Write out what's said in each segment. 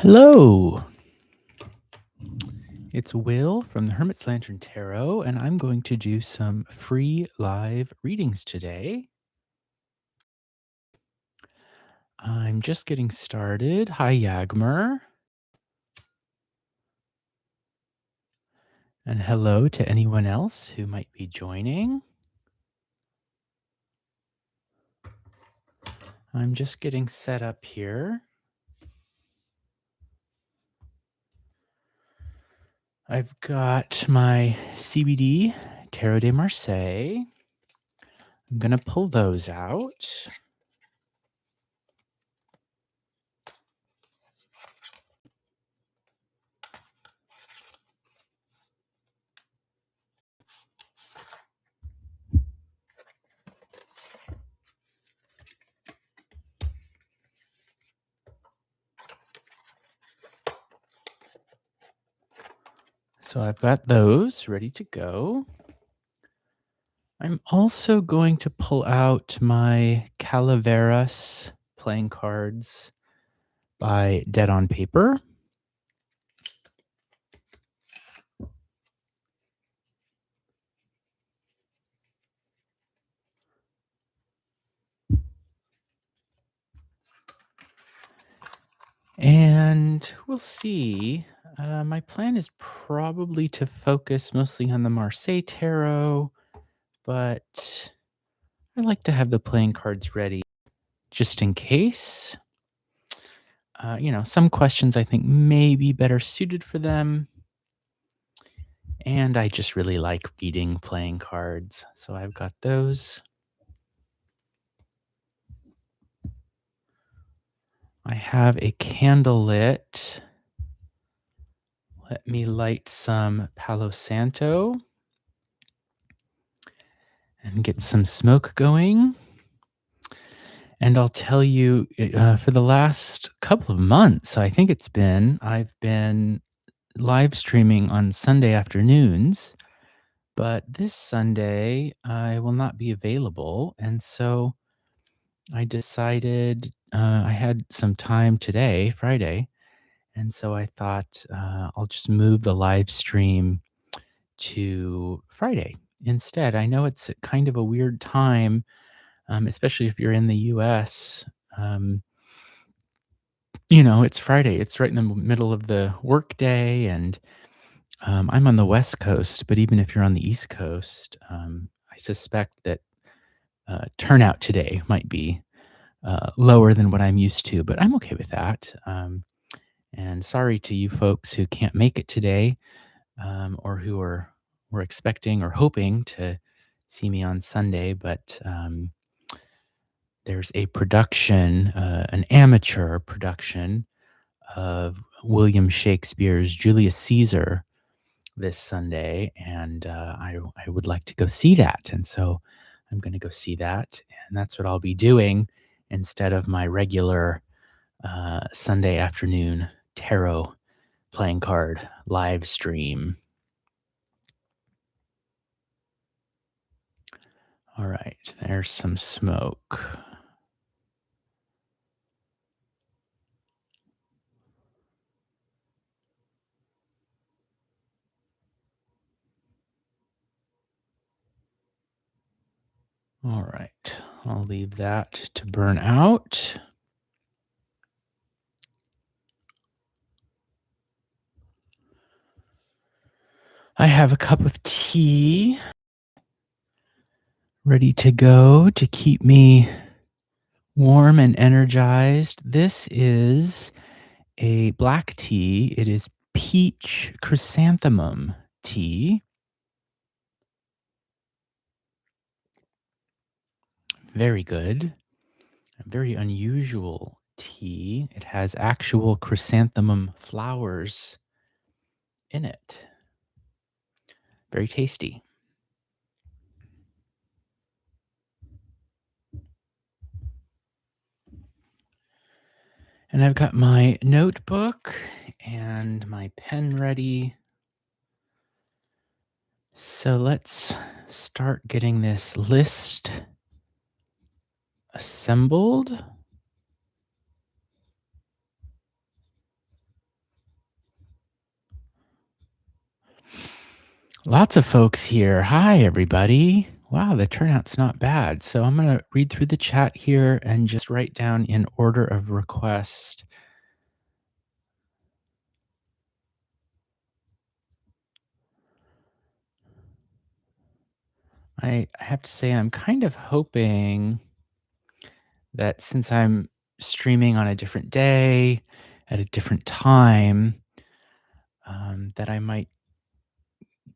Hello, it's Will from the Hermit's Lantern Tarot, and I'm going to do some free live readings today. I'm just getting started. Hi, Yagmer. And hello to anyone else who might be joining. I'm just getting set up here. I've got my CBD Tarot de Marseille. I'm going to pull those out. So I've got those ready to go. I'm also going to pull out my Calaveras playing cards by Dead on Paper. And we'll see. My plan is probably to focus mostly on the Marseille Tarot, but I like to have the playing cards ready just in case. Some questions I think may be better suited for them. And I just really like reading playing cards. So I've got those. I have a candle lit. Let me light some Palo Santo and get some smoke going. And I'll tell you, for the last couple of months, I think I've been live streaming on Sunday afternoons, but this Sunday I will not be available. And so I decided I had some time today, Friday. And so I thought I'll just move the live stream to Friday instead. I know it's kind of a weird time, especially if you're in the US. Um, it's Friday. It's right in the middle of the workday, and I'm on the West Coast. But even if you're on the East Coast, I suspect that turnout today might be lower than what I'm used to. But I'm okay with that. And sorry to you folks who can't make it today, or who were expecting or hoping to see me on Sunday. But there's a production, an amateur production of William Shakespeare's Julius Caesar this Sunday, and I would like to go see that. And so I'm going to go see that, and that's what I'll be doing instead of my regular Sunday afternoon tarot playing card live stream. All right, there's some smoke. All right, I'll leave that to burn out. I have a cup of tea ready to go to keep me warm and energized. This is a black tea. It is peach chrysanthemum tea. Very good. A very unusual tea. It has actual chrysanthemum flowers in it. Very tasty. And I've got my notebook and my pen ready. So let's start getting this list assembled. Lots of folks here. Hi, everybody. Wow, the turnout's not bad. So I'm going to read through the chat here and just write down in order of request. I have to say, I'm kind of hoping that since I'm streaming on a different day at a different time, that I might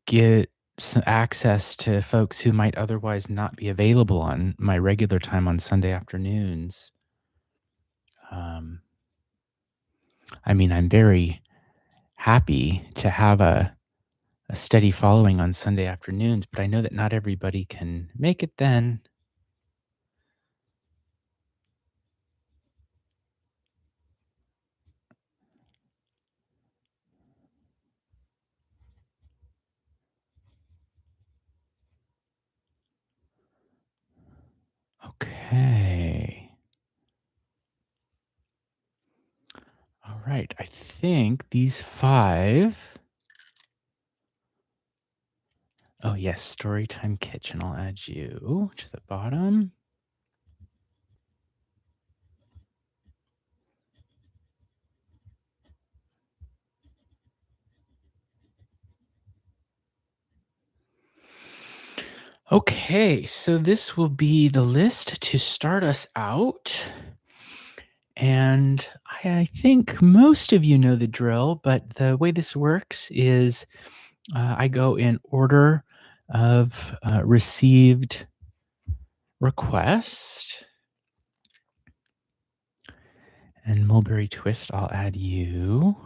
get some access to folks who might otherwise not be available on my regular time on Sunday afternoons. Um, I mean, I'm very happy to have a steady following on Sunday afternoons, but I know that not everybody can make it then. Okay. All right. I think these five. Oh, yes. Storytime Kitchen. I'll add you to the bottom. Okay. So this will be the list to start us out. And I think most of you know the drill, but the way this works is I go in order of received request. And Mulberry Twist, I'll add you.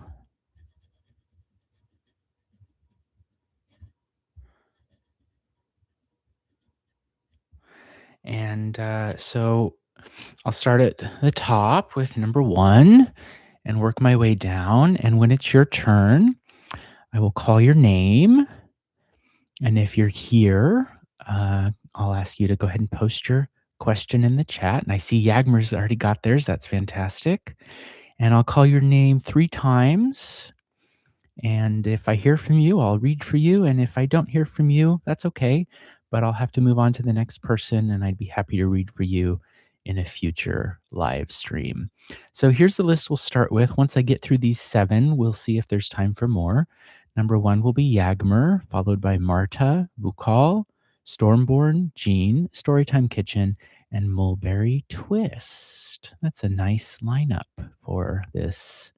And so I'll start at the top with number one and work my way down. And when it's your turn, I will call your name. And if you're here, I'll ask you to go ahead and post your question in the chat. And I see Yagmer's already got theirs. That's fantastic. And I'll call your name 3 times. And if I hear from you, I'll read for you. And if I don't hear from you, that's okay. But I'll have to move on to the next person, and I'd be happy to read for you in a future live stream. So here's the list we'll start with. Once I get through these seven, we'll see if there's time for more. Number one will be Yagmer, followed by Marta, Bukal, Stormborn, Jean, Storytime Kitchen, and Mulberry Twist. That's a nice lineup for this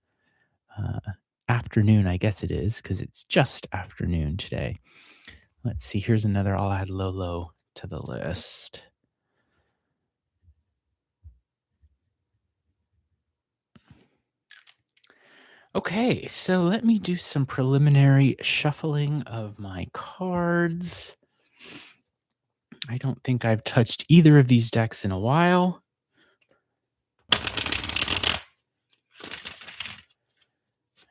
uh, afternoon, I guess it is, because it's just afternoon today. Let's see. Here's another. I'll add Lolo to the list. Okay, so let me do some preliminary shuffling of my cards. I don't think I've touched either of these decks in a while.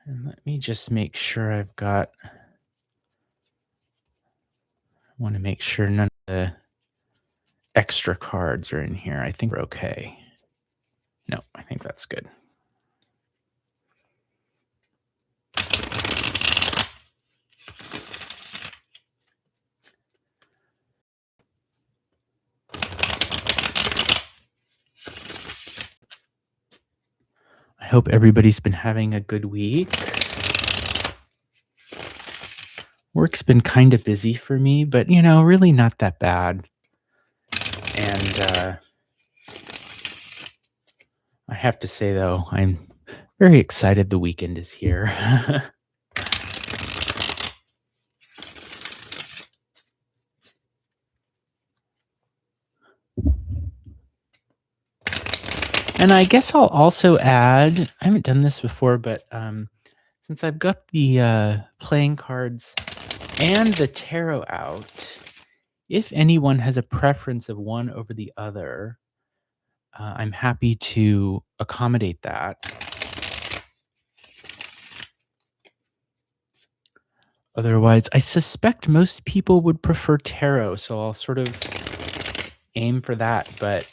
And let me just make sure I've got. I want to make sure none of the extra cards are in here. I think we're okay. No, I think that's good. I hope everybody's been having a good week. Work's been kind of busy for me, but really not that bad. And I have to say, though, I'm very excited the weekend is here. And I guess I'll also add, I haven't done this before, but since I've got the playing cards and the tarot out, if anyone has a preference of one over the other, I'm happy to accommodate that. Otherwise, I suspect most people would prefer tarot, so I'll sort of aim for that. But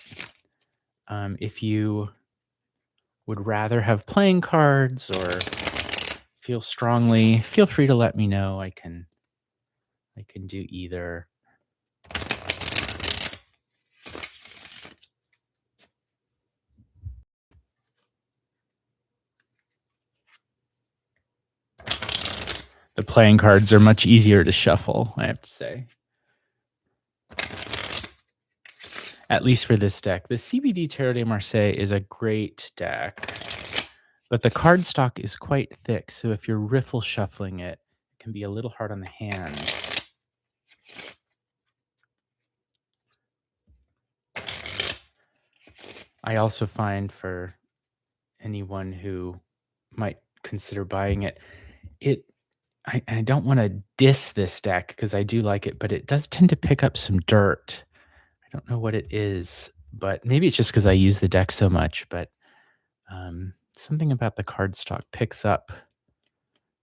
if you would rather have playing cards or feel strongly, feel free to let me know. I can I can do either. The playing cards are much easier to shuffle, I have to say. At least for this deck. The CBD Tarot de Marseille is a great deck, but the card stock is quite thick, so if you're riffle shuffling it, it can be a little hard on the hands. I also find for anyone who might consider buying it, it I don't wanna diss this deck because I do like it, but it does tend to pick up some dirt. I don't know what it is, but maybe it's just because I use the deck so much, but, something about the cardstock picks up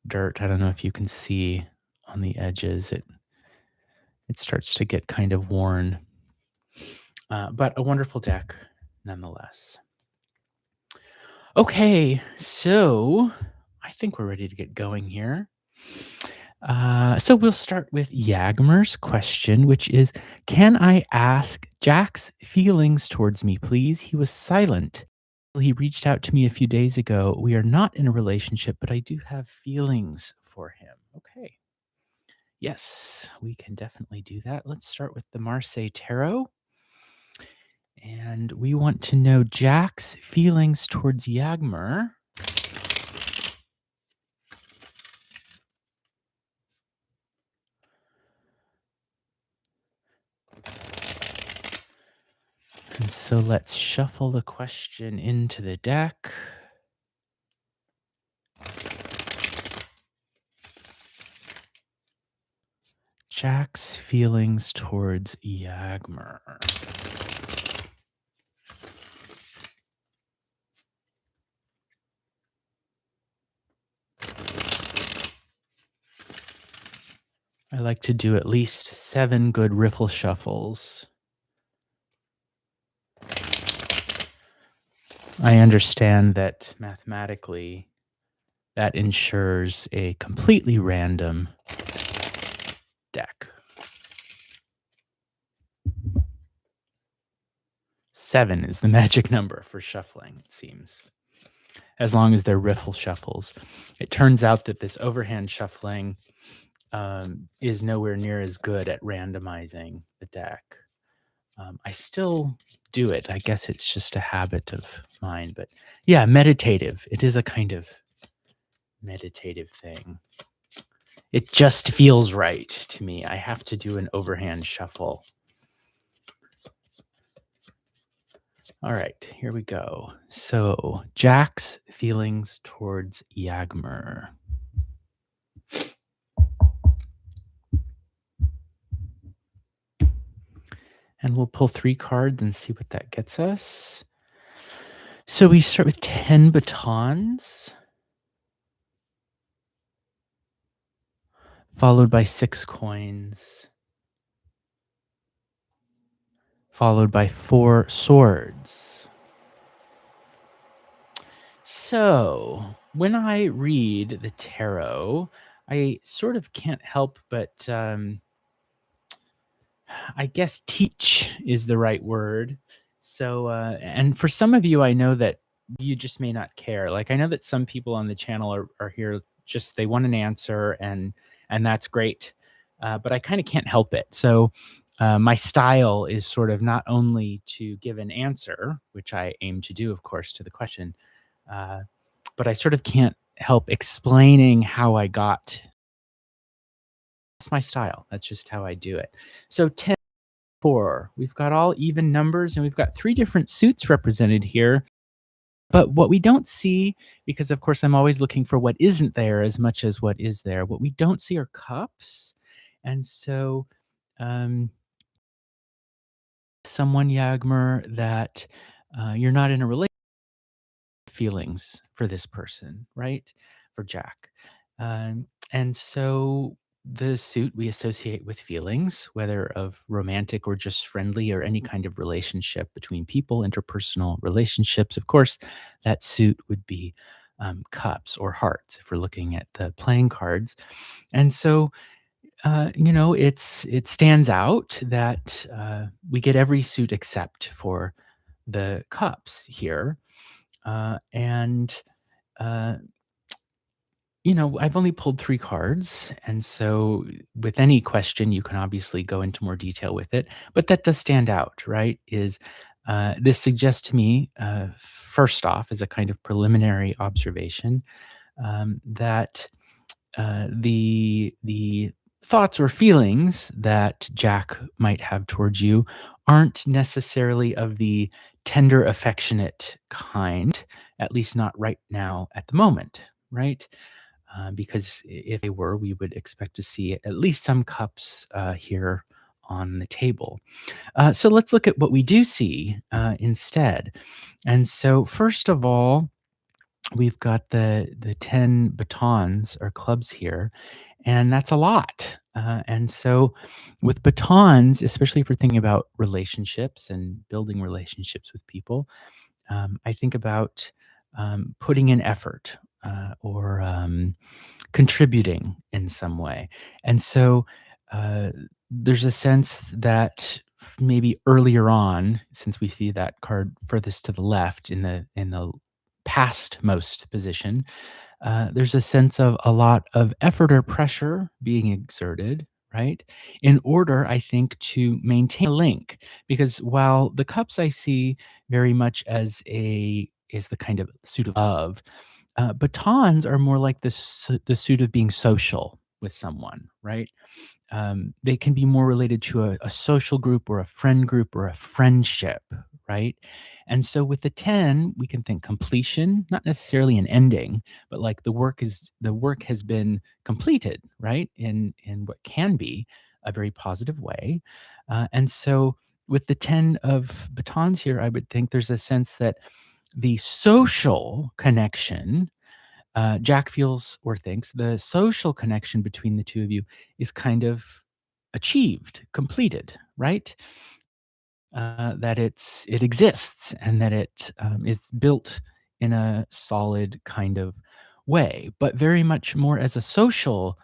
dirt. I don't know if you can see on the edges, it starts to get kind of worn, but a wonderful deck nonetheless. Okay, so I think we're ready to get going here. So we'll start with Yagmer's question, which is, can I ask Jack's feelings towards me, please? He was silent. He reached out to me a few days ago. We are not in a relationship, but I do have feelings for him. Okay. Yes, we can definitely do that. Let's start with the Marseille Tarot. And we want to know Jack's feelings towards Yagmer. And so let's shuffle the question into the deck. Jack's feelings towards Yagmer. I like to do at least 7 good riffle shuffles. I understand that mathematically that ensures a completely random deck. 7 is the magic number for shuffling, it seems, as long as they're riffle shuffles. It turns out that this overhand shuffling is nowhere near as good at randomizing the deck. I still do it. I guess it's just a habit of mine, but yeah, meditative. It is a kind of meditative thing. It just feels right to me. I have to do an overhand shuffle. All right, here we go. So, Jack's feelings towards Yagmer. And we'll pull 3 cards and see what that gets us. So we start with 10 batons, followed by 6 coins, followed by 4 swords. So, when I read the tarot, I sort of can't help but, I guess teach is the right word. So, and for some of you, I know that you just may not care. Like, I know that some people on the channel are here just they want an answer, and that's great. But I kind of can't help it. So, my style is sort of not only to give an answer, which I aim to do, of course, to the question, uh, but I sort of can't help explaining how I got. It's my style. That's just how I do it. So 10, 4. We've got all even numbers and we've got 3 different suits represented here. But what we don't see, because of course I'm always looking for what isn't there as much as what is there, what we don't see are cups. And so um, someone, Yagmer, that you're not in a relationship feelings for this person, right? For Jack. And so the suit we associate with feelings, whether of romantic or just friendly or any kind of relationship between people, interpersonal relationships. Of course, that suit would be cups or hearts if we're looking at the playing cards. And so it stands out that we get every suit except for the cups here, and uh, I've only pulled 3 cards, and so with any question, you can obviously go into more detail with it, but that does stand out, right? This suggests to me, first off, as a kind of preliminary observation, that the thoughts or feelings that Jack might have towards you aren't necessarily of the tender, affectionate kind, at least not right now at the moment, right? Because if they were, we would expect to see at least some cups here on the table. So let's look at what we do see instead. And so, first of all, we've got the 10 batons or clubs here, and that's a lot. And so, with batons, especially if we're thinking about relationships and building relationships with people, I think about putting in effort or contributing in some way. And so there's a sense that maybe earlier on, since we see that card furthest to the left in the past most position, there's a sense of a lot of effort or pressure being exerted, right? In order, I think, to maintain a link. Because while the cups I see very much as a is the kind of suit of love, batons are more like the suit of being social with someone, right? They can be more related to a social group or a friend group or a friendship, right? And so with the 10, we can think completion, not necessarily an ending, but like the work has been completed, right? In what can be a very positive way. And so with the 10 of batons here, I would think there's a sense that the social connection, Jack feels or thinks the social connection between the two of you is kind of achieved, completed, right? That it exists and that it's built in a solid kind of way, but very much more as a social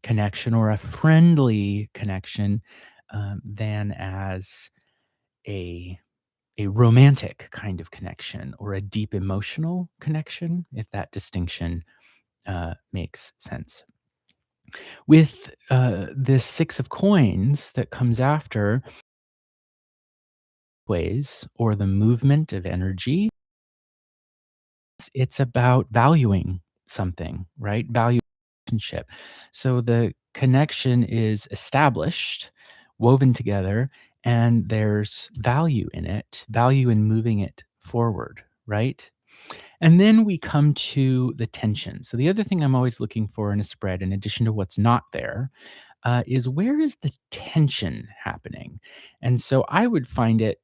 connection or a friendly connection than as a a romantic kind of connection or a deep emotional connection, if that distinction makes sense. With this 6 of coins that comes after, ways or the movement of energy, it's about valuing something, right? Value relationship. So the connection is established, woven together, and there's value in it, value in moving it forward, right? And then we come to the tension. So the other thing I'm always looking for in a spread, in addition to what's not there, is where is the tension happening? And so I would find it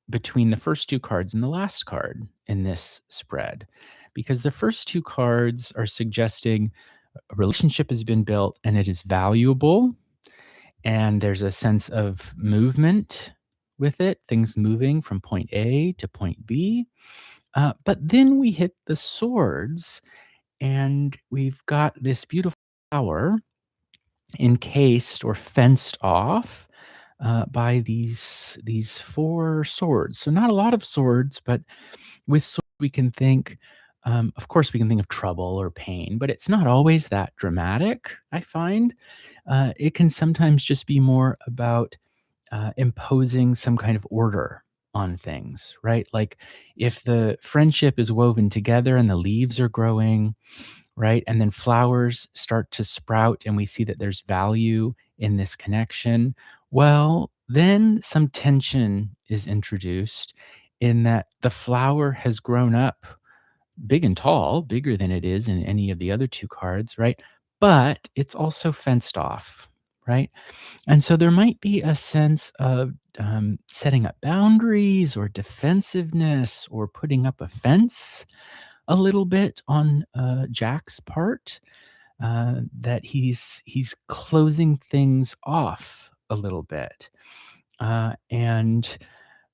between the first two cards and the last card in this spread, because the first two cards are suggesting a relationship has been built and it is valuable, and there's a sense of movement with it, things moving from point A to point B. But then we hit the swords, and we've got this beautiful flower encased or fenced off by these four swords. So not a lot of swords, but with swords we can think. Of course, we can think of trouble or pain, but it's not always that dramatic. I find it can sometimes just be more about imposing some kind of order on things, right? Like if the friendship is woven together and the leaves are growing, right? And then flowers start to sprout, and we see that there's value in this connection. Well, then some tension is introduced in that the flower has grown up big and tall, bigger than it is in any of the other two cards, right? But it's also fenced off, right? And so there might be a sense of setting up boundaries or defensiveness or putting up a fence a little bit on Jack's part, that he's closing things off a little bit, and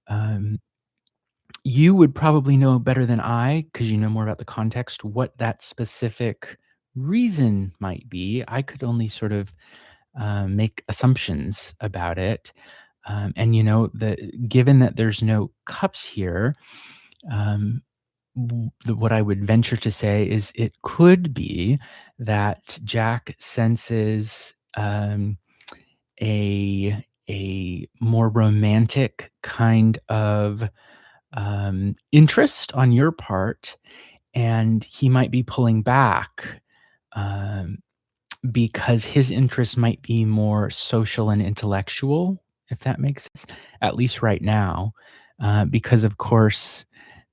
um, you would probably know better than I, because you know more about the context, what that specific reason might be. I could only sort of make assumptions about it. And given that there's no cups here, um, what I would venture to say is it could be that Jack senses a more romantic kind of interest on your part, and he might be pulling back um, because his interest might be more social and intellectual, if that makes sense, at least right now. Because, of course,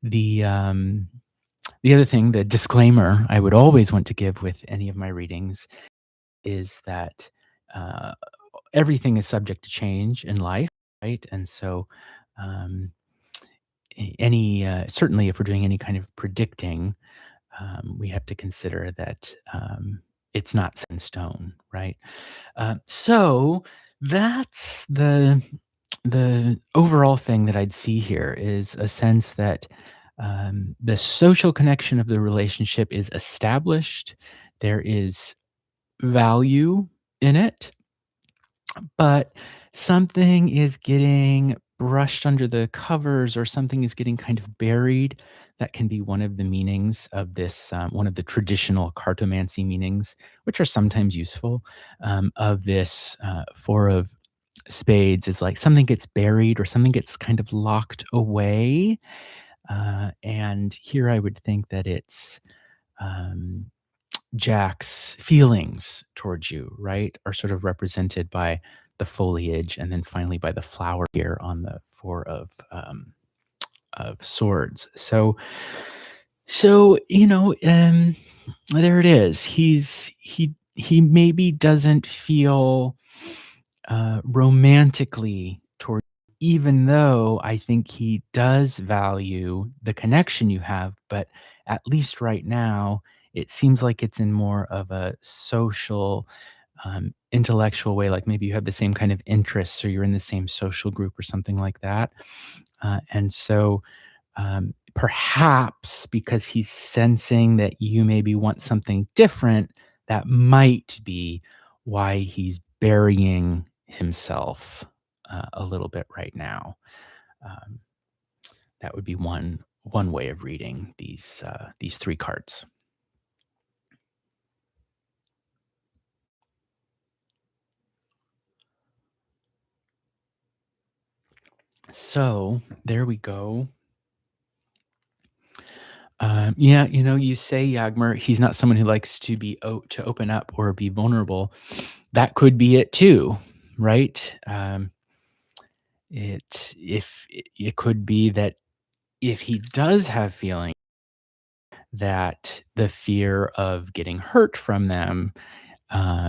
the um, the other thing, the disclaimer I would always want to give with any of my readings is that uh, everything is subject to change in life, right? And so, um, any certainly, if we're doing any kind of predicting, we have to consider that it's not set in stone, right? So that's the overall thing that I'd see here is a sense that the social connection of the relationship is established. There is value in it, but something is getting brushed under the covers or something is getting kind of buried. That can be one of the meanings of this, one of the traditional cartomancy meanings, which are sometimes useful, of this Four of Spades is like something gets buried or something gets kind of locked away. And here I would think that it's um, Jack's feelings towards you, right, are sort of represented by the foliage and then finally by the flower here on the Four of Swords. So there it is. He maybe doesn't feel romantically toward, even though I think he does value the connection you have, but at least right now, it seems like it's in more of a social, intellectual way, like maybe you have the same kind of interests or you're in the same social group or something like that. And so perhaps because he's sensing that you maybe want something different, that might be why he's burying himself a little bit right now. Um, that would be one way of reading these three cards. So there we go. Yeah, you say Yagmer, he's not someone who likes to open up or be vulnerable. That could be it too, right? It could be that if he does have feeling, that the fear of getting hurt from them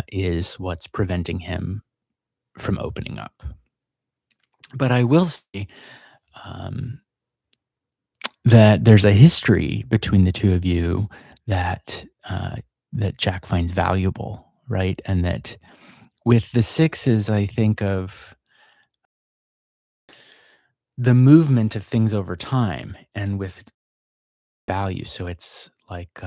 is what's preventing him from opening up. But I will say um, that there's a history between the two of you that that Jack finds valuable, right? And that with the sixes, I think of the movement of things over time and with value. So it's like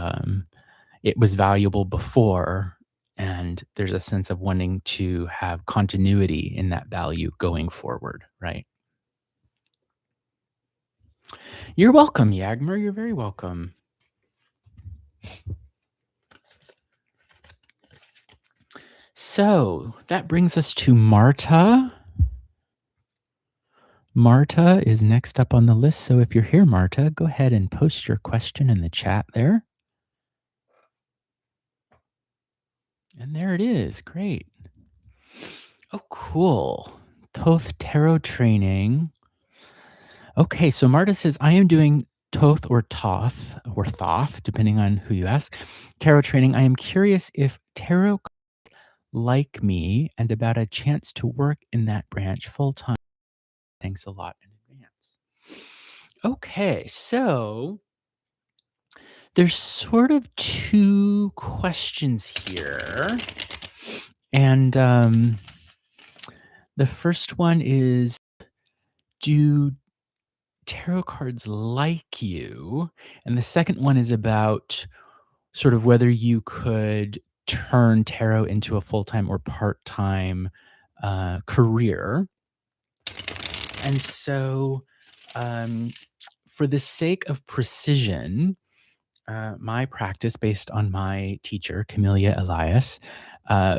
it was valuable before, and there's a sense of wanting to have continuity in that value going forward, right? You're welcome, Yagmer. You're very welcome. So that brings us to Marta. Marta is next up on the list. So if you're here, Marta, go ahead and post your question in the chat there. And there it is. Great. Oh, cool. Toth Tarot Training. Okay, so Marta says, I am doing Toth or Toth or Thoth, depending on who you ask, tarot training. I am curious if tarot like me and about a chance to work in that branch full time. Thanks a lot in advance. Okay, so there's sort of two questions here. And the first one is, do tarot cards like you? And the second one is about sort of whether you could turn tarot into a full-time or part-time career. And so, um, for the sake of precision, my practice, based on my teacher, Camellia Elias,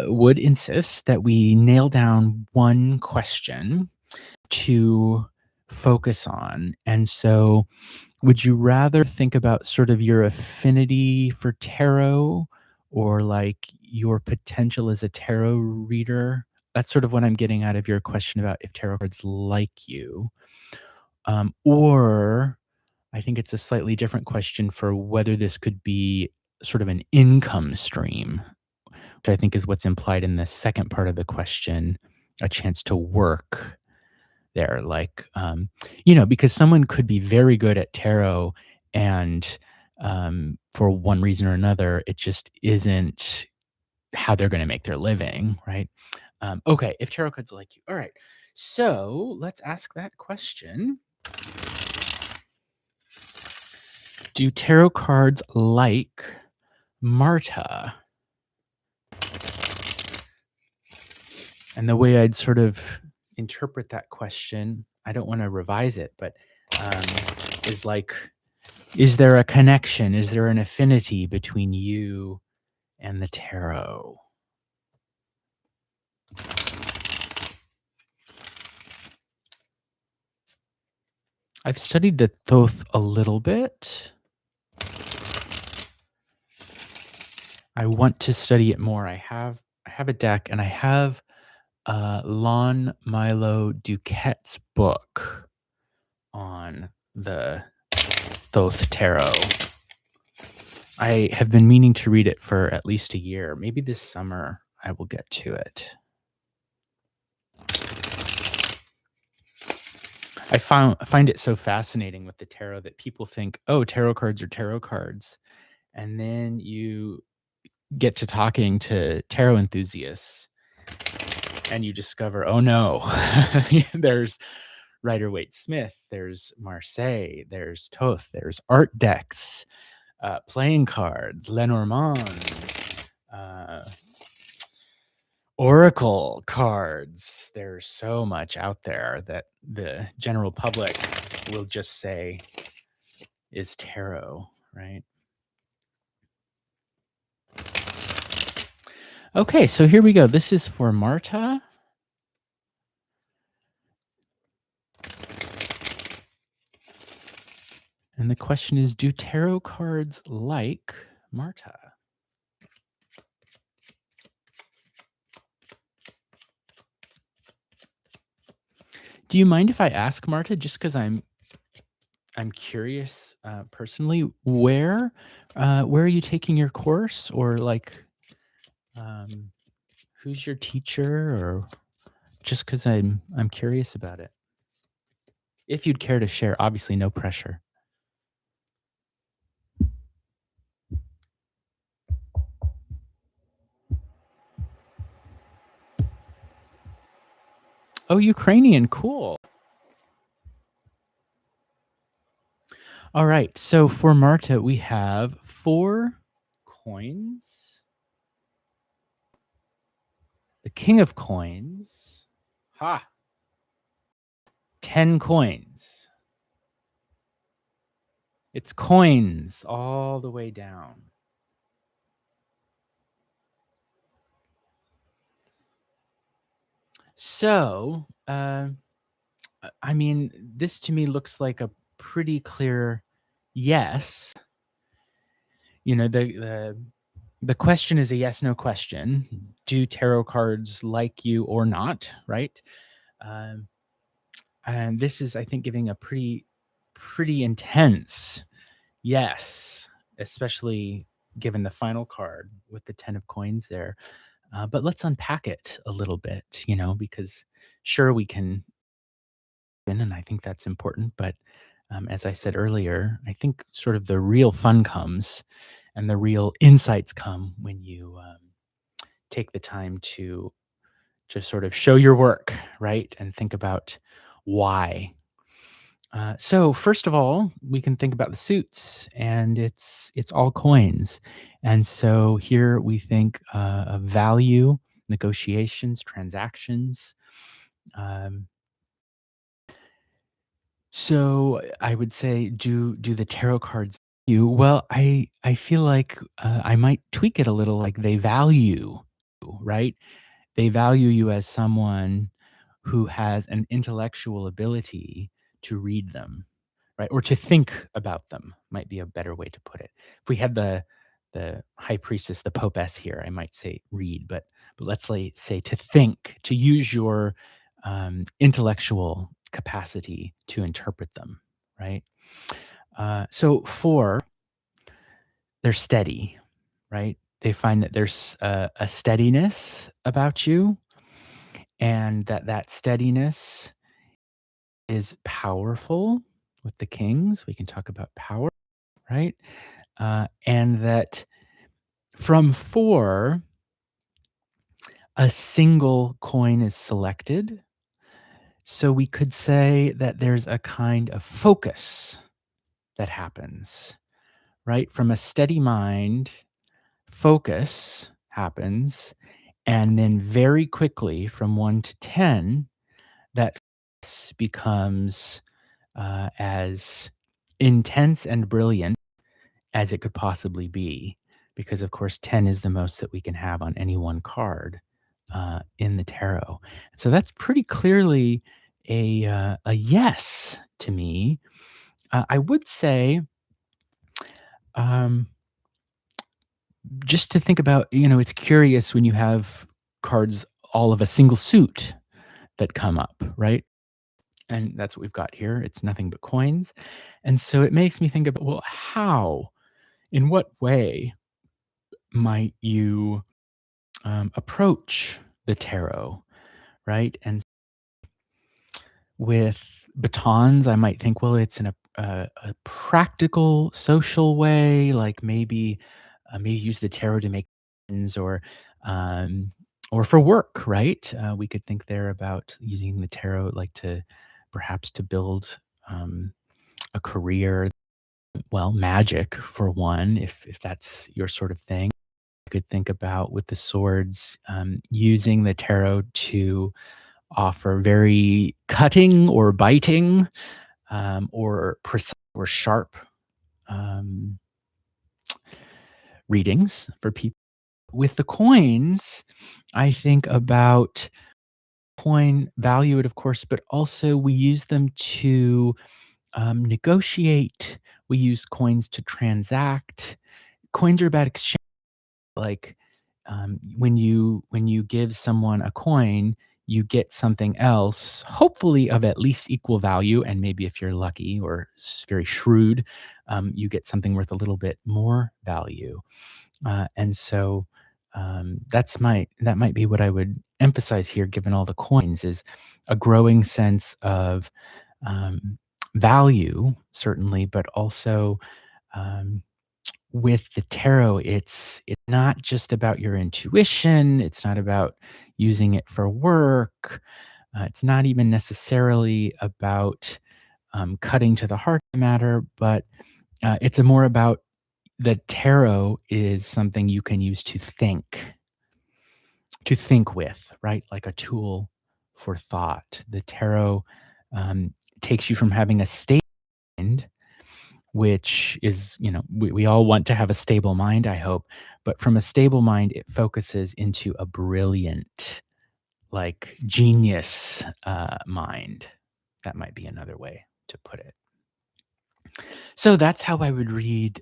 would insist that we nail down one question to focus on. And so, would you rather think about sort of your affinity for tarot or like your potential as a tarot reader? That's sort of what I'm getting out of your question about if tarot cards like you. Or I think it's a slightly different question for whether this could be sort of an income stream, which I think is what's implied in the second part of the question, a chance to work there. Like, because someone could be very good at tarot and for one reason or another, it just isn't how they're going to make their living, right? Okay, if tarot cards like you. All right. So let's ask that question. Do tarot cards like Marta? And the way I'd sort of interpret that question, I don't want to revise it, but um, is like, is there a connection? Is there an affinity between you and the tarot? I've studied the Thoth a little bit. I want to study it more. I have a deck and I have Lon Milo Duquette's book on the Thoth Tarot. I have been meaning to read it for at least a year. Maybe this summer I will get to it. I find it so fascinating with the tarot that people think, oh, tarot cards are tarot cards. And then you get to talking to tarot enthusiasts and you discover, oh no, there's Rider Waite Smith, there's Marseille, there's Toth, there's art decks, playing cards, Lenormand, uh, oracle cards. There's so much out there that the general public will just say is tarot, right? Okay, so here we go. This is for Marta. And the question is, do tarot cards like Marta? Do you mind if I ask Marta, just because I'm curious personally, where are you taking your course, or like um, who's your teacher, or just because I'm curious about it. If you'd care to share, obviously no pressure. Oh, Ukrainian, cool. All right, so for Marta, we have 4 coins, the king of coins, ha, 10 coins. It's coins all the way down. So, I mean, this to me looks like a pretty clear yes. The question is a yes no question. Do tarot cards like you or not, right? Um, and this is, I think, giving a pretty intense yes, especially given the final card with the 10 of coins there. But let's unpack it a little bit, because sure we can, and I think that's important. But as I said earlier, I think sort of the real fun comes and the real insights come when you take the time to just sort of show your work, right? And think about why. So first of all, we can think about the suits, and it's all coins, and so here we think of value, negotiations, transactions. Um, so I would say, do the tarot cards you? Well, I feel like I might tweak it a little, like they value, you, right? They value you as someone who has an intellectual ability to read them, right? Or to think about them might be a better way to put it. If we had the high priestess, the popess here, I might say read, but let's say to think, to use your intellectual capacity to interpret them, right? So four, they're steady, right? They find that there's a steadiness about you, and that steadiness is powerful with the kings. We can talk about power, right? And that from four, a single coin is selected. So we could say that there's a kind of focus that happens, right? From a steady mind, focus happens. And then very quickly, from 1 to 10, that focus becomes as intense and brilliant as it could possibly be, because of course 10 is the most that we can have on any one card in the tarot. So that's pretty clearly a yes to me. I would say, um, just to think about, it's curious when you have cards all of a single suit that come up, right? And that's what we've got here. It's nothing but coins. And so it makes me think about, well, how, in what way might you approach the tarot, right? And with batons, I might think, well, it's in a practical, social way, like maybe use the tarot to make friends, um, or for work, right? We could think there about using the tarot, like to perhaps to build a career. Well, magic for one, if that's your sort of thing. Could think about with the swords, using the tarot to offer very cutting or biting, or precise or sharp um, readings for people. With the coins, I think about coin value it, of course, but also we use them to negotiate. We use coins to transact. Coins are about exchange. Like, when you give someone a coin, you get something else, hopefully of at least equal value, and maybe if you're lucky or very shrewd, you get something worth a little bit more value. And so that might be what I would emphasize here, given all the coins, is a growing sense of um, value, certainly, but also. Um, with the tarot, it's not just about your intuition, it's not about using it for work, it's not even necessarily about, cutting to the heart of the matter, but, it's a more about the tarot is something you can use to think with, right? Like a tool for thought. The tarot, takes you from having a state mind, which is, we all want to have a stable mind, I hope. But from a stable mind, it focuses into a brilliant, like genius mind. That might be another way to put it. So that's how I would read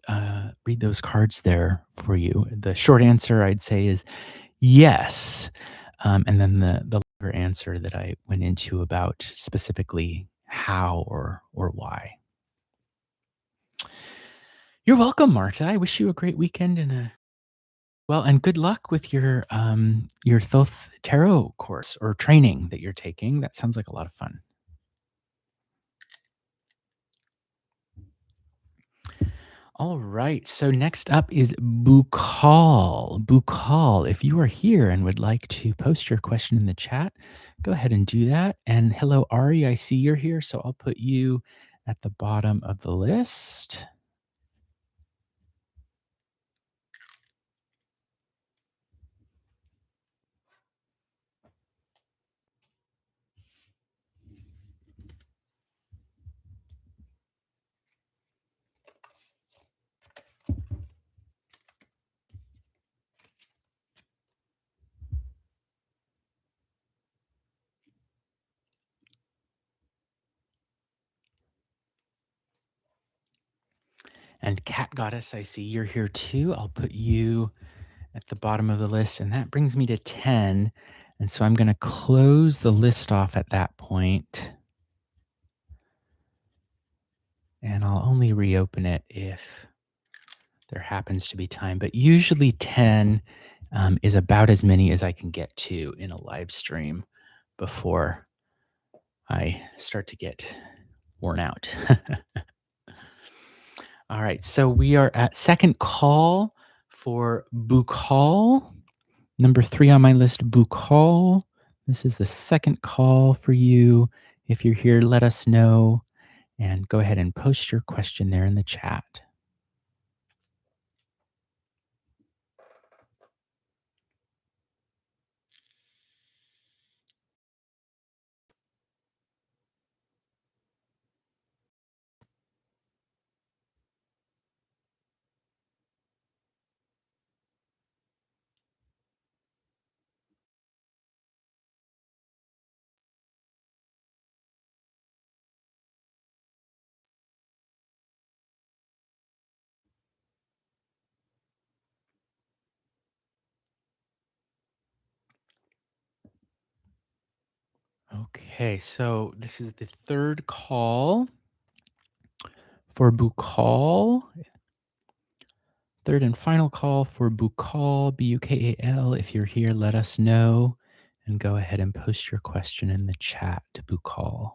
those cards there for you. The short answer I'd say is yes, and then the longer answer that I went into about specifically how or why. You're welcome, Marta. I wish you a great weekend and good luck with your Thoth Tarot course or training that you're taking. That sounds like a lot of fun. All right. So next up is Bukal. Bukal, if you are here and would like to post your question in the chat, go ahead and do that. And hello, Ari. I see you're here, so I'll put you at the bottom of the list. And Cat Goddess, I see you're here too. I'll put you at the bottom of the list, and that brings me to 10. And so I'm going to close the list off at that point, and I'll only reopen it if there happens to be time. But usually 10 is about as many as I can get to in a live stream before I start to get worn out. All right, so we are at second call for Bukal. Number 3 on my list, Bukal. This is the second call for you. If you're here, let us know and go ahead and post your question there in the chat. Okay, so this is the third call for Bukal. Third and final call for Bukal, Bukal. If you're here, let us know and go ahead and post your question in the chat to Bukal.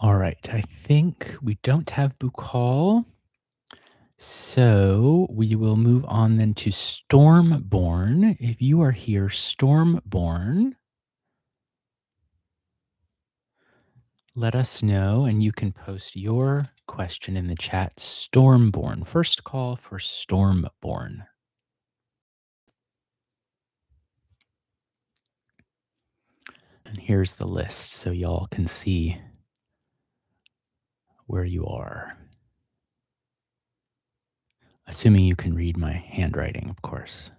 All right, I think we don't have Bukal. So we will move on then to Stormborn. If you are here, Stormborn, let us know and you can post your question in the chat. Stormborn, first call for Stormborn. And here's the list so y'all can see where you are. Assuming you can read my handwriting, of course.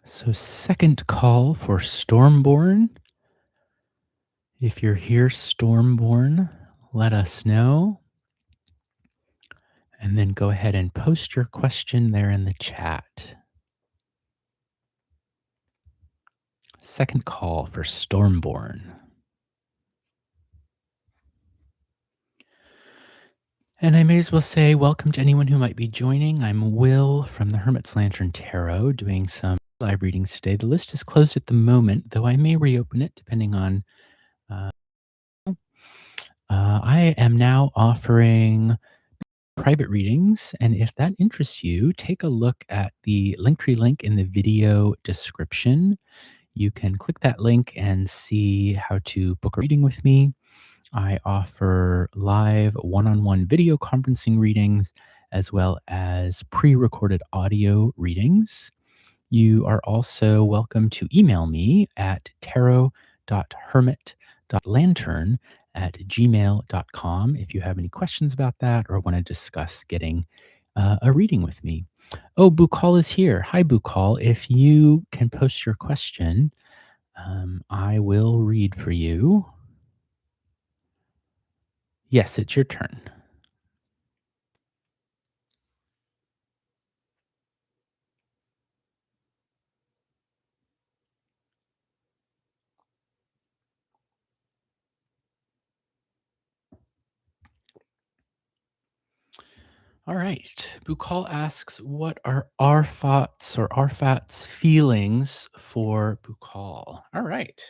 So, second call for Stormborn. If you're here, Stormborn, let us know. And then go ahead and post your question there in the chat. Second call for Stormborn. And I may as well say welcome to anyone who might be joining. I'm Will from the Hermit's Lantern Tarot doing some live readings today. The list is closed at the moment, though I may reopen it depending on. I am now offering private readings, and if that interests you, take a look at the Linktree link in the video description. You can click that link and see how to book a reading with me. I offer live one-on-one video conferencing readings as well as pre-recorded audio readings. You are also welcome to email me at tarot.hermit.lantern@gmail.com if you have any questions about that or want to discuss getting a reading with me. Oh, Bukal is here. Hi, Bukal. If you can post your question, I will read for you. Yes, it's your turn. All right. Bukal asks, what are Arfat's or Arfat's feelings for Bukal? All right.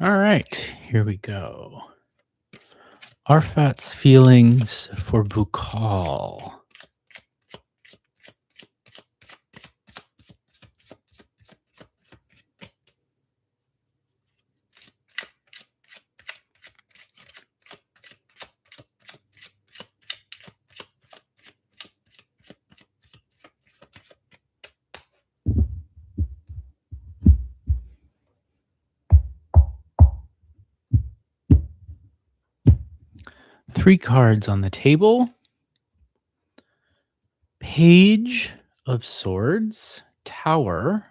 All right. Here we go. Arfat's feelings for Bukal. Three cards on the table. Page of Swords, Tower,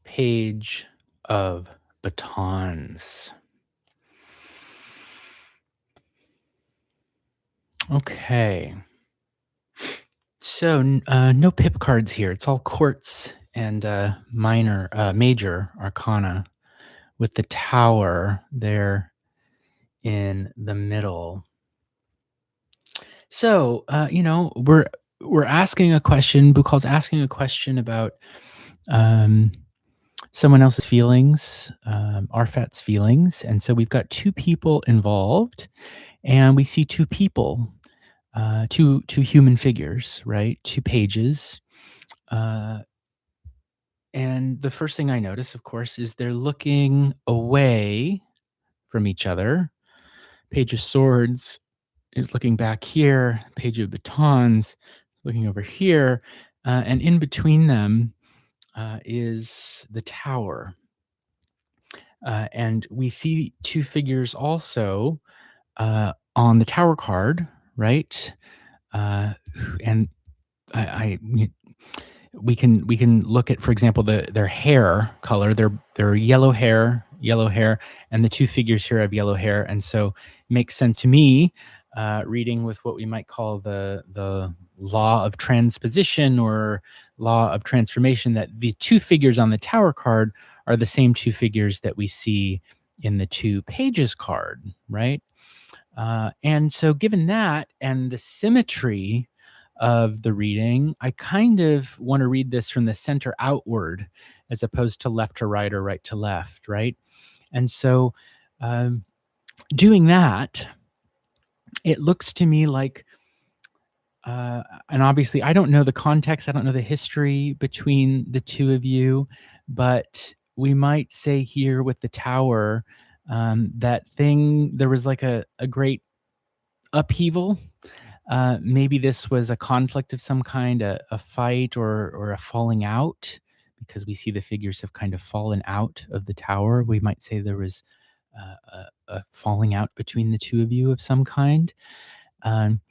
Page of Batons. Okay. So, no pip cards here. It's all quartz and major arcana with the tower there in the middle. So, we're asking a question. Bukal's asking a question about um, someone else's feelings, Arfat's feelings, and so we've got two people involved, and we see two people, two human figures, right? Two pages, uh, and the first thing I notice, of course, is they're looking away from each other. Page of Swords is looking back here. Page of Batons looking over here, and in between them is the tower. And we see two figures also on the tower card, right? And I we can look at, for example, their hair color. They're yellow hair, and the two figures here have yellow hair, and so it makes sense to me, reading with what we might call the law of transposition or law of transformation, that the two figures on the tower card are the same two figures that we see in the two pages card, right? And so, given that and the symmetry of the reading, I kind of want to read this from the center outward as opposed to left to right or right to left, right? And so, um, doing that, it looks to me like, and obviously, I don't know the context, I don't know the history between the two of you, but we might say here with the tower, that thing, there was like a great upheaval. Maybe this was a conflict of some kind, a fight or a falling out, because we see the figures have kind of fallen out of the tower. We might say there was a falling out between the two of you of some kind. Um,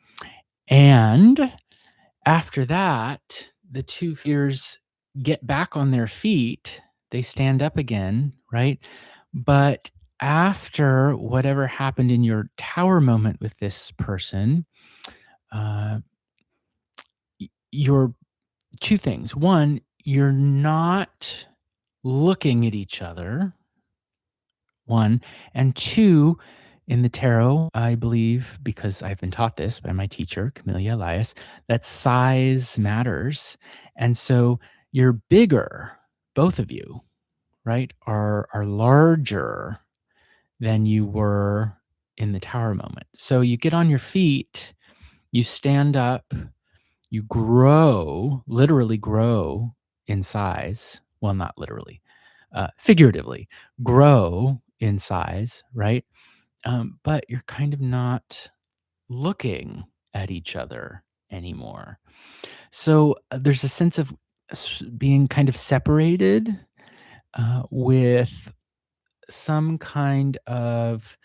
and after that, the two figures get back on their feet. They stand up again, right? But after whatever happened in your tower moment with this person, uh, you're two things. One, you're not looking at each other, one. And two, in the tarot, I believe, because I've been taught this by my teacher, Camellia Elias, that size matters. And so you're bigger, both of you, right, are larger than you were in the tower moment. So you get on your feet, you stand up, you grow, literally grow in size. Well, not literally, figuratively grow in size, right? But you're kind of not looking at each other anymore. So there's a sense of being kind of separated with some kind of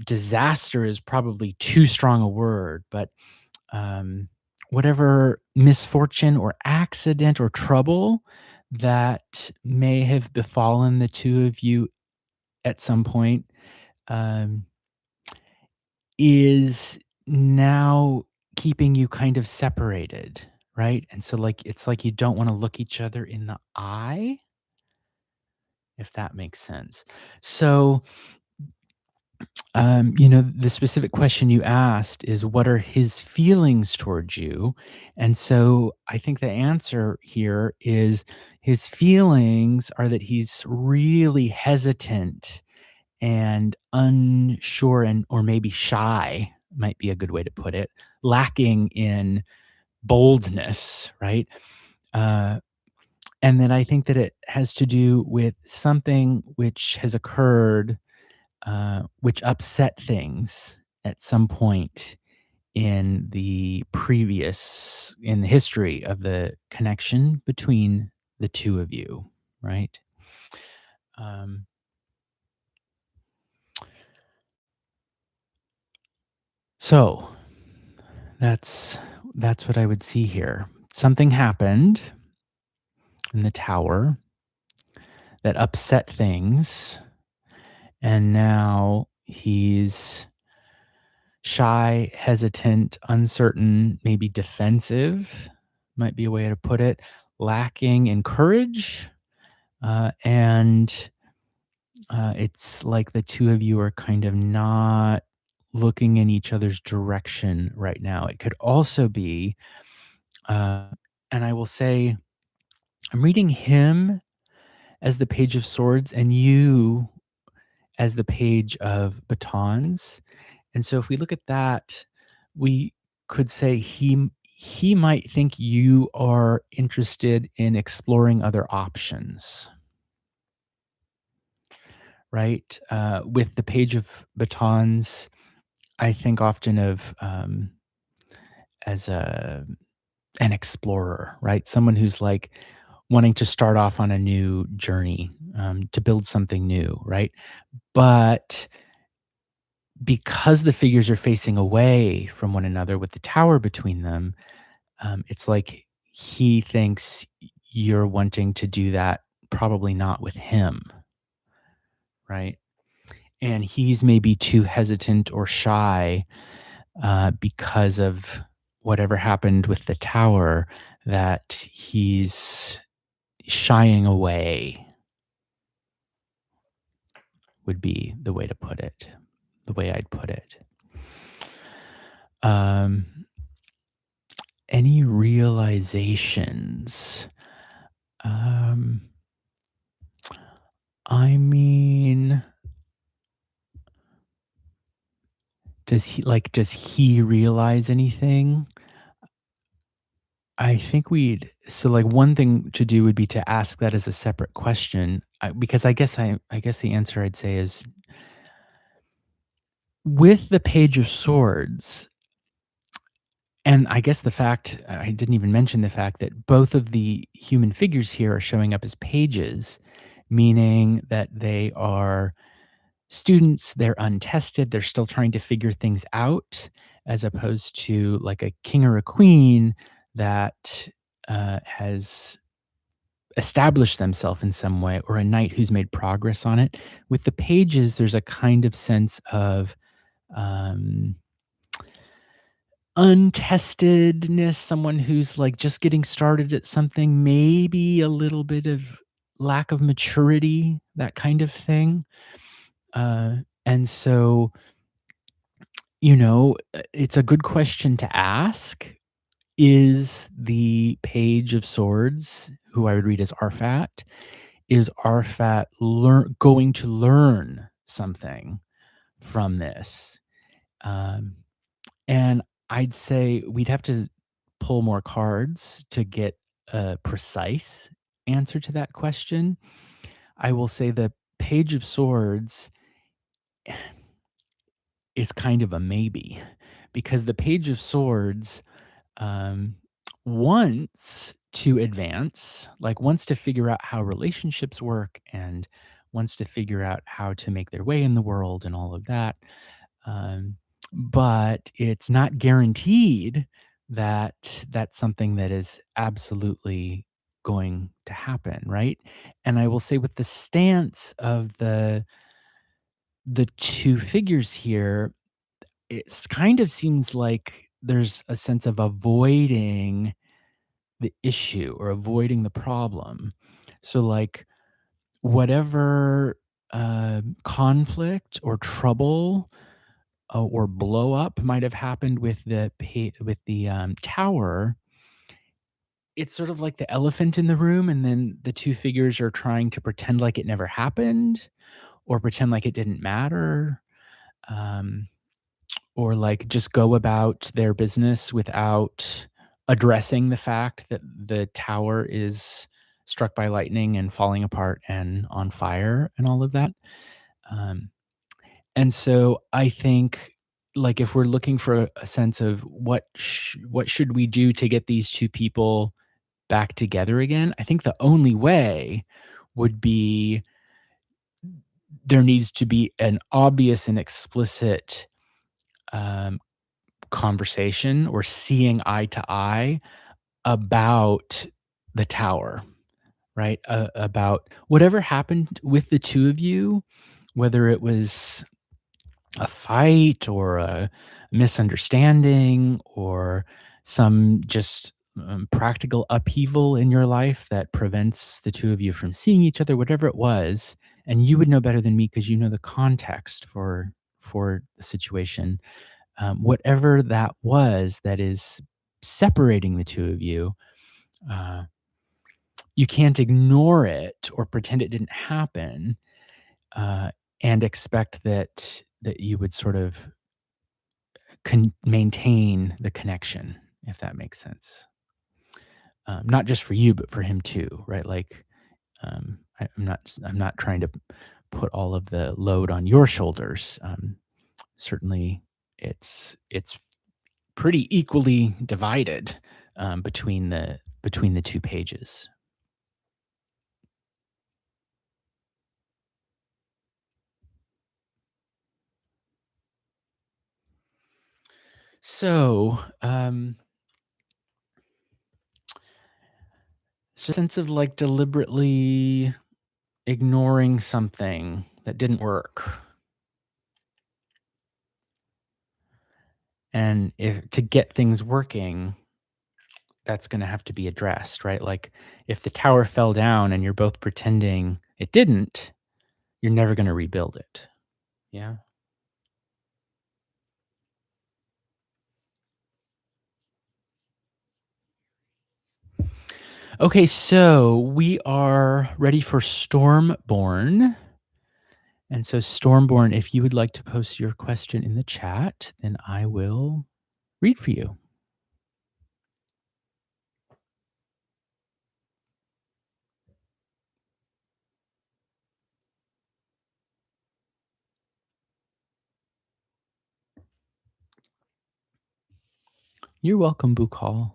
disaster is probably too strong a word, but um, whatever misfortune or accident or trouble that may have befallen the two of you at some point um, is now keeping you kind of separated, right? And so, like, it's like you don't want to look each other in the eye, if that makes sense. So, the specific question you asked is what are his feelings towards you? And so I think the answer here is his feelings are that he's really hesitant and unsure and or maybe shy might be a good way to put it, lacking in boldness, right? Uh, and then I think that it has to do with something which has occurred which upset things at some point in the history of the connection between the two of you, right? Um, so that's that's what I would see here. Something happened in the tower that upset things, and now he's shy, hesitant, uncertain, maybe defensive might be a way to put it, lacking in courage. And it's like the two of you are kind of not looking in each other's direction right now. It could also be, uh, and I will say, I'm reading him as the Page of Swords and you as the Page of Batons. And so if we look at that, we could say he might think you are interested in exploring other options, right? With the Page of Batons, I think often of as an explorer, right? Someone who's like wanting to start off on a new journey, to build something new, right? But because the figures are facing away from one another with the tower between them, it's like he thinks you're wanting to do that, probably not with him, right? And he's maybe too hesitant or shy because of whatever happened with the tower that he's shying away, would be the way to put it, the way I'd put it. Um, any realizations? Um, I mean, does he realize anything? I think like, one thing to do would be to ask that as a separate question, because I guess the answer I'd say is with the Page of Swords, and I guess the fact I didn't even mention the fact that both of the human figures here are showing up as pages, meaning that they are students, they're untested, they're still trying to figure things out, as opposed to like a king or a queen that has established themselves in some way, or a knight who's made progress on it. With the pages, there's a kind of sense of um, untestedness, someone who's like just getting started at something, maybe a little bit of lack of maturity, that kind of thing. Uh, and so, it's a good question to ask. Is the Page of Swords, who I would read as Arfat, is Arfat going to learn something from this? Um, and I'd say we'd have to pull more cards to get a precise answer to that question. I will say the Page of Swords is kind of a maybe, because the Page of Swords um, wants to advance, like wants to figure out how relationships work and wants to figure out how to make their way in the world and all of that. Um, but it's not guaranteed that that's something that is absolutely going to happen, right? And I will say with the stance of the two figures here, it kind of seems like there's a sense of avoiding the issue or avoiding the problem. So, like, whatever conflict or trouble or blow up might have happened with the tower, it's sort of like the elephant in the room, and then the two figures are trying to pretend like it never happened or pretend like it didn't matter. Um, or like just go about their business without addressing the fact that the tower is struck by lightning and falling apart and on fire and all of that. Um, and so I think, like, if we're looking for a sense of what should we do to get these two people back together again, I think the only way would be there needs to be an obvious and explicit um, conversation or seeing eye to eye about the tower, right? About whatever happened with the two of you, whether it was a fight or a misunderstanding or some just practical upheaval in your life that prevents the two of you from seeing each other, whatever it was. And you would know better than me because you know the context for the situation. Whatever that was that is separating the two of you, uh, you can't ignore it or pretend it didn't happen, uh, and expect that you would sort of maintain the connection, if that makes sense. Not just for you, but for him too, right? Like, I'm not trying to put all of the load on your shoulders. Certainly, it's pretty equally divided between the two pages. So, it's a sense of like deliberately ignoring something that didn't work, and if to get things working, that's going to have to be addressed, right? Like, if the tower fell down and you're both pretending it didn't, you're never going to rebuild it. Yeah. Okay, so we are ready for Stormborn. And so, Stormborn, if you would like to post your question in the chat, then I will read for you. You're welcome, Bukal.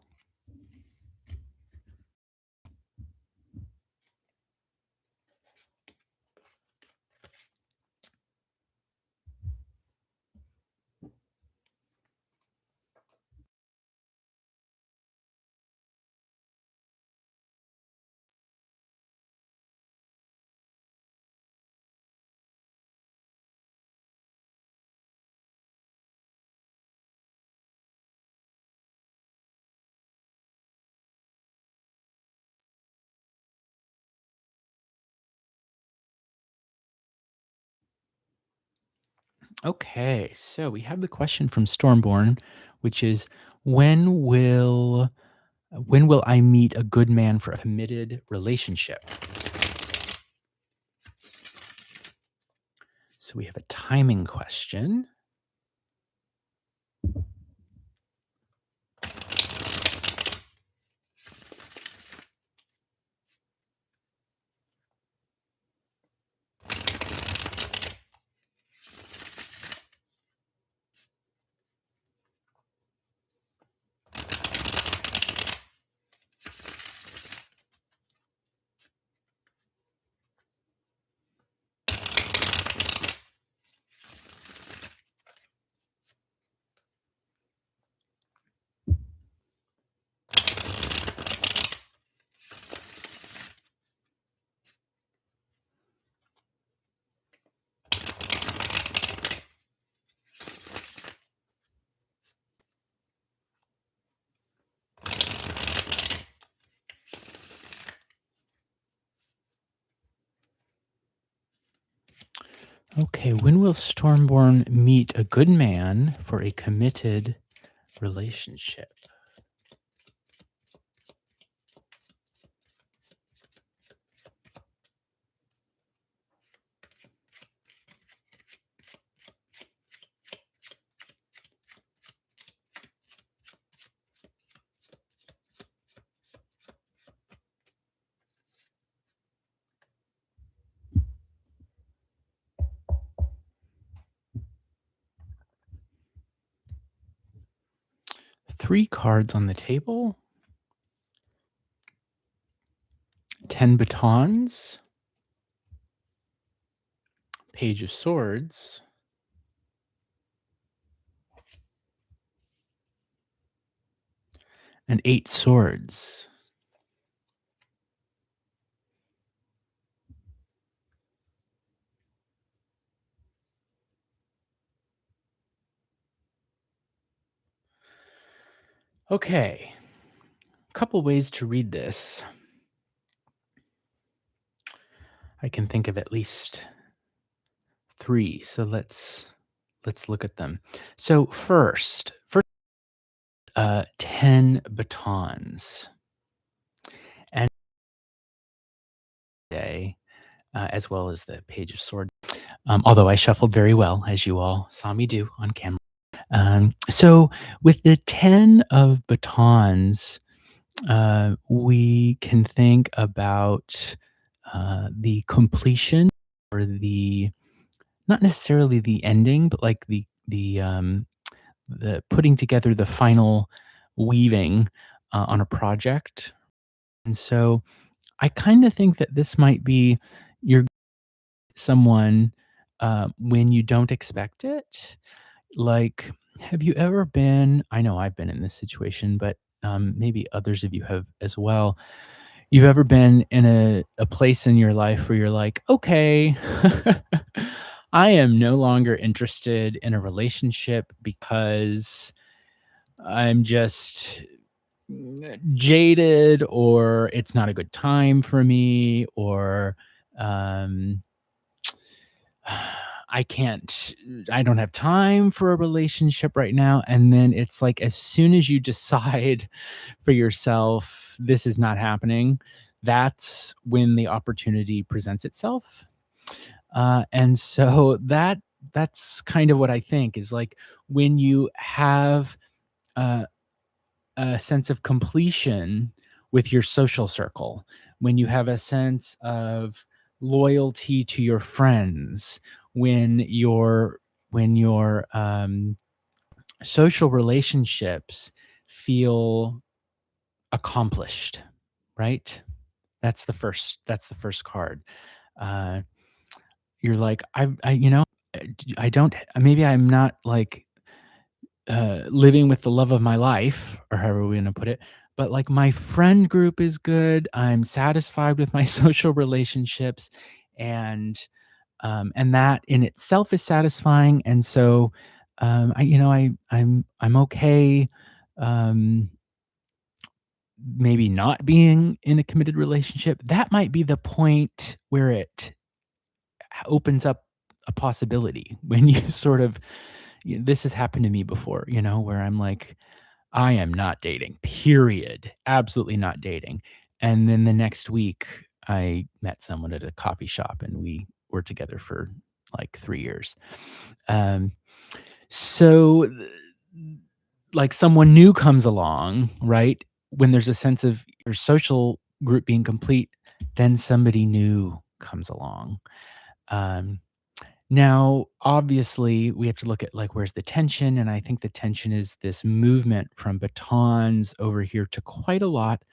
Okay, so we have the question from Stormborn, which is when will when will I meet a good man for a committed relationship? So we have a timing question. Okay, when will Stormborn meet a good man for a committed relationship? Three cards on the table, 10 batons, page of swords, and 8 swords. Okay, a couple ways to read this. I can think of at least 3, so let's look at them. So first 10 batons. And day, as well as the page of swords. Although I shuffled very well, as you all saw me do on camera. So with the 10 of batons, we can think about the completion or the not necessarily the ending, but like the putting together the final weaving on a project. And so I kind of think that this might be you're someone when you don't expect it. Like, have you ever been? I know I've been in this situation, but maybe others of you have as well. You've ever been in a place in your life where you're like, okay, I am no longer interested in a relationship because I'm just jaded, or it's not a good time for me, or um, I can't, I don't have time for a relationship right now. And then it's like, as soon as you decide for yourself, this is not happening, that's when the opportunity presents itself. And so that's kind of what I think is like when you have uh, a sense of completion with your social circle, when you have a sense of loyalty to your friends, when your social relationships feel accomplished, right? That's the first card. Uh, you're like, I don't, maybe I'm not like living with the love of my life, or however we want to put it. But like my friend group is good. I'm satisfied with my social relationships, and and that in itself is satisfying. And so, I'm okay. Um, Maybe not being in a committed relationship. That might be the point where it opens up a possibility when you sort of this has happened to me before, where I'm like, I am not dating, period. Absolutely not dating. And then the next week, I met someone at a coffee shop and we were together for like 3 years. Um, so, like, someone new comes along, right? When there's a sense of your social group being complete, then somebody new comes along. Um, Now, obviously, we have to look at like where's the tension, and I think the tension is this movement from batons over here to quite a lot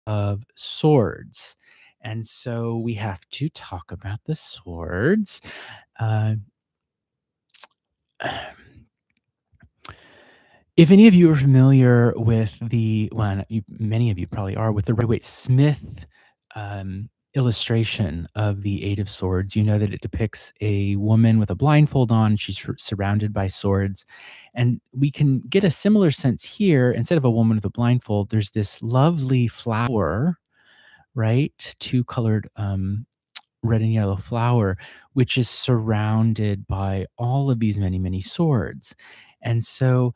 of swords. And so we have to talk about the swords. Uh, if any of you are familiar with many of you probably are, with the Rider Waite Smith illustration of the Eight of Swords, you know that it depicts a woman with a blindfold on. She's surrounded by swords. And we can get a similar sense here. Instead of a woman with a blindfold, there's this lovely flower, right? Two colored red and yellow flower, which is surrounded by all of these many, many swords. And so,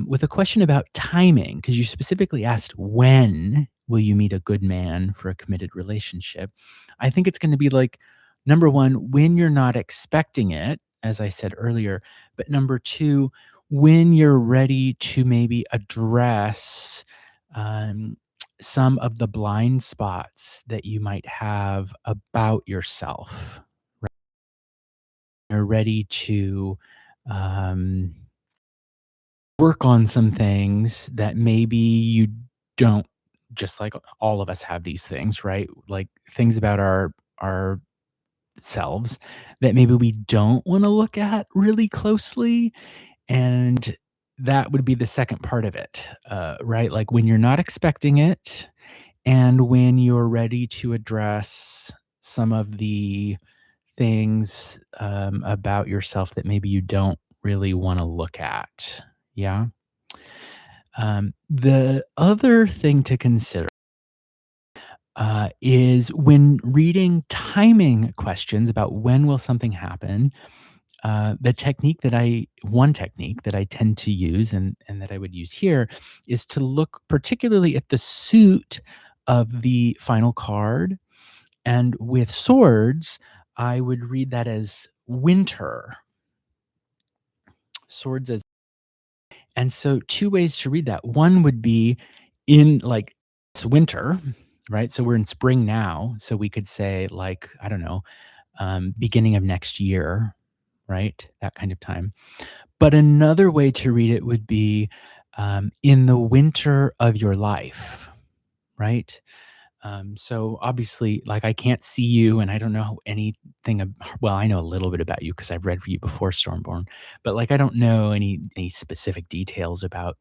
with a question about timing, because you specifically asked when will you meet a good man for a committed relationship, I think it's going to be like number one, when you're not expecting it, as I said earlier, but number two, when you're ready to maybe address um, some of the blind spots that you might have about yourself. You're ready to um, work on some things that maybe you don't, just like all of us have these things, right? Like things about our selves that maybe we don't want to look at really closely. And that would be the second part of it, right? Like when you're not expecting it, and when you're ready to address some of the things, about yourself that maybe you don't really wanna look at. Yeah? The other thing to consider, is when reading timing questions about when will something happen, one technique that I tend to use and that I would use here is to look particularly at the suit of the final card. And with swords, I would read that as winter. Swords as and so two ways to read that. One would be in like it's winter, right? So we're in spring now. So we could say like, I don't know, beginning of next year, right? That kind of time. But another way to read it would be, in the winter of your life, right? So obviously, like I can't see you, and I don't know anything. Well, I know a little bit about you because I've read for you before Stormborn, but like I don't know any specific details about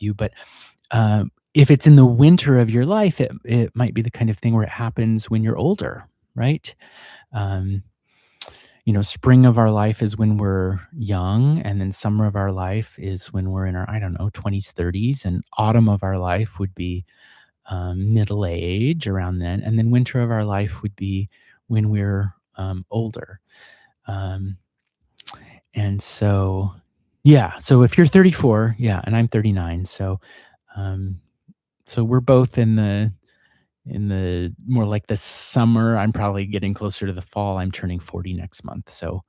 you. But if it's in the winter of your life, it might be the kind of thing where it happens when you're older, right? Um, spring of our life is when we're young, and then summer of our life is when we're in our, I don't know, 20s, 30s, and autumn of our life would be middle age around then. And then winter of our life would be when we're older. Um, and so, yeah. So if you're 34, yeah, and I'm 39. Um, so we're both in the more like the summer. I'm probably getting closer to the fall. I'm turning 40 next month. So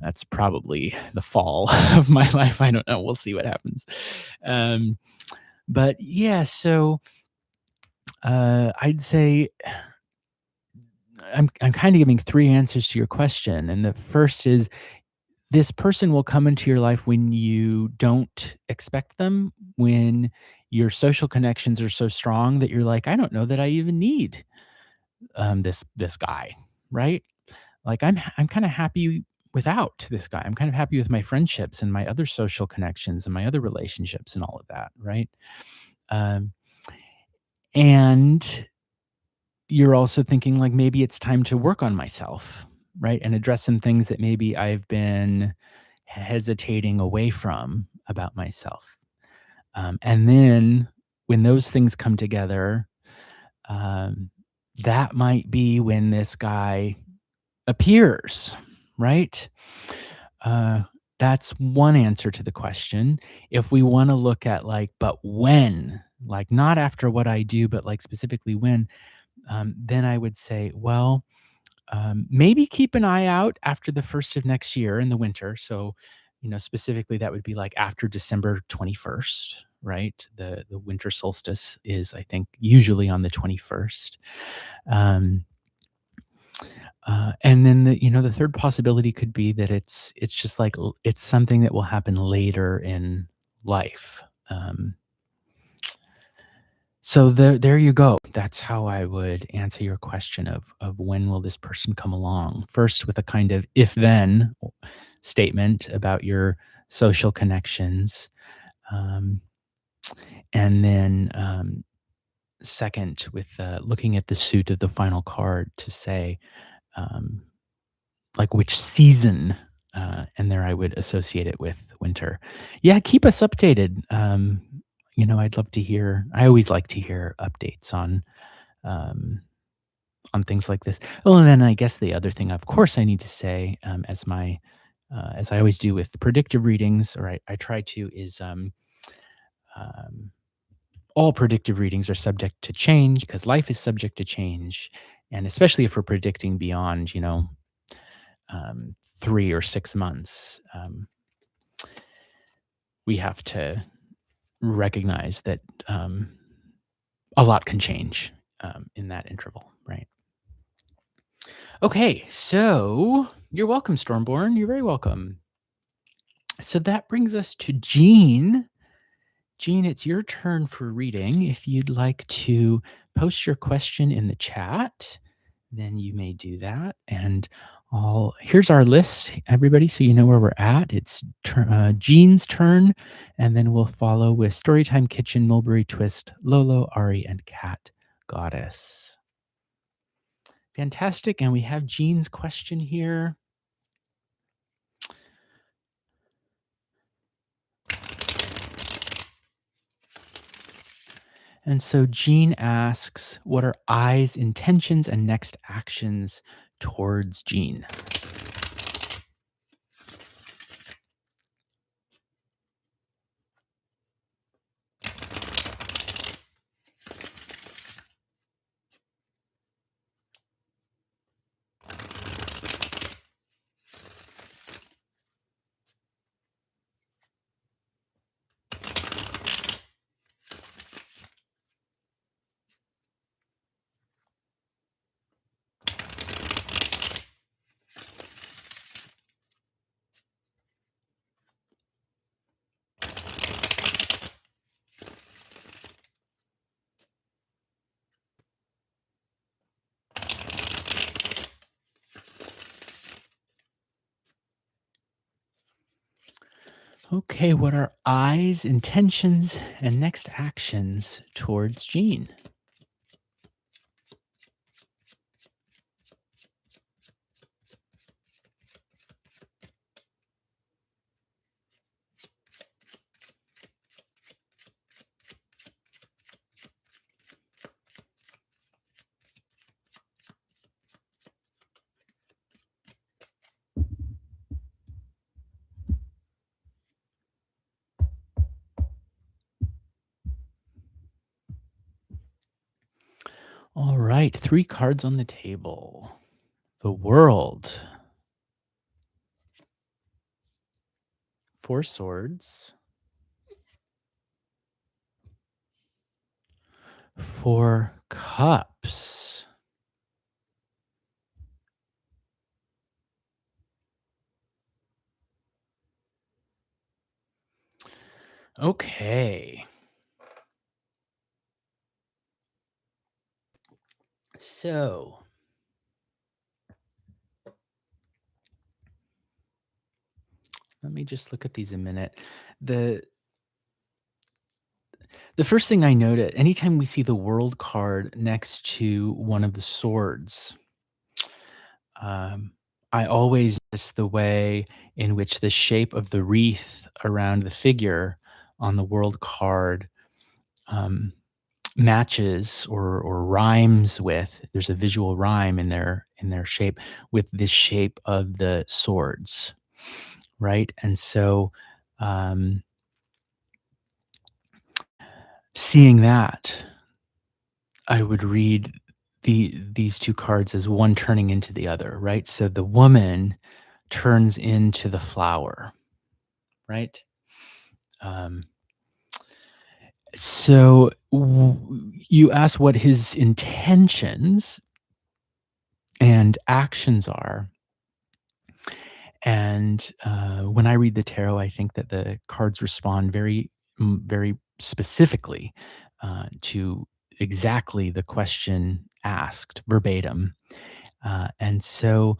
that's probably the fall of my life. I don't know. We'll see what happens. Um, but yeah, so I'd say I'm kind of giving three answers to your question. And the first is this person will come into your life when you don't expect them, when your social connections are so strong that you're like, I don't know that I even need this guy, right? Like I'm kind of happy without this guy. I'm kind of happy with my friendships and my other social connections and my other relationships and all of that, right? Um, and you're also thinking like maybe it's time to work on myself, right? And address some things that maybe I've been hesitating away from about myself. And then when those things come together, um, that might be when this guy appears, right? Uh, that's one answer to the question. If we wanna look at, like, but when, like, not after what I do, but, like, specifically when, then I would say, well, maybe keep an eye out after the 1st of next year in the winter. So, specifically, that would be, like, after December 21st, right? The winter solstice is, I think, usually on the 21st. Um and then the third possibility could be that it's just like it's something that will happen later in life. Um, so there you go. That's how I would answer your question of when will this person come along. First, with a kind of if then statement about your social connections, um, and then second with looking at the suit of the final card to say. Um, like which season, and there I would associate it with winter. Yeah, keep us updated. I'd love to hear. I always like to hear updates um, on things like this. Oh, and then I guess the other thing, of course, I need to say, as I always do with the predictive readings, or I try to, is um, all predictive readings are subject to change because life is subject to change, and especially if we're predicting beyond, 3 or 6 months, we have to recognize that a lot can change in that interval, right? Okay, so you're welcome, Stormborn. You're very welcome. So that brings us to Jean. Jean, it's your turn for reading. If you'd like to post your question in the chat, then you may do that. And here's our list, everybody, so you know where we're at. It's Jean's turn, and then we'll follow with Storytime Kitchen, Mulberry Twist, Lolo, Ari, and Cat Goddess. Fantastic, and we have Jean's question here. And so Jean asks, what are I's intentions and next actions towards Jean? Okay, what are I's intentions and next actions towards Jean? All right, 3 cards on the table. The World, 4 swords, 4 cups. Okay. So, let me just look at these a minute. The the first thing I noted, anytime we see the World card next to one of the swords, um, I always miss the way in which the shape of the wreath around the figure on the World card, um, matches or rhymes with, there's a visual rhyme in their shape with the shape of the swords, right? And so, um, seeing that, I would read these 2 cards as one turning into the other, right? So the woman turns into the flower, right? Um, you ask what his intentions and actions are. And when I read the tarot, I think that the cards respond very specifically to exactly the question asked verbatim. And so,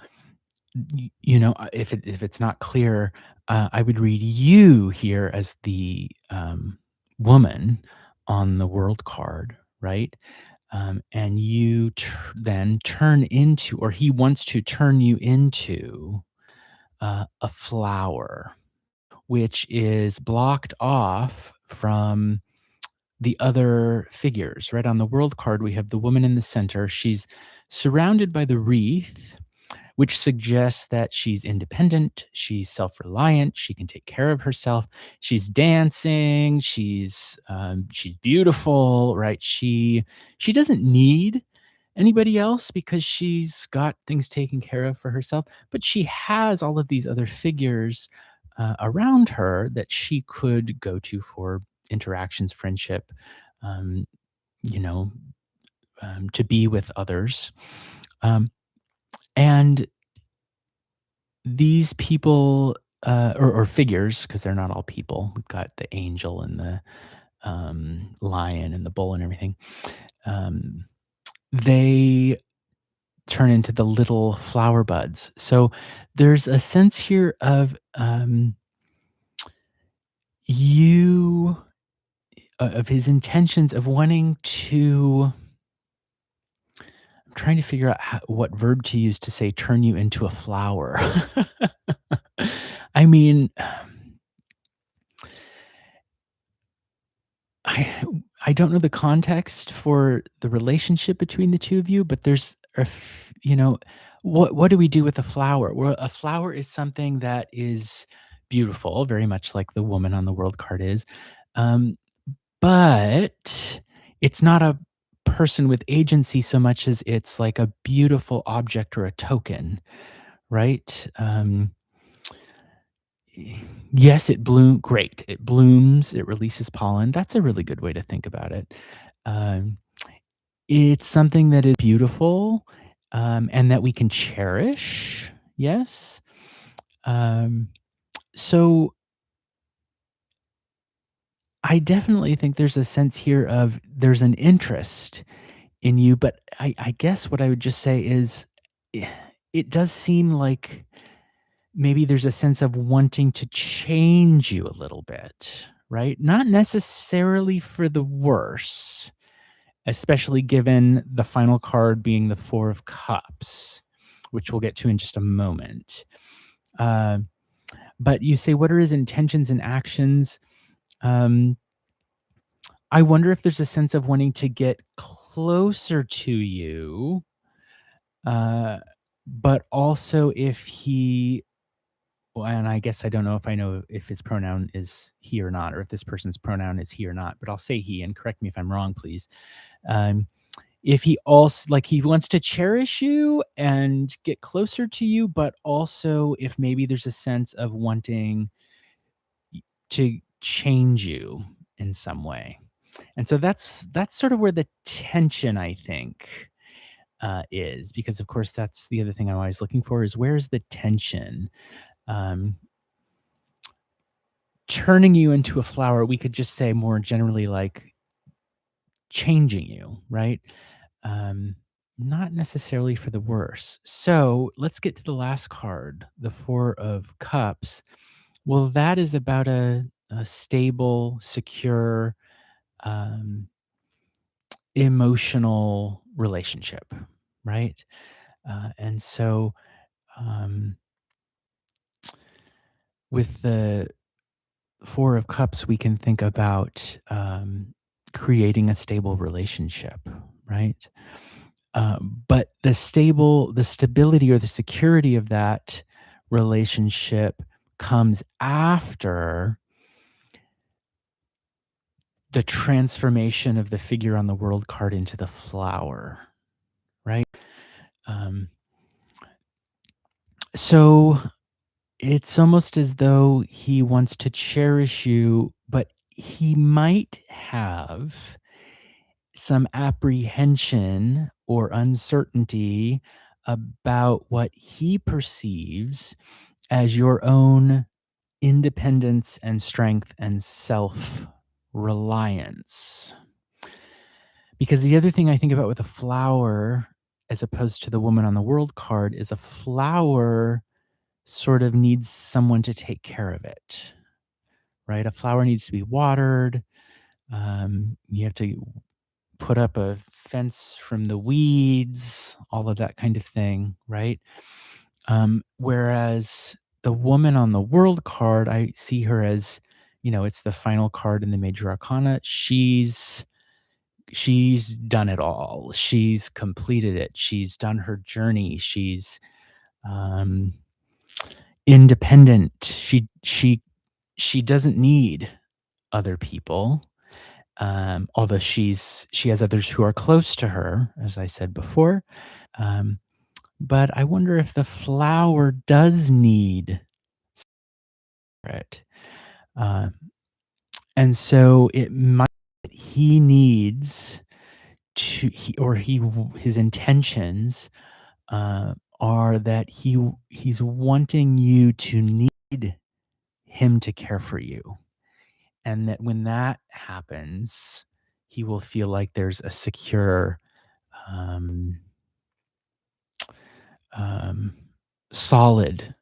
if it's not clear, I would read you here as the woman on the world card, right? And then turn into, or he wants to turn you into a flower, which is blocked off from the other figures, right? On the world card, we have the woman in the center. She's surrounded by the wreath, which suggests that she's independent, she's self-reliant, she can take care of herself. She's dancing, she's beautiful, right? She doesn't need anybody else because she's got things taken care of for herself, but she has all of these other figures around her that she could go to for interactions, friendship, um, you know, to be with others. Um, and these people, or figures, because they're not all people. We've got the angel and the lion and the bull and everything. Um, they turn into the little flower buds. So there's a sense here of you of his intentions of wanting to. I'm trying to figure out what verb to use to say turn you into a flower. I mean, I I don't know the context for the relationship between the 2 of you, but there's what do we do with a flower? Well, a flower is something that is beautiful, very much like the woman on the world card is, um, but it's not a person with agency so much as it's like a beautiful object or a token, right? Yes, great. It blooms, it releases pollen. That's a really good way to think about it. Um, it's something that is beautiful, and that we can cherish. Yes. Um, so I definitely think there's a sense here of there's an interest in you, but I guess what I would just say is eh, it does seem like maybe there's a sense of wanting to change you a little bit, right? Not necessarily for the worse, especially given the final card being the 4 of Cups, which we'll get to in just a moment. Uh, but you say, what are his intentions and actions? Um, I wonder if there's a sense of wanting to get closer to you, uh, but also if he. Well, and I guess I don't know if his pronoun is he or not, or if this person's pronoun is he or not, but I'll say he, and correct me if I'm wrong, please. Um, if he also like he wants to cherish you and get closer to you, but also if maybe there's a sense of wanting to change you in some way. And so that's sort of where the tension, I think, is, because of course that's the other thing I'm always looking for is where's the tension? Um, Turning you into a flower, we could just say more generally like changing you, right? Um, Not necessarily for the worse. So let's get to the last card, the 4 of Cups. Well, that is about a stable, secure, um, emotional relationship, right? And so um, with the 4 of Cups, we can think about. creating a stable relationship, right? But the stability or the security of that relationship comes after the transformation of the figure on the world card into the flower, right? Um, so it's almost as though he wants to cherish you, but he might have some apprehension or uncertainty about what he perceives as your own independence and strength and self reliance. Because the other thing I think about with a flower, as opposed to the woman on the world card, is a flower sort of needs someone to take care of it, right? A flower needs to be watered. You have to put up a fence from the weeds, all of that kind of thing, right? Whereas the woman on the world card, I see her as, it's the final card in the major arcana. She's done it all. She's completed it. She's done her journey. She's um, independent. She doesn't need other people. Although she has others who are close to her, as I said before. Um, but I wonder if the flower does need it. Uh, and so it might he needs to he or he his intentions are that he's wanting you to need him to care for you, and that when that happens, he will feel like there's a secure, um, um, solid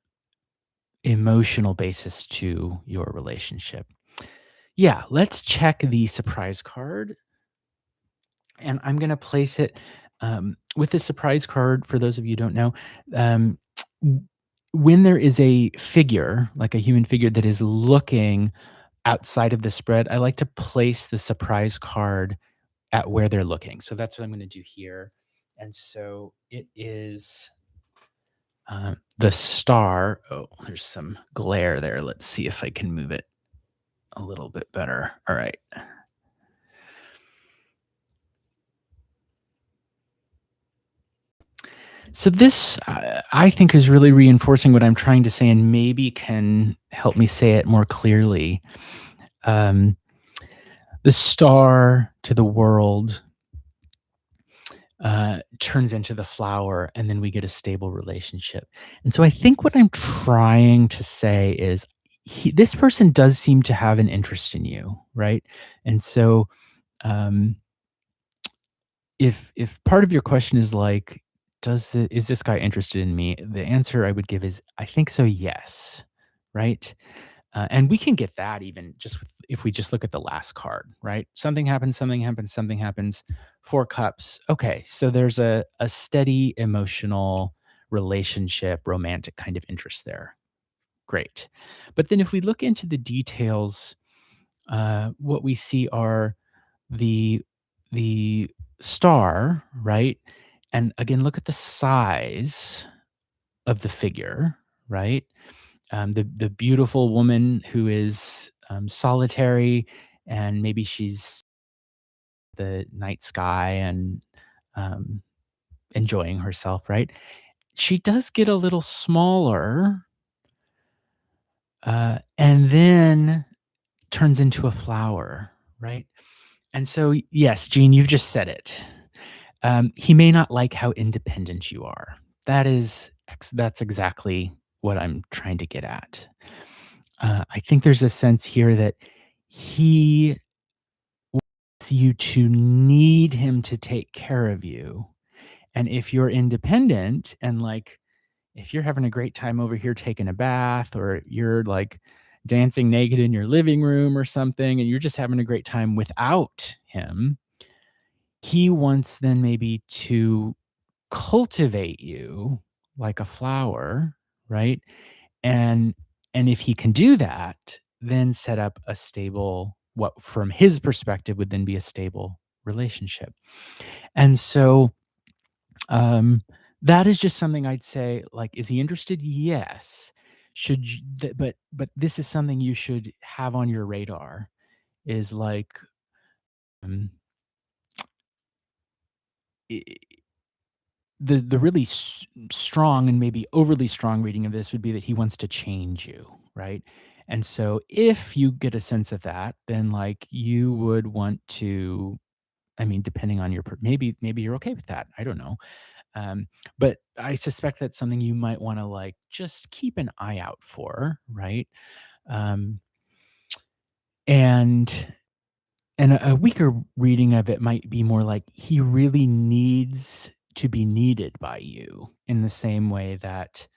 emotional basis to your relationship. Yeah, let's check the surprise card, and I'm gonna place it, with the surprise card, for those of you who don't know, um, w when there is a figure, like a human figure that is looking outside of the spread, I like to place the surprise card at where they're looking. So that's what I'm gonna do here. And so it is, the star. Oh, there's some glare there. Let's see if I can move it a little bit better. All right. So this, I think, is really reinforcing what I'm trying to say, and maybe can help me say it more clearly. Um, the star to the world turns into the flower, and then we get a stable relationship. And so I think what I'm trying to say is this person does seem to have an interest in you, right? And so, um, if part of your question is like, is this guy interested in me? The answer I would give is, I think so, yes, right? And we can get that even just if we just look at the last card, right? Something happens, something happens, something happens. Four cups. Okay, so there's a steady emotional relationship, romantic kind of interest there. Great. But then if we look into the details, what we see are the the star, right? And again, look at the size of the figure, right? The beautiful woman who is solitary, and maybe she's the night sky and um, enjoying herself, right? She does get a little smaller, and then turns into a flower, right? And so, yes, Gene, you've just said it. He may not like how independent you are. That's exactly what I'm trying to get at. I think there's a sense here that he wants you to need him to take care of you. And if you're independent and like, if you're having a great time over here taking a bath, or you're like dancing naked in your living room or something, and you're just having a great time without him, he wants then maybe to cultivate you like a flower, right? And and if he can do that, then set up a stable what from his perspective would then be a stable relationship. And so um, that is just something I'd say, like, is he interested? Yes. Should you, but this is something you should have on your radar is like, um, i- the really strong and maybe overly strong reading of this would be that he wants to change you, right? And so if you get a sense of that, then like you would want to, I mean, depending on your, maybe you're okay with that. I don't know. Um, but I suspect that's something you might want to like just keep an eye out for, right? Um, and a weaker reading of it might be more like he really needs to be needed by you in the same way that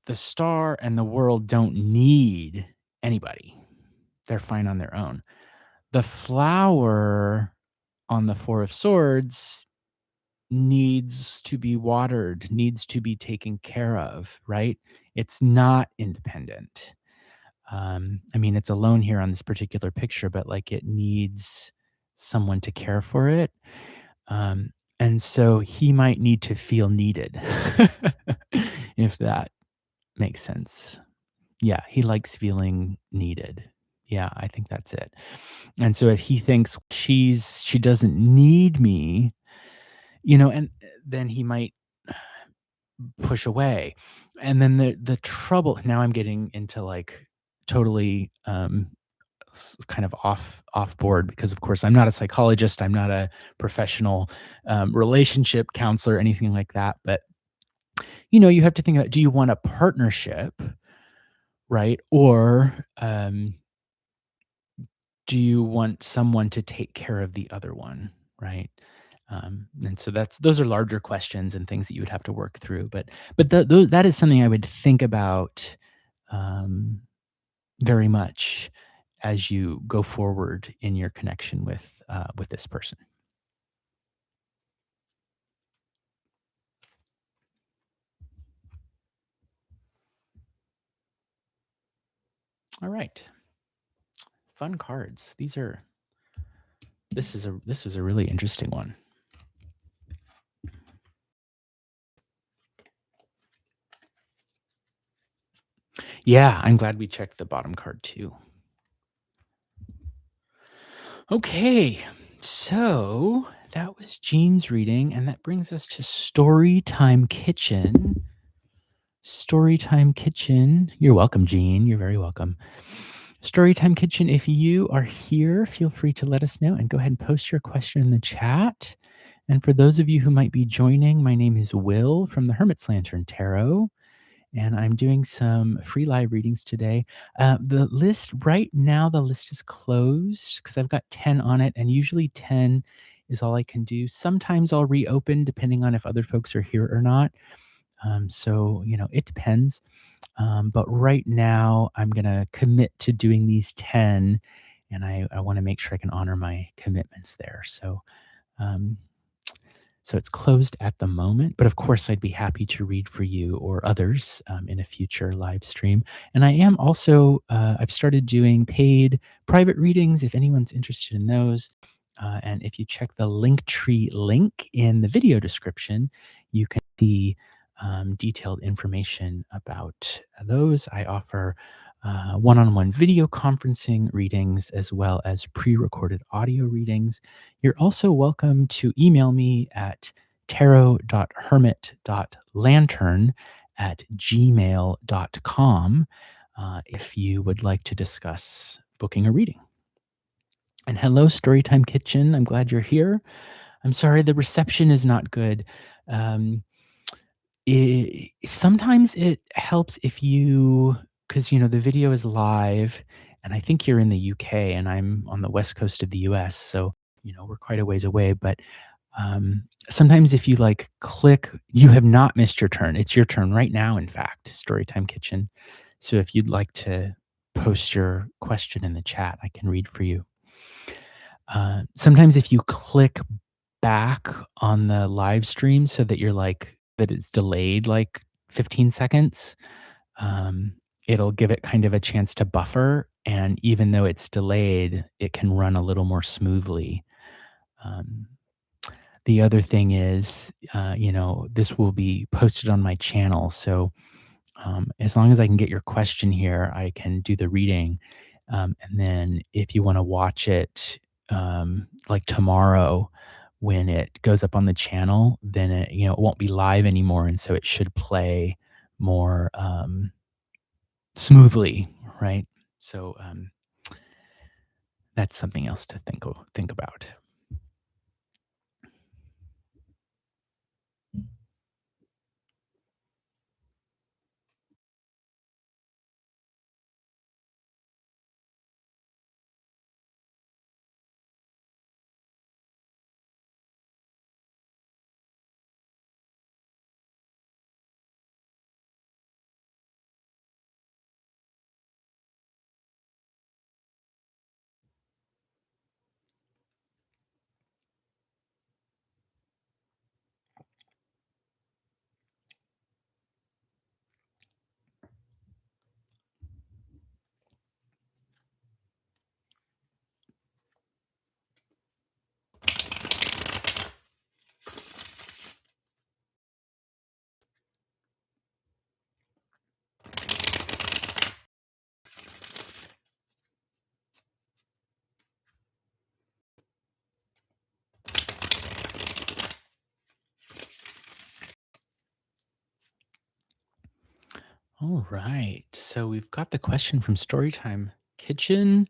the star and the world don't need anybody. They're fine on their own. The flower on the Four of Swords needs to be watered, needs to be taken care of, right? It's not independent. I mean, it's alone here on this particular picture, but like it needs someone to care for it. Um, and so he might need to feel needed, if that makes sense. Yeah, he likes feeling needed. Yeah, I think that's it. And so if he thinks she doesn't need me, and then he might push away. And then the trouble, now I'm getting into like totally kind of off board because of course I'm not a psychologist, I'm not a professional relationship counselor, anything like that. But you have to think about, do you want a partnership, right? Or do you want someone to take care of the other one, right? And so those are larger questions and things that you would have to work through. But that is something I would think about um, very much as you go forward in your connection with this person. All right, fun cards. This was a really interesting one. Yeah, I'm glad we checked the bottom card too. Okay, so that was Jean's reading, and that brings us to Storytime Kitchen. Storytime Kitchen. You're welcome, Jean. You're very welcome. Storytime Kitchen, if you are here, feel free to let us know and go ahead and post your question in the chat. And for those of you who might be joining, my name is Will from the Hermit's Lantern Tarot, and I'm doing some free live readings today. The list right now, the list is closed because I've got 10 on it, and usually 10 is all I can do. Sometimes I'll reopen depending on if other folks are here or not. So, it depends. But right now, I'm going to commit to doing these 10, and I want to make sure I can honor my commitments there. Um, so it's closed at the moment, but of course, I'd be happy to read for you or others in a future live stream. And I am also, I've started doing paid private readings if anyone's interested in those. And if you check the Linktree link in the video description, you can see detailed information about those. I offer one on one video conferencing readings as well as pre recorded audio readings. You're also welcome to email me at tarot.hermit.lantern@gmail.com if you would like to discuss booking a reading. And hello, Storytime Kitchen. I'm glad you're here. I'm sorry the reception is not good. Um, sometimes it helps if because the video is live, and I think you're in the UK and I'm on the west coast of the US, so we're quite a ways away. But sometimes if you like click, you have not missed your turn. It's your turn right now, in fact, Storytime Kitchen. So if you'd like to post your question in the chat, I can read for you. Sometimes if you click back on the live stream so that you're like that it's delayed like 15 seconds, um, it'll give it kind of a chance to buffer. and even though it's delayed, it can run a little more smoothly. Um, the other thing is, this will be posted on my channel, so as long as I can get your question here, I can do the reading. And then if you want to watch it like tomorrow when it goes up on the channel, then it won't be live anymore. And so it should play more smoothly, right? So that's something else to think about. All right. So we've got the question from Storytime Kitchen.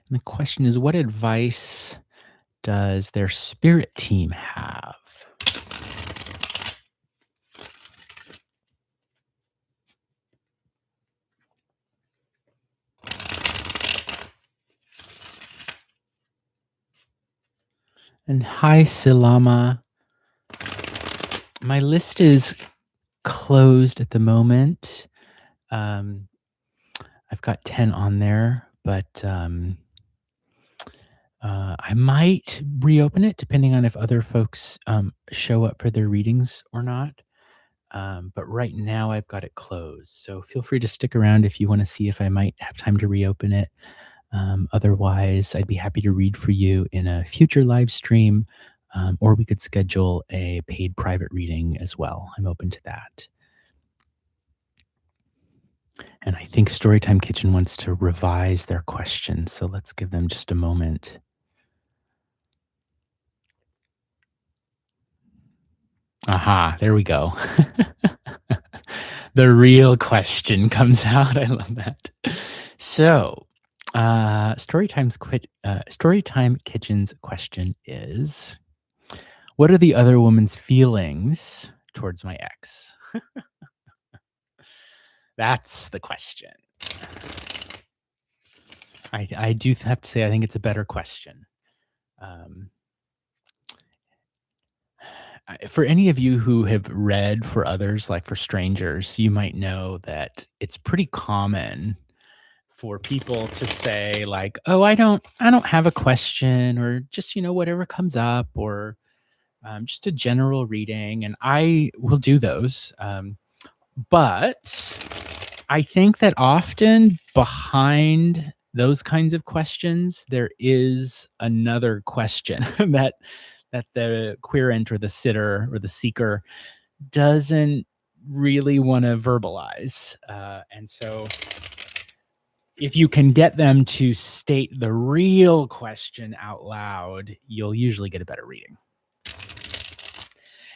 And the question is, what advice does their spirit team have? And hi, Silama. My list is closed at the moment. Um, I've got 10 on there, but I might reopen it depending on if other folks show up for their readings or not. But right now I've got it closed. So feel free to stick around if you want to see if I might have time to reopen it. Otherwise, I'd be happy to read for you in a future live stream, or we could schedule a paid private reading as well. I'm open to that. And I think Storytime Kitchen wants to revise their question. So let's give them just a moment. Aha, there we go. The real question comes out. I love that. So, Storytime Kitchen's question is, what are the other woman's feelings towards my ex? That's the question. I do have to say, I think it's a better question. Um, for any of you who have read for others, like for strangers, you might know that it's pretty common for people to say like, "Oh, I don't have a question," or just, whatever comes up, or just a general reading, and I will do those. But I think that often behind those kinds of questions, there is another question that the querent or the sitter or the seeker doesn't really want to verbalize. And so if you can get them to state the real question out loud, you'll usually get a better reading.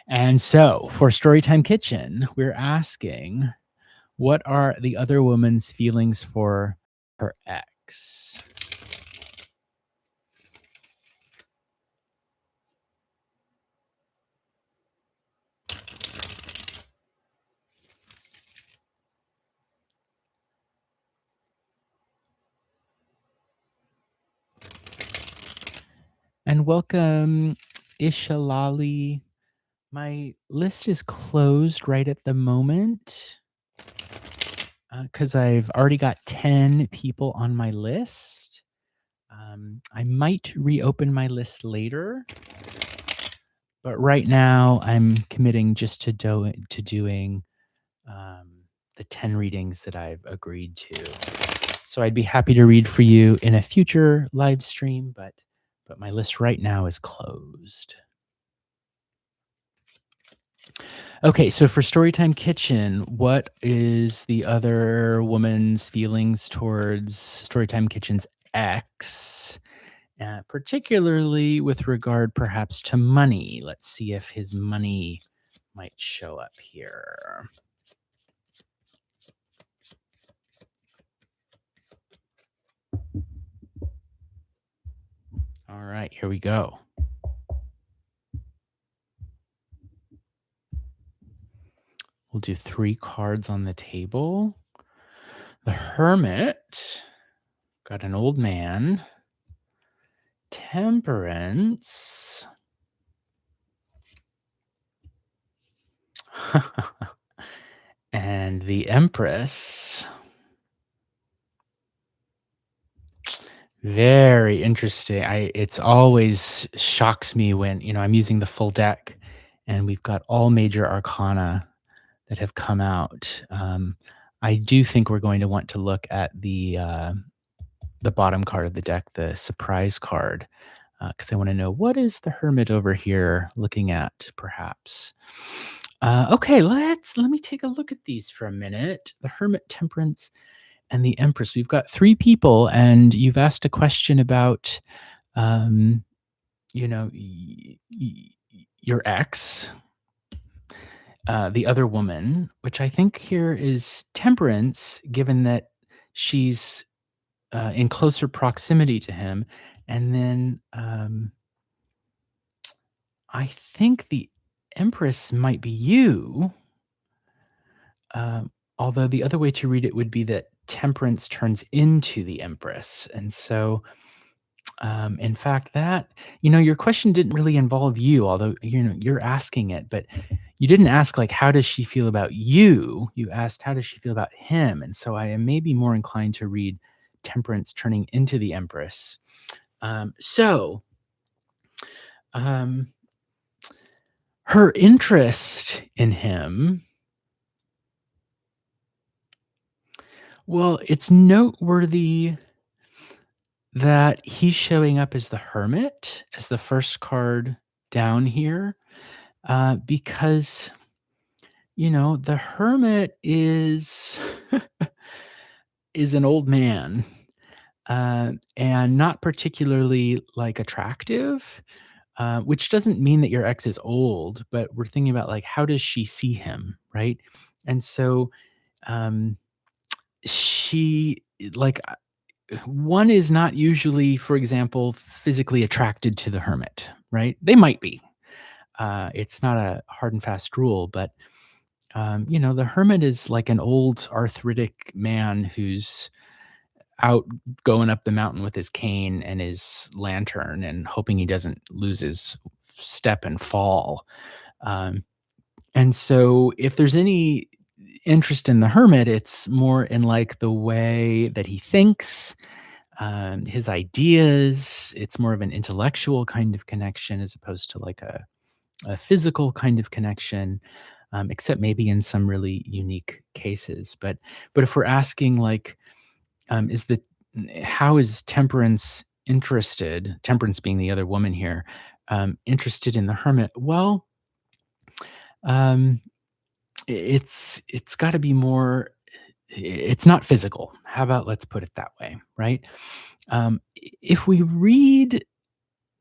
And so for Storytime Kitchen, we're asking, what are the other woman's feelings for her ex? And welcome, Ishalali. My list is closed right at the moment because I've already got 10 people on my list. I might reopen my list later, but right now I'm committing just to doing um, the 10 readings that I've agreed to. So I'd be happy to read for you in a future live stream, but my list right now is closed. Okay, so for Storytime Kitchen, what is the other woman's feelings towards Storytime Kitchen's ex? Particularly with regard perhaps to money. Let's see if his money might show up here. All right, here we go. We'll do 3 cards on the table. The Hermit, got an old man. Temperance. And the Empress. Very interesting. It's always shocks me when, I'm using the full deck and we've got all major arcana that have come out. I do think we're going to want to look at the bottom card of the deck, the surprise card, because I want to know what is the Hermit over here looking at, perhaps. Okay, let me take a look at these for a minute. The Hermit, Temperance, and the Empress. We've got 3 people, and you've asked a question about, um, your ex, the other woman, which I think here is Temperance, given that she's in closer proximity to him. And then I think the Empress might be you. Although the other way to read it would be that Temperance turns into the Empress. And so, in fact, your question didn't really involve you, although, you're asking it, but you didn't ask, like, how does she feel about you? You asked, how does she feel about him? And so I am maybe more inclined to read Temperance turning into the Empress. So, um, her interest in him, well, it's noteworthy that he's showing up as the Hermit, as the first card down here, because, the Hermit is is an old man, and not particularly, like, attractive. Which doesn't mean that your ex is old, but we're thinking about, like, how does she see him, right? And so, um, she like, one is not usually, for example, physically attracted to the hermit, right? They might be. It's not a hard and fast rule, but, the hermit is like an old arthritic man who's out going up the mountain with his cane and his lantern and hoping he doesn't lose his step and fall. Um, and so if there's any interest in the hermit, it's more in like the way that he thinks, his ideas. It's more of an intellectual kind of connection as opposed to like a physical kind of connection, except maybe in some really unique cases. But if we're asking like, is the how is Temperance being the other woman here, interested in the hermit? Well, um, it's got to be more. It's not physical. How about let's put it that way, right? If we read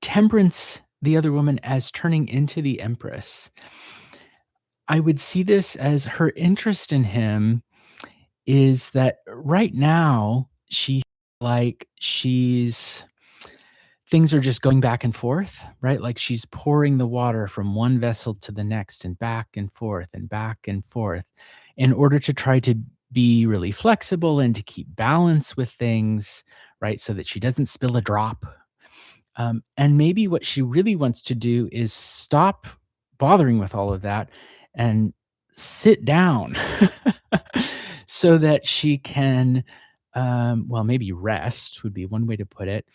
Temperance, the other woman, as turning into the Empress, I would see this as her interest in him is that right now she's things are just going back and forth, right? Like she's pouring the water from one vessel to the next and back and forth in order to try to be really flexible and to keep balance with things, right? So that she doesn't spill a drop. And maybe what she really wants to do is stop bothering with all of that and sit down so that she can, well, maybe rest would be one way to put it.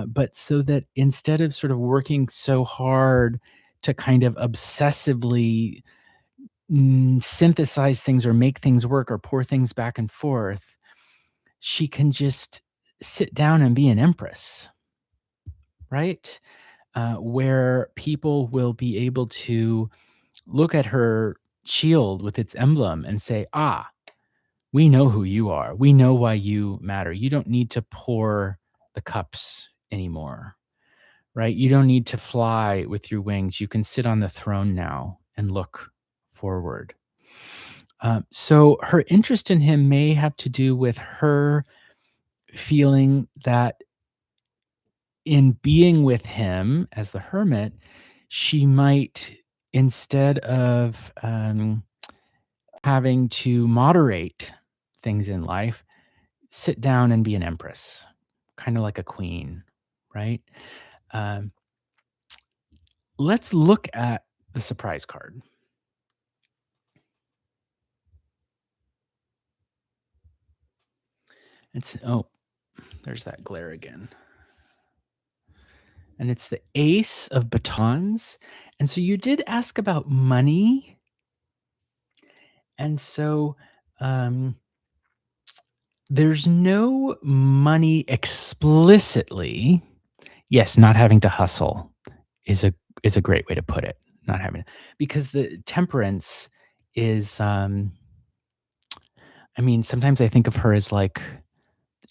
But so that instead of sort of working so hard to kind of obsessively synthesize things or make things work or pour things back and forth, she can just sit down and be an empress, right? Where people will be able to look at her shield with its emblem and say, "Ah, we know who you are. We know why you matter. You don't need to pour the cups anymore, right? You don't need to fly with your wings. You can sit on the throne now and look forward." So her interest in him may have to do with her feeling that in being with him as the hermit, she might, instead of having to moderate things in life, sit down and be an empress, kind of like a queen, right? Um, let's look at the surprise card. It's oh, there's that glare again. And it's the Ace of Batons. And so you did ask about money. And so um, there's no money explicitly. Yes, not having to hustle is a great way to put it. Not having because the temperance is I mean, sometimes I think of her as like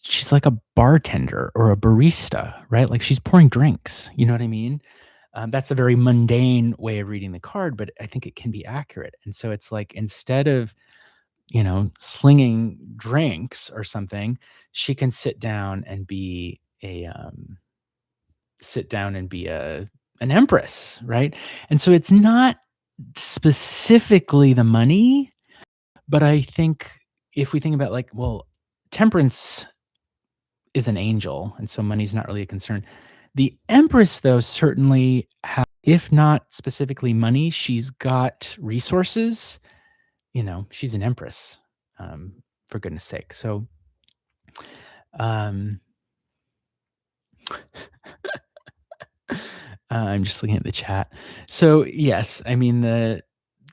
she's like a bartender or a barista, right? Like she's pouring drinks. You know what I mean? That's a very mundane way of reading the card, but I think it can be accurate. And so it's like instead of slinging drinks or something, she can sit down and be an empress, right? And so it's not specifically the money, but I think if we think about like, well, temperance is an angel, and so money's not really a concern. The empress, though, certainly if not specifically money, she's got resources. She's an empress, for goodness sake. So, um I'm just looking at the chat. So, yes, I mean, the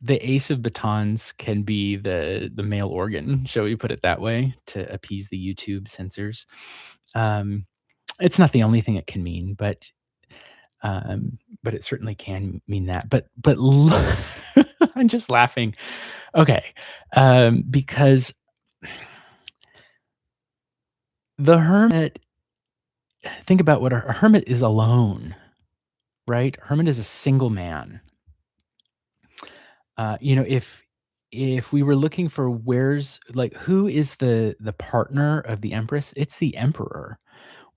Ace of Batons can be the male organ, shall we put it that way, to appease the YouTube censors. Um, it's not the only thing it can mean, but it certainly can mean that. But I'm just laughing. Okay, because the hermit think about what a hermit is alone, right? A hermit is a single man. If we were looking for who is the partner of the empress, it's the emperor,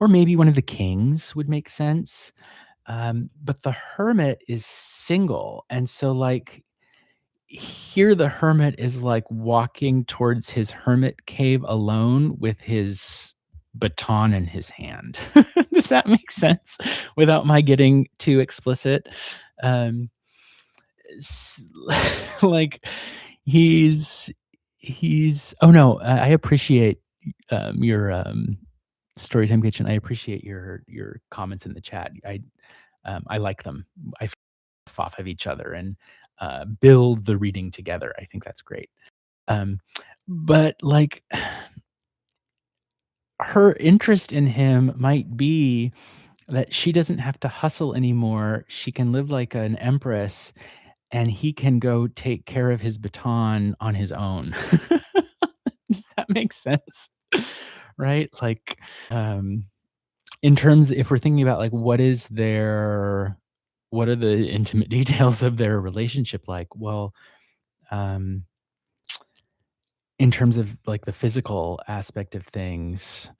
or maybe one of the kings would make sense. But the hermit is single, and so like here the hermit is like walking towards his hermit cave alone with his baton in his hand. Does that make sense without my getting too explicit? Um, s- like he's oh no, I appreciate your Storytime Kitchen. I appreciate your comments in the chat. I like them. I feed off of each other and build the reading together. I think that's great. Um, but like her interest in him might be that she doesn't have to hustle anymore. She can live like an empress and he can go take care of his baton on his own. Does that make sense? Right? Like, in terms if we're thinking about, like, what are the intimate details of their relationship like? Well, um, in terms of, like, the physical aspect of things,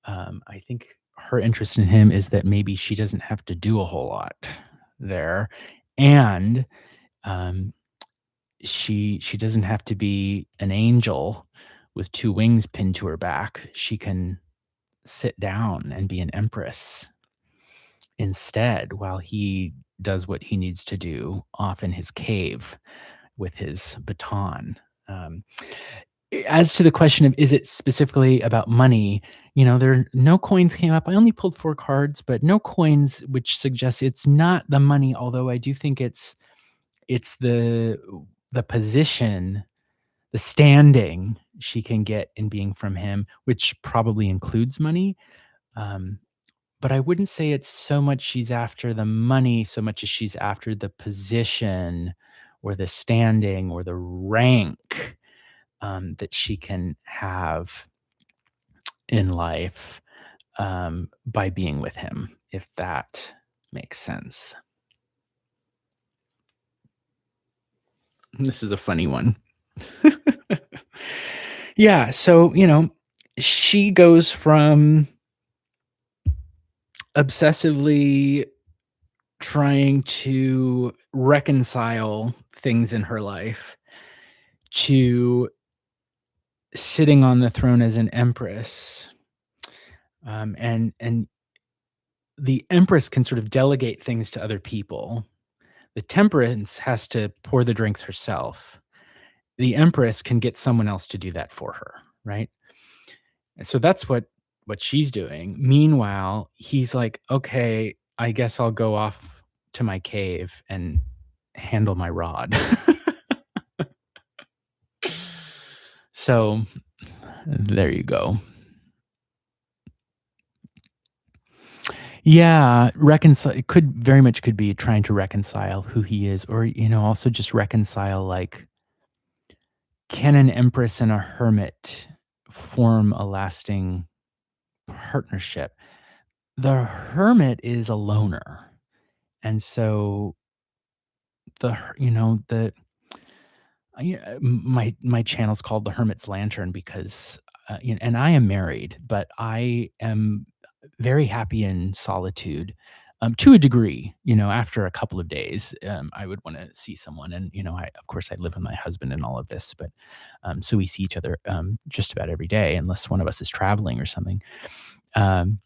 I think her interest in him is that maybe she doesn't have to do a whole lot there, and, um, she doesn't have to be an angel with 2 wings pinned to her back. She can sit down and be an empress instead while he does what he needs to do off in his cave with his baton. Um, as to the question of is it specifically about money, there no coins came up. I only pulled 4 cards, but no coins, which suggests it's not the money, although I do think it's the position, the standing she can get in being from him, which probably includes money. Um, but I wouldn't say it's so much she's after the money so much as she's after the position or the standing or the rank, that she can have in life, by being with him, if that makes sense. This is a funny one. Yeah, so, she goes from obsessively trying to reconcile things in her life to sitting on the throne as an empress. And the empress can sort of delegate things to other people. The temperance has to pour the drinks herself. The empress can get someone else to do that for her, right? And so that's what she's doing. Meanwhile, he's like, "Okay, I guess I'll go off to my cave and handle my rod." So, there you go. Yeah, reconcile it could very much could be trying to reconcile who he is or, also just reconcile, like, can an empress and a hermit form a lasting partnership? The hermit is a loner, and so the her the yeah, my channel's called The Hermit's Lantern because, and I am married, but I am very happy in solitude, to a degree. After a couple of days, I would wanna see someone, and, of course, I live with my husband and all of this, but, so we see each other, just about every day unless one of us is traveling or something. Um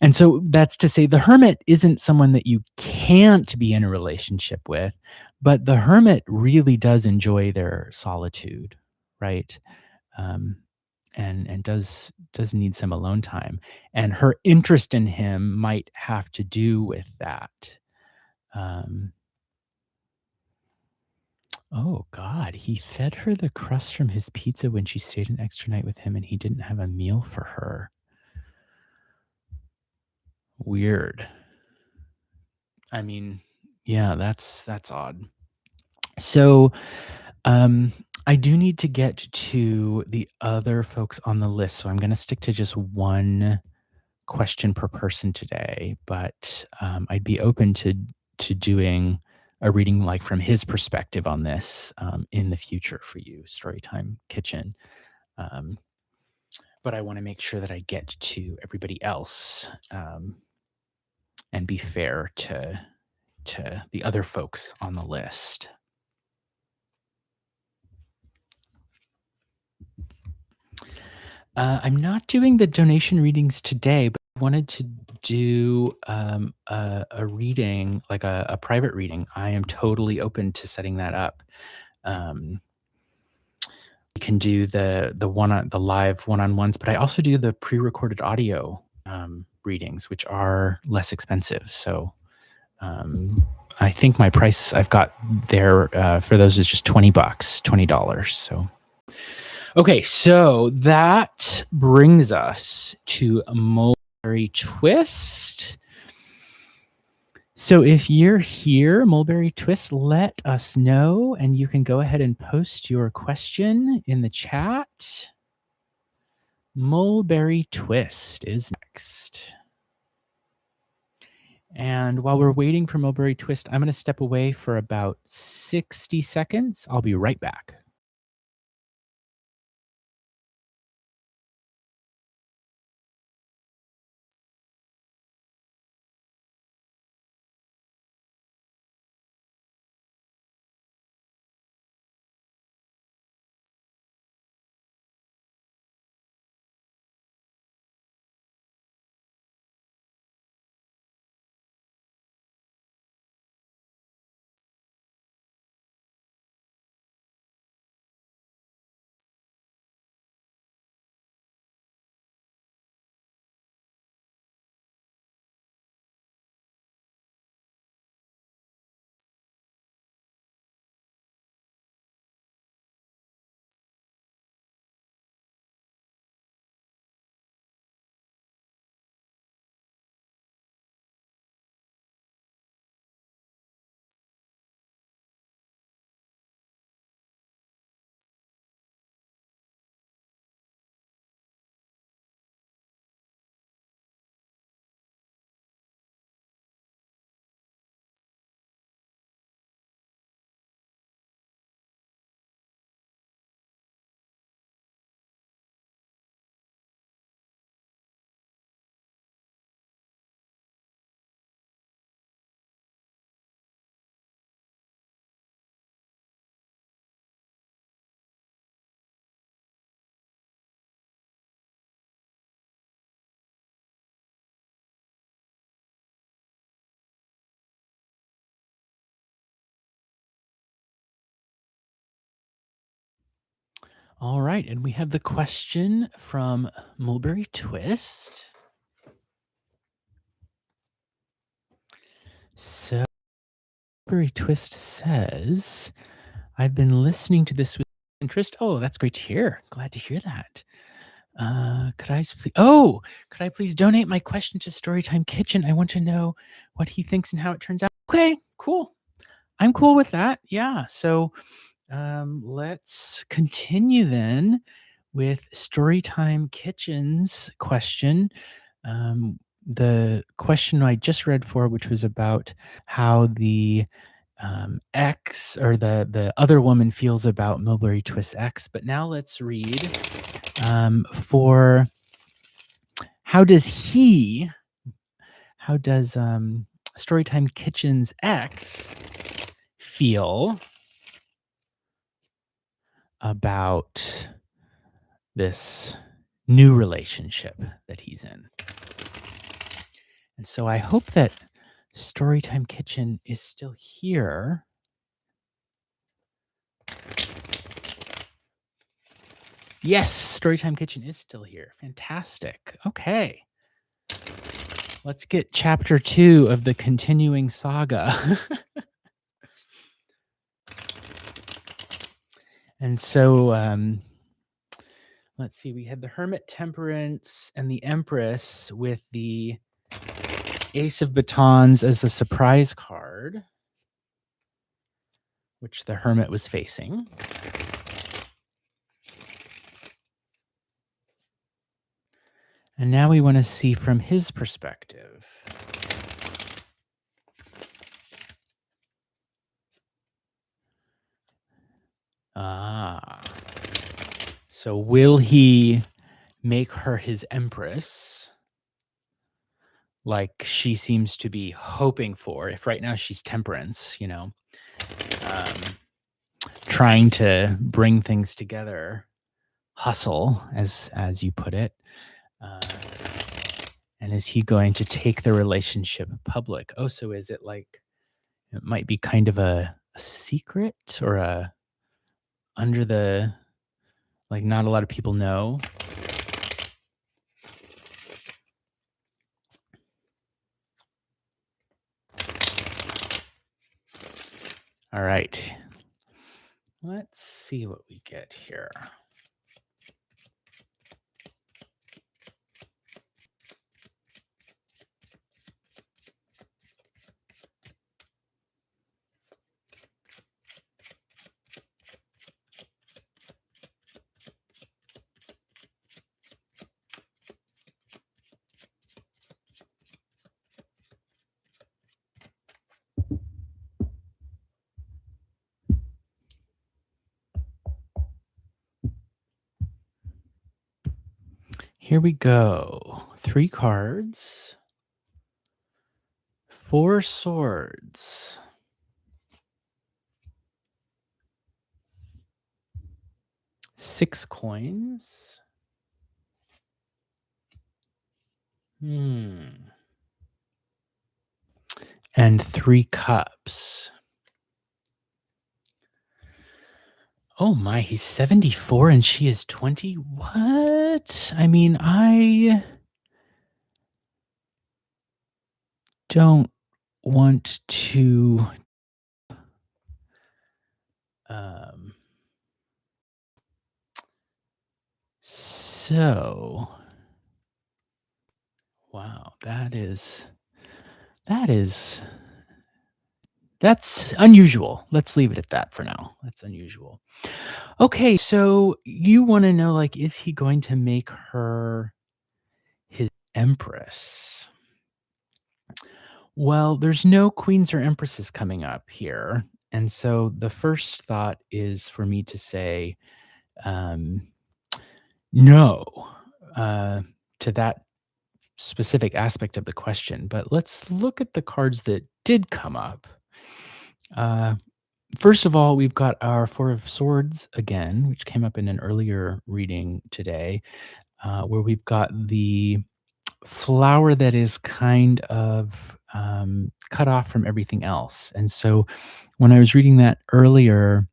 and so that's to say the hermit isn't someone that you can't be in a relationship with, but the hermit really does enjoy their solitude, right? Um, and does need some alone time. And her interest in him might have to do with that. Um, oh God, he fed her the crust from his pizza when she stayed an extra night with him, and he didn't have a meal for her. Weird. I mean, yeah, that's odd. So, um, I do need to get to the other folks on the list, so I'm gonna stick to just one question per person today, but, I'd be open to doing a reading, like, from his perspective on this, in the future for you, Storytime Kitchen. Um, but I wanna make sure that I get to everybody else, and be fair to the other folks on the list. I'm not doing the donation readings today, but I wanted to do a reading, like a private reading. I am totally open to setting that up. Um, we can do the live one on ones, but I also do the pre recorded audio readings, which are less expensive. So I think my price I've got there for those is just $20, $20. So okay, so that brings us to Mulberry Twist. So if you're here, Mulberry Twist, let us know, and you can go ahead and post your question in the chat. Mulberry Twist is next. And while we're waiting for Mulberry Twist, I'm going to step away for about 60 seconds. I'll be right back. All right, and we have the question from Mulberry Twist. So, Mulberry Twist says, I've been listening to this with interest. Oh, that's great to hear. Glad to hear that. Could I please donate my question to Storytime Kitchen? I want to know what he thinks and how it turns out. Okay, cool. I'm cool with that. Yeah. So, let's continue then with Storytime Kitchen's question. The question I just read for, which was about how the ex or the other woman feels about Mulberry Twist X. But now let's read for how does he, how does Storytime Kitchen's ex feel about this new relationship that he's in. And so I hope that Storytime Kitchen is still here. Yes, Storytime Kitchen is still here. Fantastic. Okay. Let's get chapter 2 of the continuing saga. And so let's see, we had the Hermit Temperance and the Empress with the Ace of Batons as the surprise card, which the Hermit was facing. And now we want to see from his perspective. So will he make her his empress like she seems to be hoping for? If right now she's temperance, trying to bring things together, hustle, as you put it. And is he going to take the relationship public? Oh, so is it like it might be kind of a secret or a under the like not a lot of people know? All right. Let's see what we get here. Here we go. 3 cards. 4 swords. 6 coins. And 3 cups. Oh my, he's 74 and she is 20? What? I mean, I don't want to so wow, that's unusual. Let's leave it at that for now. That's unusual. Okay, so you want to know, like, is he going to make her his empress? Well, there's no queens or empresses coming up here. And so the first thought is for me to say no to that specific aspect of the question. But let's look at the cards that did come up. First of all, we've got our 4 of Swords again, which came up in an earlier reading today, where we've got the flower that is kind of cut off from everything else. And so when I was reading that earlier,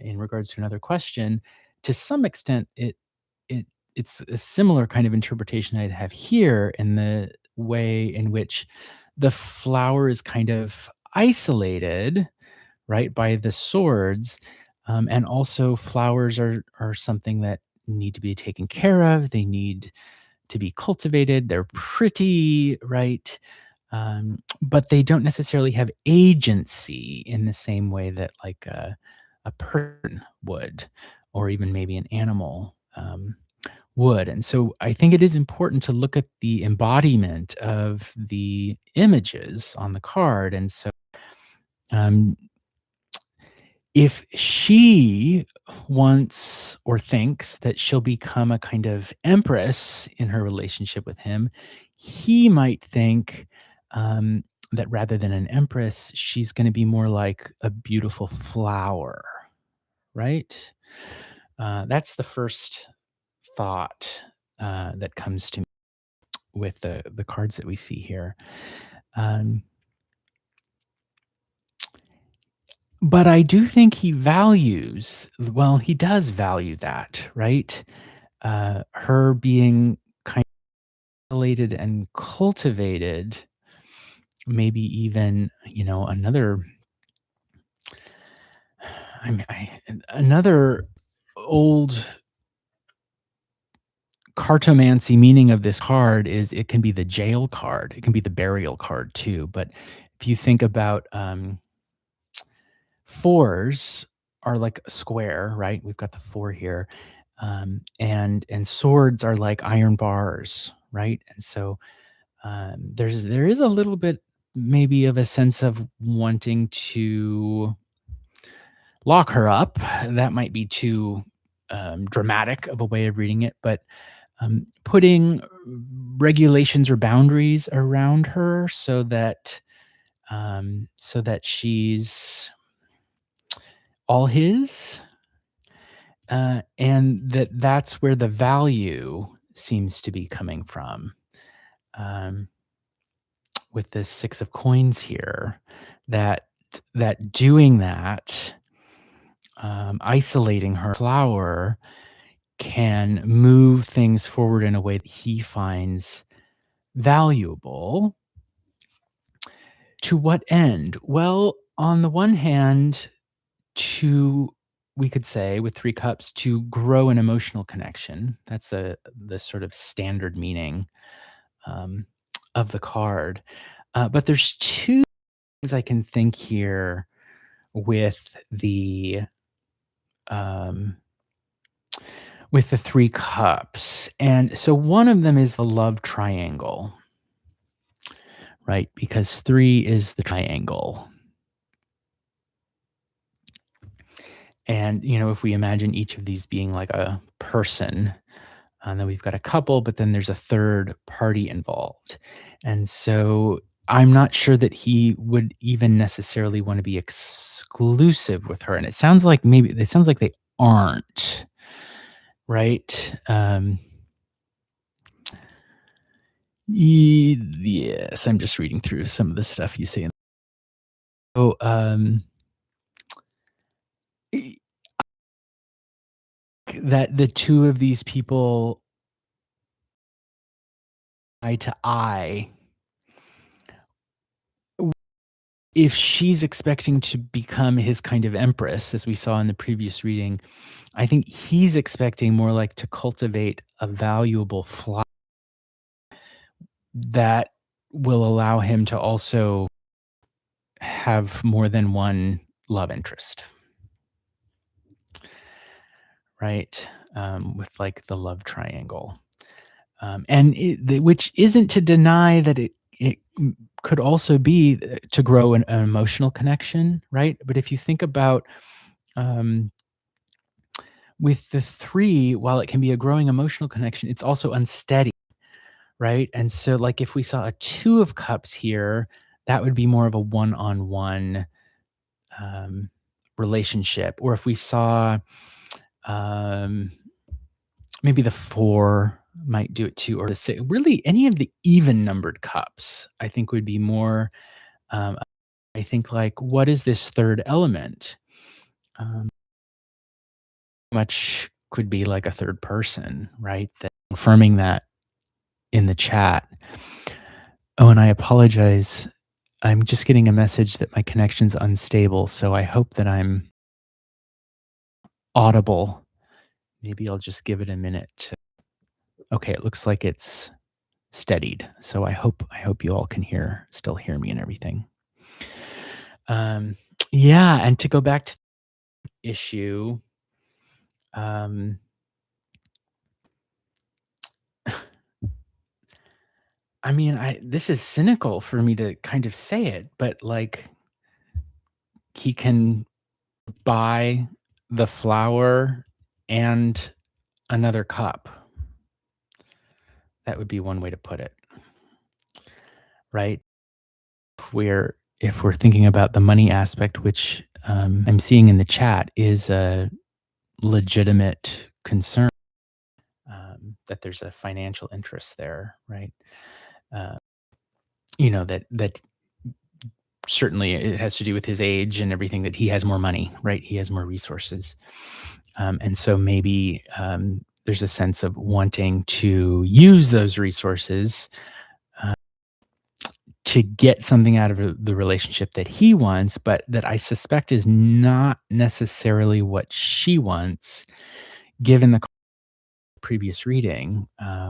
in regards to another question, to some extent, it it's a similar kind of interpretation I'd have here in the way in which the flower is kind of isolated, right, by the swords, and also flowers are something that need to be taken care of. They need to be cultivated. They're pretty, right? But they don't necessarily have agency in the same way that like a person would, or even maybe an animal would. And so I think it is important to look at the embodiment of the images on the card. And so um, if she wants or thinks that she'll become a kind of empress in her relationship with him, he might think um, that rather than an empress, she's going to be more like a beautiful flower, right? That's the first thought that comes to me with the cards that we see here. Um, but I do think he does value that, right? Her being kind of isolated and cultivated, maybe even, another another old cartomancy meaning of this card is it can be the jail card, it can be the burial card too, but if you think about, fours are like a square, right? We've got the 4 here, and swords are like iron bars, right? And so, there is a little bit maybe of a sense of wanting to lock her up. That might be too, dramatic of a way of reading it, but, putting regulations or boundaries around her so that she's all his, and that's where the value seems to be coming from. Um, with the 6 of coins here, that doing that, isolating her flower can move things forward in a way that he finds valuable. To what end? Well, on the one hand, to we could say with 3 cups, to grow an emotional connection. That's the sort of standard meaning, um, of the card. But there's 2 things I can think here with um, the 3 cups. And so one of them is the love triangle, right? Because 3 is the triangle. And, if we imagine each of these being like a person, and then we've got a couple, but then there's a third party involved. And so I'm not sure that he would even necessarily want to be exclusive with her. And it sounds like they aren't, right? Yes, I'm just reading through some of the stuff you say. So, e- that the two of these people eye to eye, if she's expecting to become his kind of empress, as we saw in the previous reading, I think he's expecting more like to cultivate a valuable flower that will allow him to also have more than one love interest, right? With like the love triangle. Which isn't to deny that it could also be to grow an emotional connection, right? But if you think about um, with the 3, while it can be a growing emotional connection, it's also unsteady, right? And so, like, if we saw a 2 of cups here, that would be more of a one-on-one, um, relationship. Or if we saw, um, maybe the 4 might do it too, or the 6, really any of the even numbered cups, I think would be more, um, I think, like, what is this 3rd element? Um much could be like a third person, right? That confirming that in the chat. Oh, and I apologize. I'm just getting a message that my connection's unstable, so I hope that I'm audible. Maybe I'll just give it a minute to. Okay, it looks like it's steadied. So I hope you all can still hear me and everything. Um yeah, and to go back to the issue, um I mean, I this is cynical for me to kind of say it, but like he can buy the flour and another cup. That would be one way to put it, right? Where if we're thinking about the money aspect, which I'm seeing in the chat, is a legitimate concern, that there's a financial interest there, right? Uh, that certainly it has to do with his age and everything, that he has more money, right? He has more resources. And so maybe there's a sense of wanting to use those resources uh, to get something out of the relationship that he wants, but that I suspect is not necessarily what she wants, given the previous reading,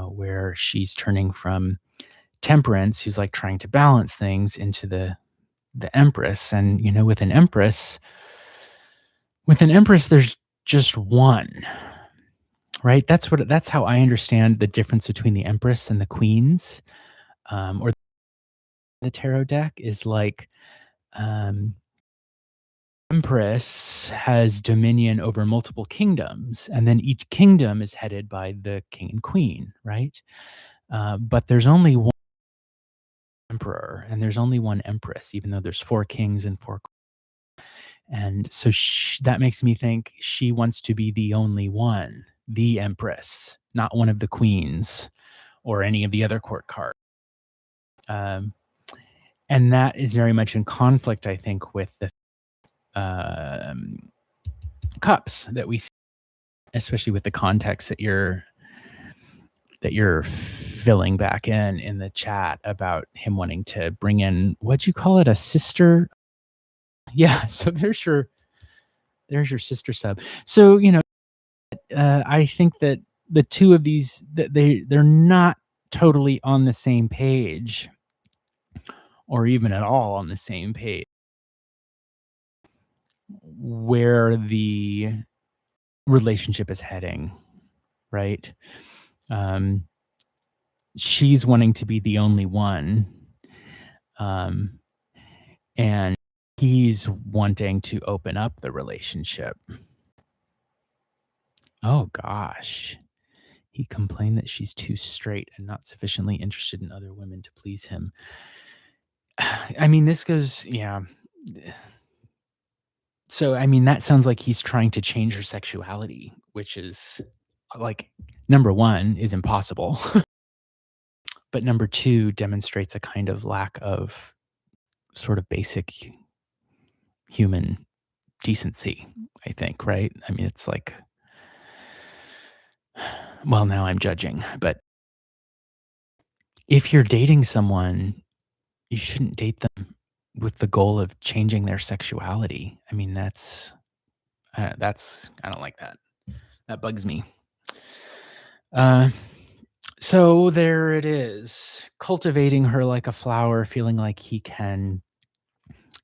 where she's turning from temperance, who's like trying to balance things, into the empress. And with an empress there's just one, right? That's how I understand the difference between the empress and the queens, or the tarot deck is like, um empress has dominion over multiple kingdoms, and then each kingdom is headed by the king and queen, right? But there's only one emperor and there's only one empress, even though there's four kings and four. And so that makes me think she wants to be the only one, the empress, not one of the queens or any of the other court cards. Um, and that is very much in conflict, I think, with the um, cups that we see, especially with the context that you're filling back in the chat about him wanting to bring in, what'd you call it, a sister? Yeah. So there's your sister sub. So I think that the two of these, that they're not totally on the same page, or even at all on the same page, where the relationship is heading, right? Um, she's wanting to be the only one, um, and he's wanting to open up the relationship. Oh gosh. He complained that she's too straight and not sufficiently interested in other women to please him. I mean, this goes, yeah. So, I mean, that sounds like he's trying to change her sexuality, which is like, number one, is impossible. But number two, demonstrates a kind of lack of sort of basic human decency, I think, right? I mean, it's like, well, now I'm judging, but if you're dating someone, you shouldn't date them with the goal of changing their sexuality. I mean, that's I don't like that. That bugs me. Uh, so there it is, cultivating her like a flower, feeling like he can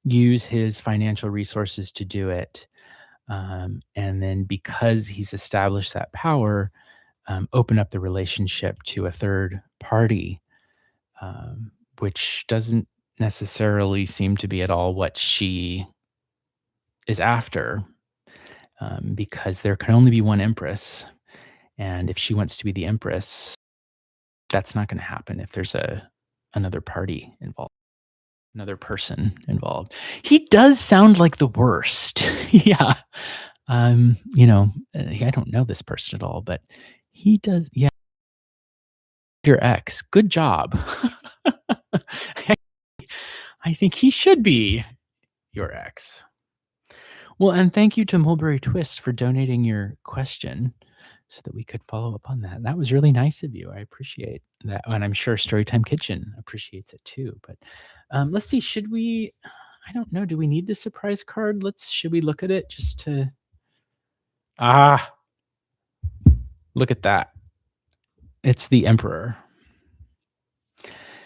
use his financial resources to do it. And then because he's established that power, open up the relationship to a third party, which doesn't necessarily seem to be at all what she is after, because there can only be one empress. And if she wants to be the empress, that's not going to happen if there's another party involved, another person involved. He does sound like the worst. Yeah. I don't know this person at all, but he does. Yeah. Your ex. Good job. I think he should be your ex. Well, and thank you to Mulberry Twist for donating your question so that we could follow up on that. That was really nice of you. I appreciate that. And I'm sure Storytime Kitchen appreciates it too. But let's see, should we? I don't know. Do we need the surprise card? Should we look at it just to. Ah, look at that. It's the Emperor.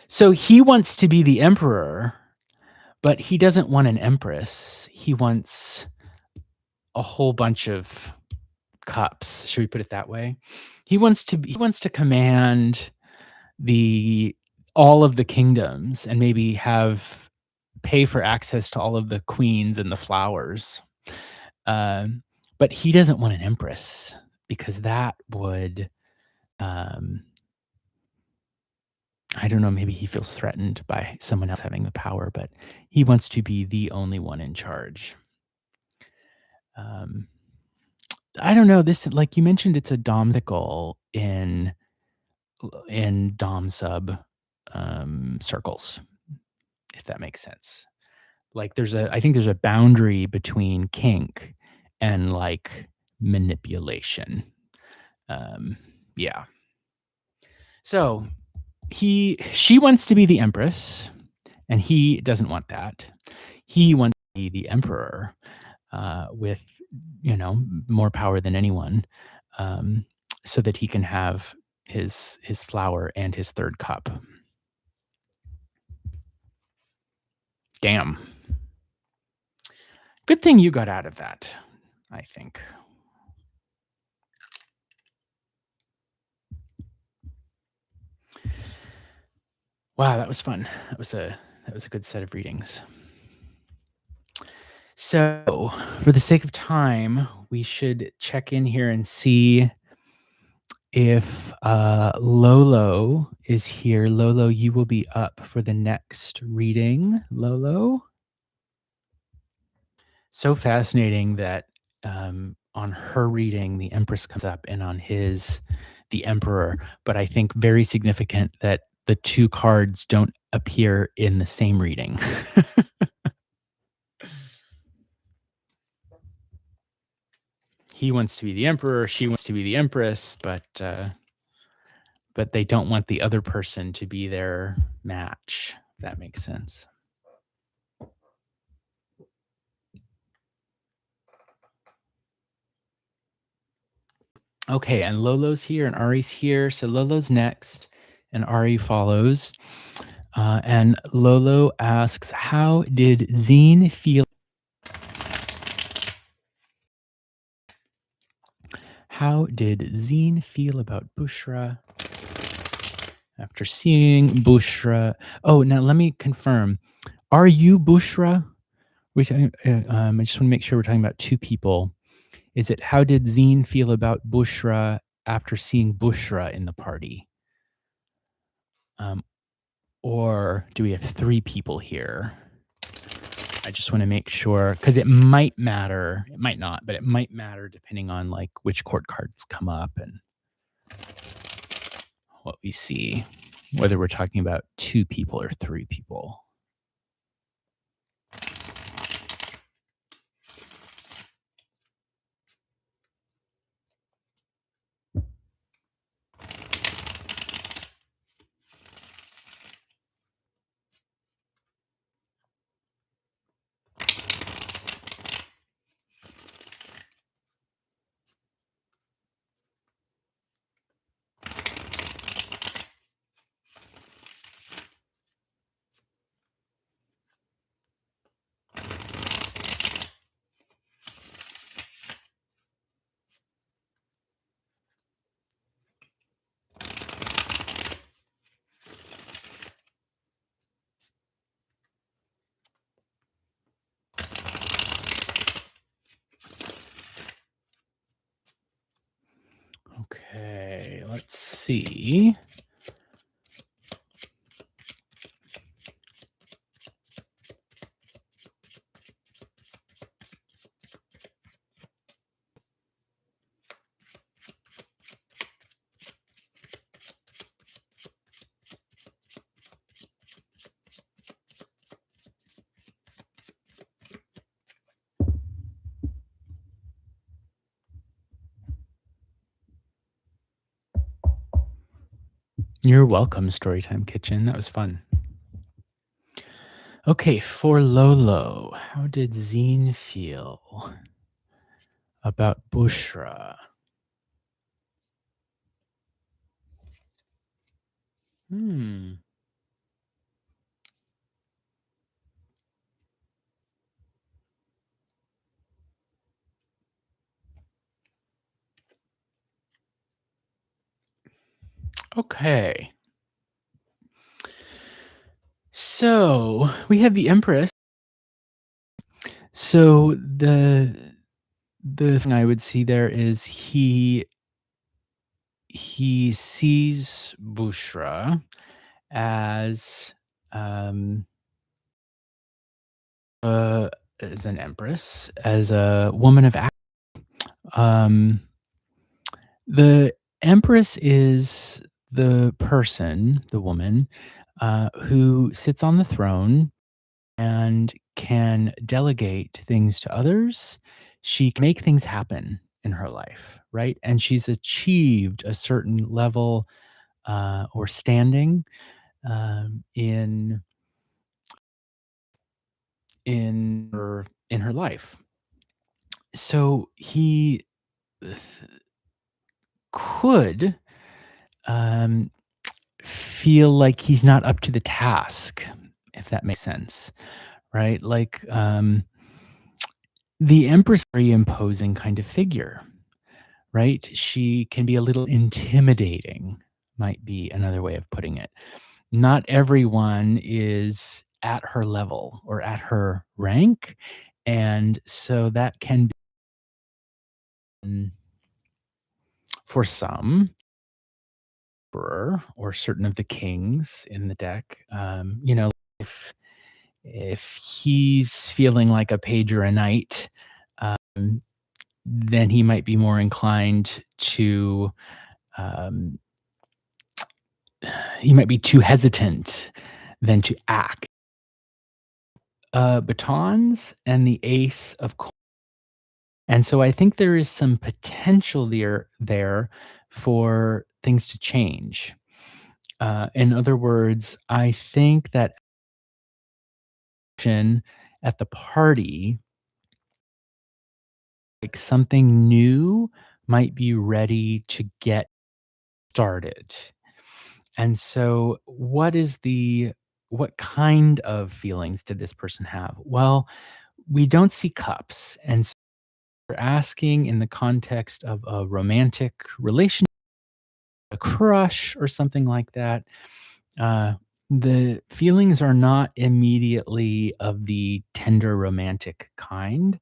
So he wants to be the Emperor, but he doesn't want an Empress. He wants a whole bunch of cups. Should we put it that way? He wants to command the all of the kingdoms and maybe have pay for access to all of the queens and the flowers. Um, but he doesn't want an empress because that would um, I don't know, maybe he feels threatened by someone else having the power, but he wants to be the only one in charge. Um, I don't know, this like you mentioned, it's a domestical in dom sub circles, if that makes sense. Like I think there's a boundary between kink and like manipulation. Um, yeah. So she wants to be the empress, and he doesn't want that. He wants to be the emperor, with more power than anyone, um, so that he can have his flower and his third cup. Damn. Good thing you got out of that, I think. Wow, that was fun. That was a good set of readings. So, for the sake of time, we should check in here and see if Lolo is here. Lolo, you will be up for the next reading. Lolo? So fascinating that on her reading, the Empress comes up, and on his, the Emperor. But I think very significant that the two cards don't appear in the same reading. He wants to be the Emperor, she wants to be the Empress, but they don't want the other person to be their match, if that makes sense. Okay, and Lolo's here and Ari's here. So Lolo's next and Ari follows. And Lolo asks, how did Zine feel? How did Zine feel about Bushra after seeing Bushra? Oh, now let me confirm. Are you Bushra? I just want to make sure we're talking about two people. Is it how did Zine feel about Bushra after seeing Bushra in the party? Or do we have three people here? I just want to make sure because it might matter. It might not, but it might matter depending on like which court cards come up and what we see, whether we're talking about two people or three people. Okay, let's see. You're welcome, Storytime Kitchen. That was fun. Okay, for Lolo, how did Zine feel about Bushra? Hmm. Okay. So we have the Empress. So the thing I would see there is he sees Bushra as um uh as an empress, as a woman of um the empress is the person, the woman, who sits on the throne and can delegate things to others. She can make things happen in her life, right? And she's achieved a certain level or standing in in her life. So he th- could um, feel like he's not up to the task, if that makes sense, right? Like the Empress, very imposing kind of figure, right? She can be a little intimidating, might be another way of putting it. Not everyone is at her level or at her rank. And so that can be, for some, or certain of the kings in the deck, if he's feeling like a page or a knight, um, then he might be more inclined to um, he might be too hesitant than to act. Batons and the ace of and so I think there is some potential there for things to change. In other words, I think that action at the party, like something new might be ready to get started. And so what kind of feelings did this person have? Well, we don't see cups. And so we're asking in the context of a romantic relationship, a crush or something like that. Uh, the feelings are not immediately of the tender romantic kind.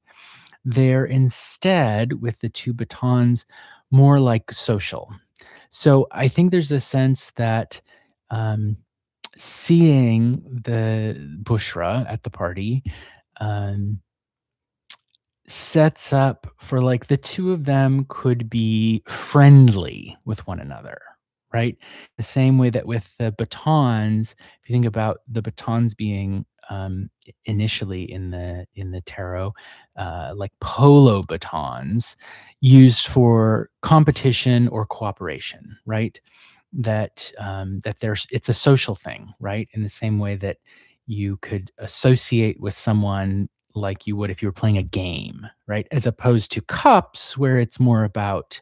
They're instead, with the 2 batons, more like social. So I think there's a sense that, um, seeing the Bushra at the party, um, sets up for, like, the 2 of them could be friendly with one another, right? The same way that with the batons, if you think about the batons being, initially in the tarot, like polo batons used for competition or cooperation, right? That there's it's a social thing, right? In the same way that you could associate with someone like you would if you were playing a game, right? As opposed to cups, where it's more about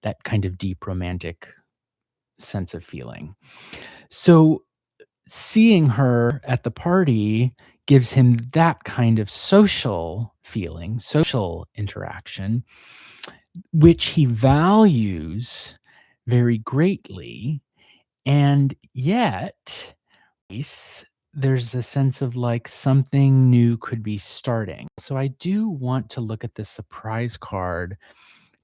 that kind of deep romantic sense of feeling. So seeing her at the party gives him that kind of social feeling, social interaction, which he values very greatly. And yet, there's a sense of like something new could be starting. So I do want to look at the surprise card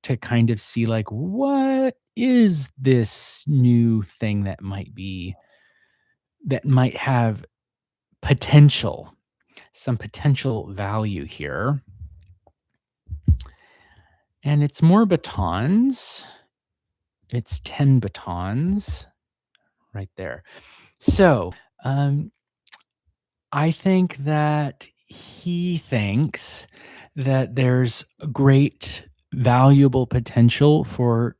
to kind of see like what is this new thing that might have potential, some potential value here. And it's more batons. It's 10 batons right there. So, I think that he thinks that there's a great valuable potential for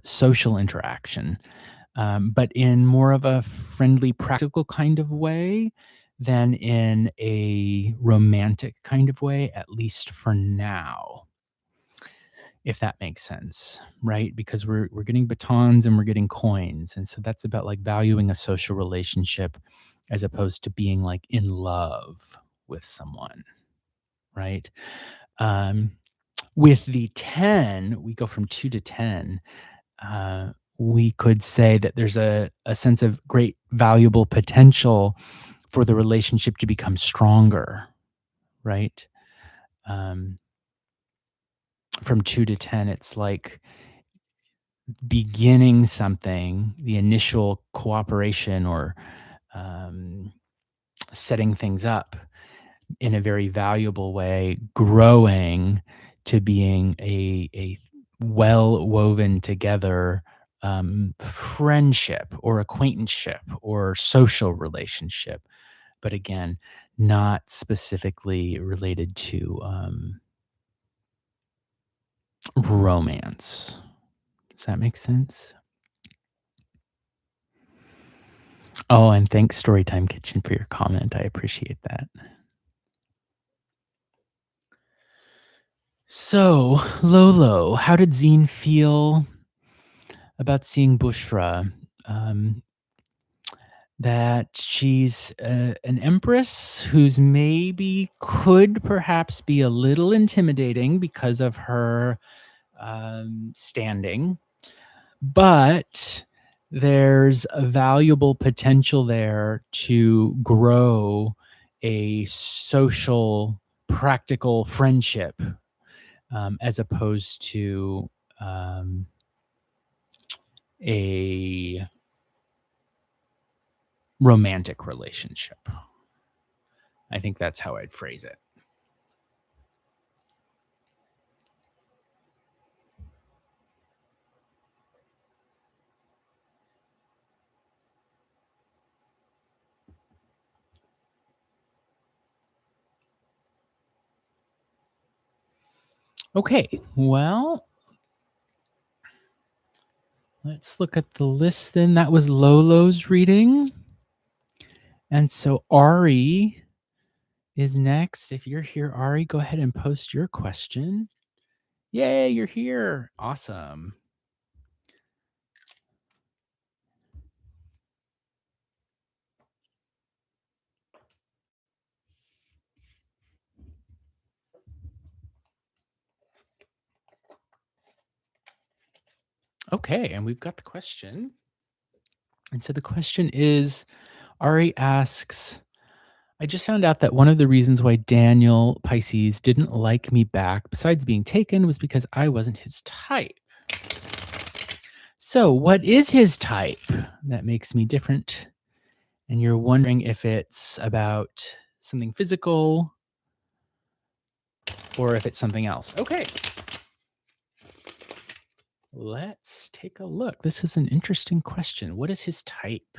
social interaction but in more of a friendly, practical kind of way than in a romantic kind of way, at least for now, if that makes sense, right? Because we're getting batons and we're getting coins, and so that's about like valuing a social relationship as opposed to being like in love with someone, right? Um, with the 10, we go from 2 to 10. uh, we could say that there's a sense of great valuable potential for the relationship to become stronger, right? Um, from 2 to 10, it's like beginning something, the initial cooperation or um, setting things up in a very valuable way, growing to being a well woven together friendship or acquaintanceship or social relationship. But again, not specifically related to romance. Does that make sense? Oh, and thanks, Storytime Kitchen, for your comment. I appreciate that. So, Lolo, how did Zine feel about seeing Bushra? Um, that she's an empress who's maybe could perhaps be a little intimidating because of her standing, but there's a valuable potential there to grow a social, practical friendship as opposed to um, a romantic relationship. I think that's how I'd phrase it. Okay, well, let's look at the list then. That was Lolo's reading. And so Ari is next. If you're here, Ari, go ahead and post your question. Yay, you're here. Awesome. Okay, and we've got the question. And so the question is Ari asks, I just found out that one of the reasons why Daniel Pisces didn't like me back, besides being taken, was because I wasn't his type. So, what is his type that makes me different? And you're wondering if it's about something physical or if it's something else. Okay. Let's take a look. This is an interesting question. What is his type?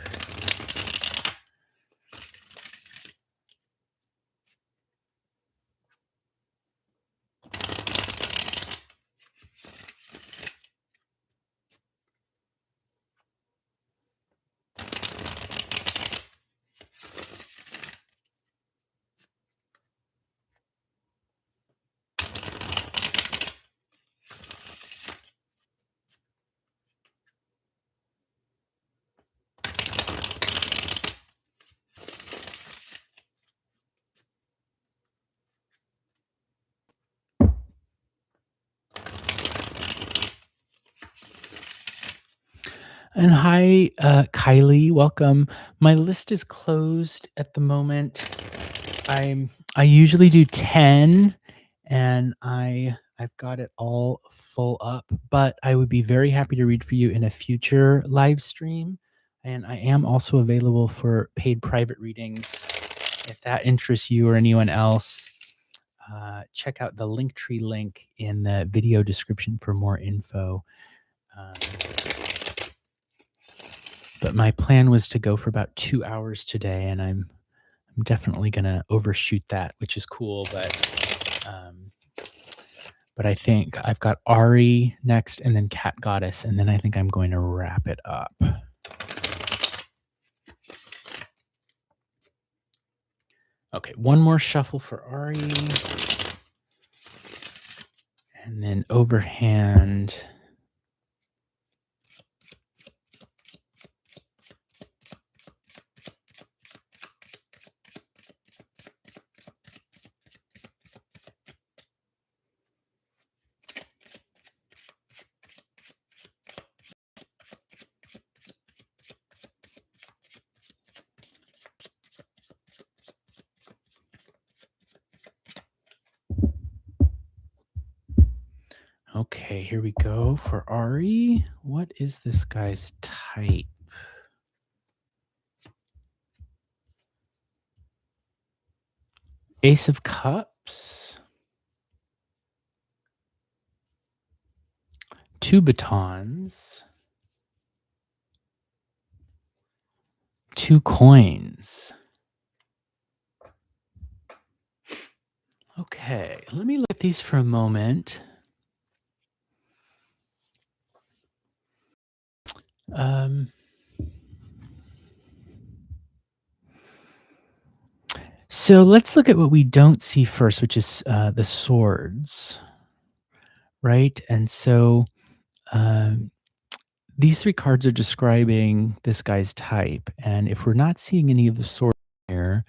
And hi, Kylie. Welcome. My list is closed at the moment. I usually do 10 and I've got it all full up, but I would be very happy to read for you in a future live stream. And I am also available for paid private readings if that interests you or anyone else. Check out the Linktree link in the video description for more info. Um, but my plan was to go for about 2 hours today, and I'm definitely gonna overshoot that, which is cool. But I think I've got Ari next, and then Cat Goddess, and then I think I'm going to wrap it up. Okay, one more shuffle for Ari, and then overhand. Okay, here we go for Ari. What is this guy's type? Ace of Cups, two batons, two coins. Okay, let me look at these for a moment. Um, so let's look at what we don't see first, which is the swords, right? And so um, these three cards are describing this guy's type. And if we're not seeing any of the swords here,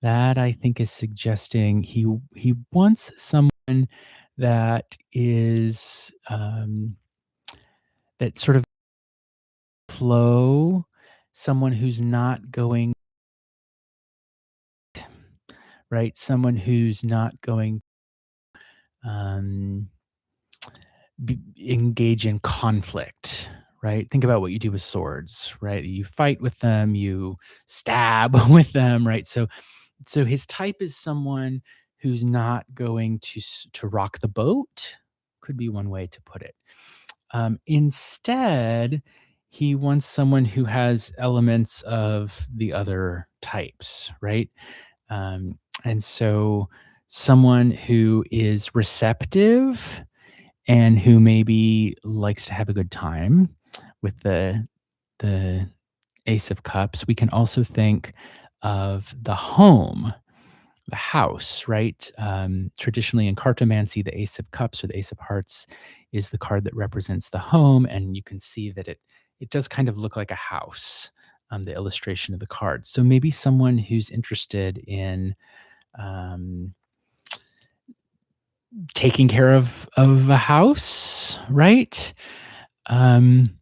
that I think is suggesting he wants someone that is that sort of flow, someone who's not going right, someone who's not going um, engage in conflict. Right. Think about what you do with swords. Right. You fight with them. You stab with them. Right. So his type is someone who's not going to rock the boat, could be one way to put it. Instead, he wants someone who has elements of the other types, right? And so someone who is receptive and who maybe likes to have a good time with the Ace of Cups. We can also think of the home, the house, right? Traditionally in cartomancy, the Ace of Cups or the Ace of Hearts is the card that represents the home, and you can see that it does kind of look like a house. The illustration of the card. So maybe someone who's interested in um, taking care of a house, right? Um,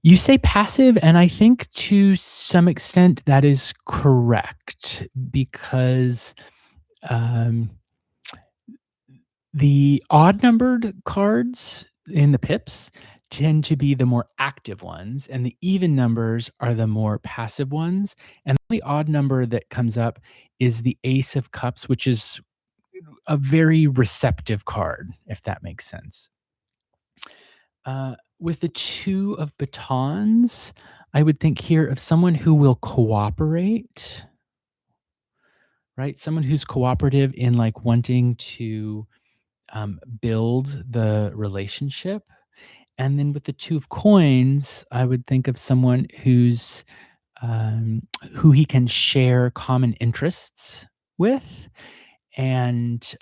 you say passive, and I think to some extent that is correct because um, the odd numbered cards in the pips tend to be the more active ones, and the even numbers are the more passive ones. And the odd number that comes up is the Ace of Cups, which is a very receptive card, if that makes sense. With the two of batons, I would think here of someone who will cooperate, right? Someone who's cooperative in like wanting to build the relationship. And then with the two of coins, I would think of someone who he can share common interests with and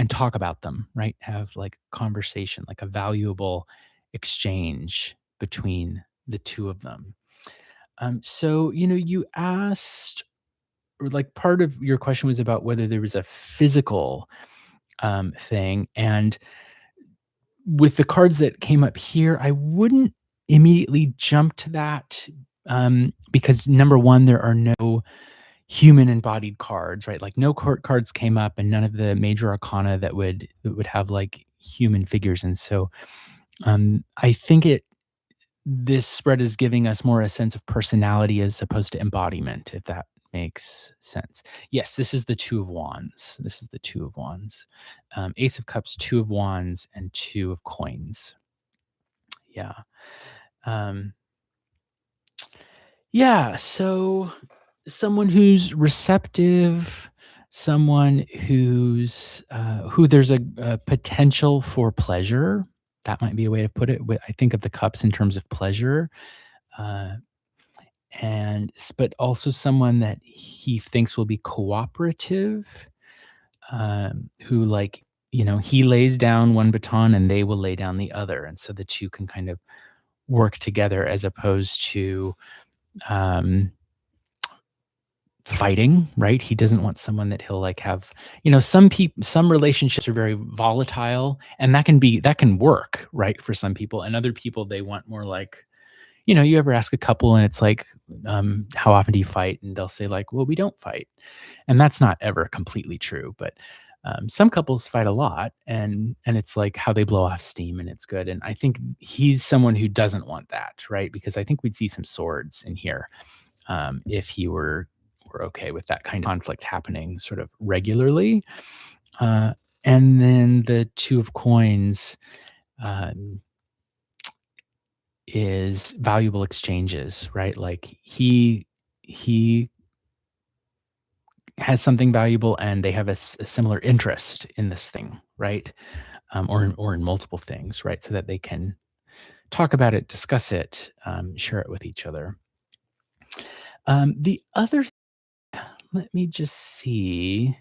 talk about them, right? Have like conversation, like a valuable exchange between the two of them. So you asked, or like part of your question was about whether there was a physical thing, and with the cards that came up here, I wouldn't immediately jump to that because number one, there are no human embodied cards, right? Like no court cards came up, and none of the major arcana that would have like human figures. And so I think this spread is giving us more a sense of personality as opposed to embodiment, if that makes sense. Yes, this is the two of wands. This is the two of wands. Ace of cups, two of wands, and two of coins. Yeah. Um, yeah. So someone who's receptive, someone who there's a potential for pleasure. That might be a way to put it. I think of the cups in terms of pleasure, uh, and but also someone that he thinks will be cooperative, who like, he lays down one baton and they will lay down the other. And so the two can kind of work together as opposed to um, fighting, right? He doesn't want someone that he'll like have, some relationships are very volatile and that can work, right? For some people and other people, they want more like, you ever ask a couple and it's like, how often do you fight? And they'll say like, well, we don't fight. And that's not ever completely true, but some couples fight a lot, and it's like how they blow off steam, and it's good. And I think he's someone who doesn't want that, right? Because I think we'd see some swords in here if he were okay with that kind of conflict happening sort of regularly. Uh, and then the two of coins um, is valuable exchanges, right? Like he has something valuable and they have a similar interest in this thing, right? Or in multiple things, right? So that they can talk about it, discuss it, share it with each other. The other, let me just see.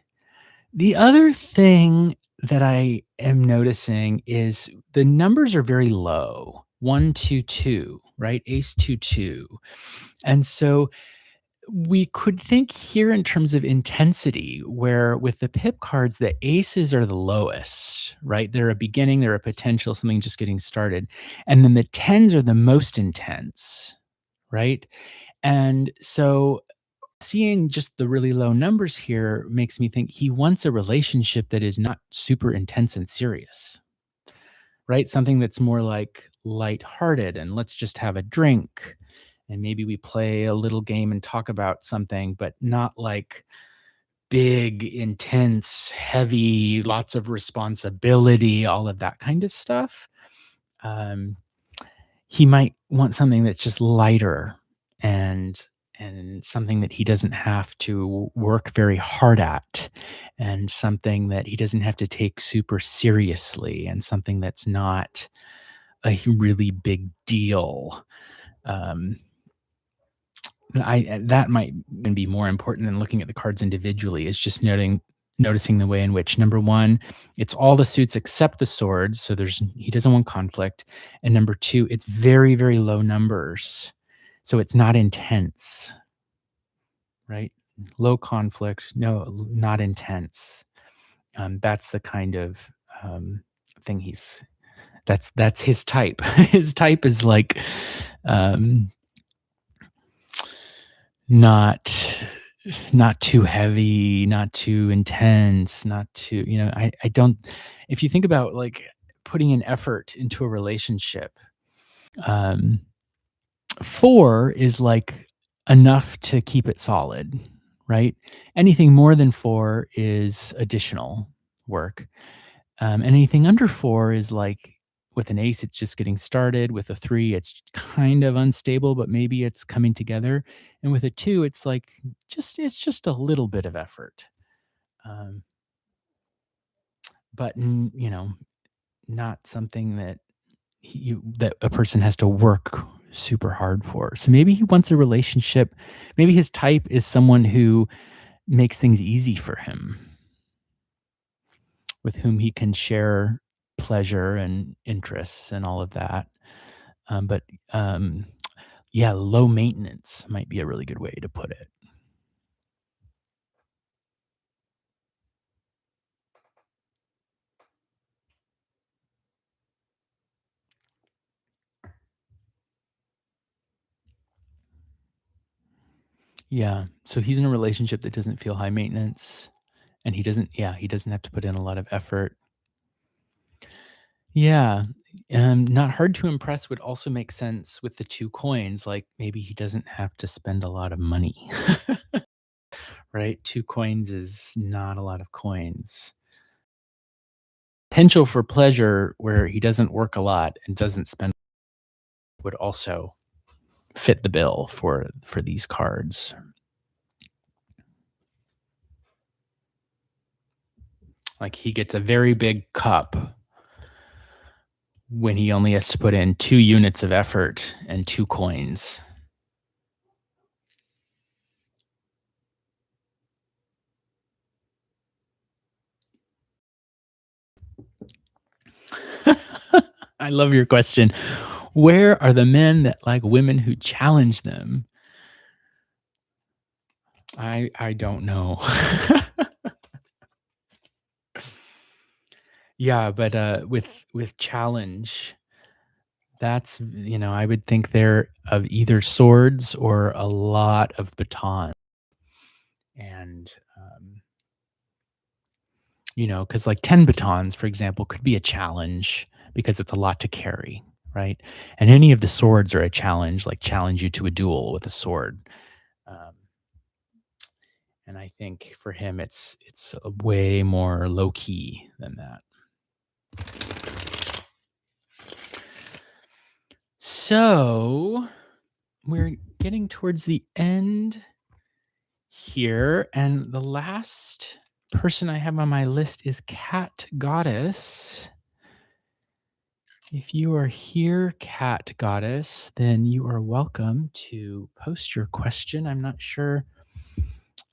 The other thing that I am noticing is the numbers are very low. 1, 2, 2, right? Ace 2, 2. And so we could think here in terms of intensity, where with the pip cards, the aces are the lowest, right? They're a beginning, they're a potential, something just getting started. And then the tens are the most intense, right? And so seeing just the really low numbers here makes me think he wants a relationship that is not super intense and serious, right? Something that's more like lighthearted and let's just have a drink and maybe we play a little game and talk about something, but not like big, intense, heavy, lots of responsibility, all of that kind of stuff. Um, he might want something that's just lighter and something that he doesn't have to work very hard at and something that he doesn't have to take super seriously and something that's not a really big deal. Um, that might even be more important than looking at the cards individually, is just noticing the way in which, number 1, it's all the suits except the swords, so he doesn't want conflict, and number 2, it's very, very low numbers, so it's not intense, right? Low conflict, no, not intense. That's the kind of, thing that's his type. His type is like, um not not too heavy, not too intense, not too, I don't, if you think about like putting an effort into a relationship, um 4 is like enough to keep it solid, right? Anything more than 4 is additional work. And anything under 4 is like with an ace, it's just getting started. With a 3, it's kind of unstable, but maybe it's coming together. And with a 2, it's like it's just a little bit of effort. Um, but not something that that a person has to work super hard for. So maybe he wants a relationship. Maybe his type is someone who makes things easy for him, with whom he can share pleasure and interests and all of that. But yeah, low maintenance might be a really good way to put it. Yeah. So he's in a relationship that doesn't feel high maintenance, and he doesn't have to put in a lot of effort. Yeah. Not hard to impress would also make sense with the 2 coins. Like maybe he doesn't have to spend a lot of money, right? 2 coins is not a lot of coins. Potential for pleasure where he doesn't work a lot and doesn't spend would also fit the bill for these cards. Like he gets a very big cup when he only has to put in 2 units of effort and 2 coins. I love your question. Where are the men that like women who challenge them? I don't know. Yeah, but, with challenge, I would think they're of either swords or a lot of baton. And, because like 10 batons, for example, could be a challenge because it's a lot to carry, right? And any of the swords are a challenge, like challenge you to a duel with a sword. Um, and I think for him, it's a way more low key than that. So we're getting towards the end here, and the last person I have on my list is Cat Goddess. If you are here, Cat Goddess, then you are welcome to post your question. I'm not sure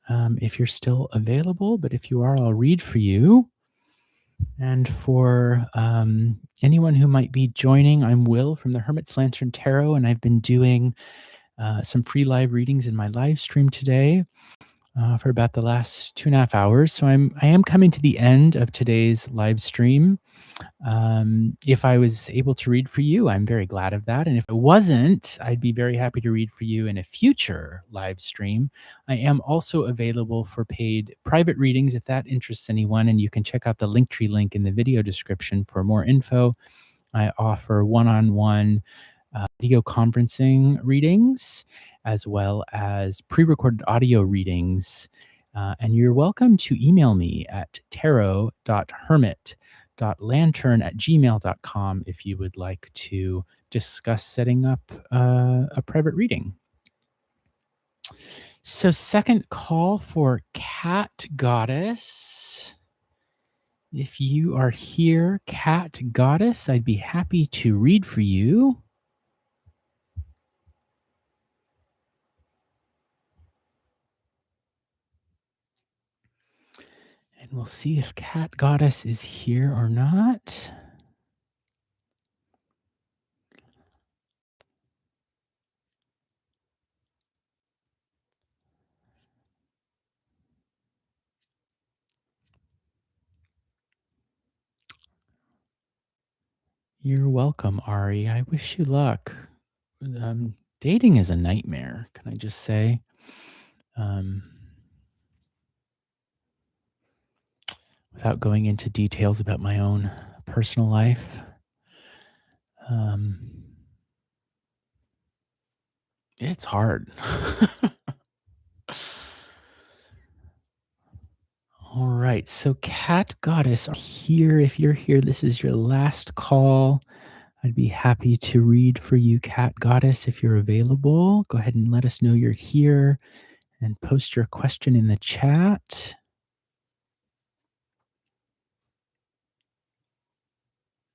if you're still available, but if you are, I'll read for you. And for anyone who might be joining, I'm Will from the Hermit's Lantern Tarot, and I've been doing some free live readings in my live stream today for about the last 2.5 hours. So I am coming to the end of today's live stream. If I was able to read for you, I'm very glad of that. And if it wasn't, I'd be very happy to read for you in a future live stream. I am also available for paid private readings if that interests anyone. And you can check out the Linktree link in the video description for more info. I offer one-on-one video conferencing readings as well as pre-recorded audio readings. And you're welcome to email me at tarot.hermit.lantern@gmail.com if you would like to discuss setting up a private reading. So, second call for Cat Goddess. If you are here, Cat Goddess, I'd be happy to read for you. And we'll see if Cat Goddess is here or not. You're welcome, Ari. I wish you luck. Dating is a nightmare, can I just say? Um, without going into details about my own personal life. Um, it's hard. All right. So, Cat Goddess, here. If you're here, this is your last call. I'd be happy to read for you, Cat Goddess, if you're available. Go ahead and let us know you're here and post your question in the chat.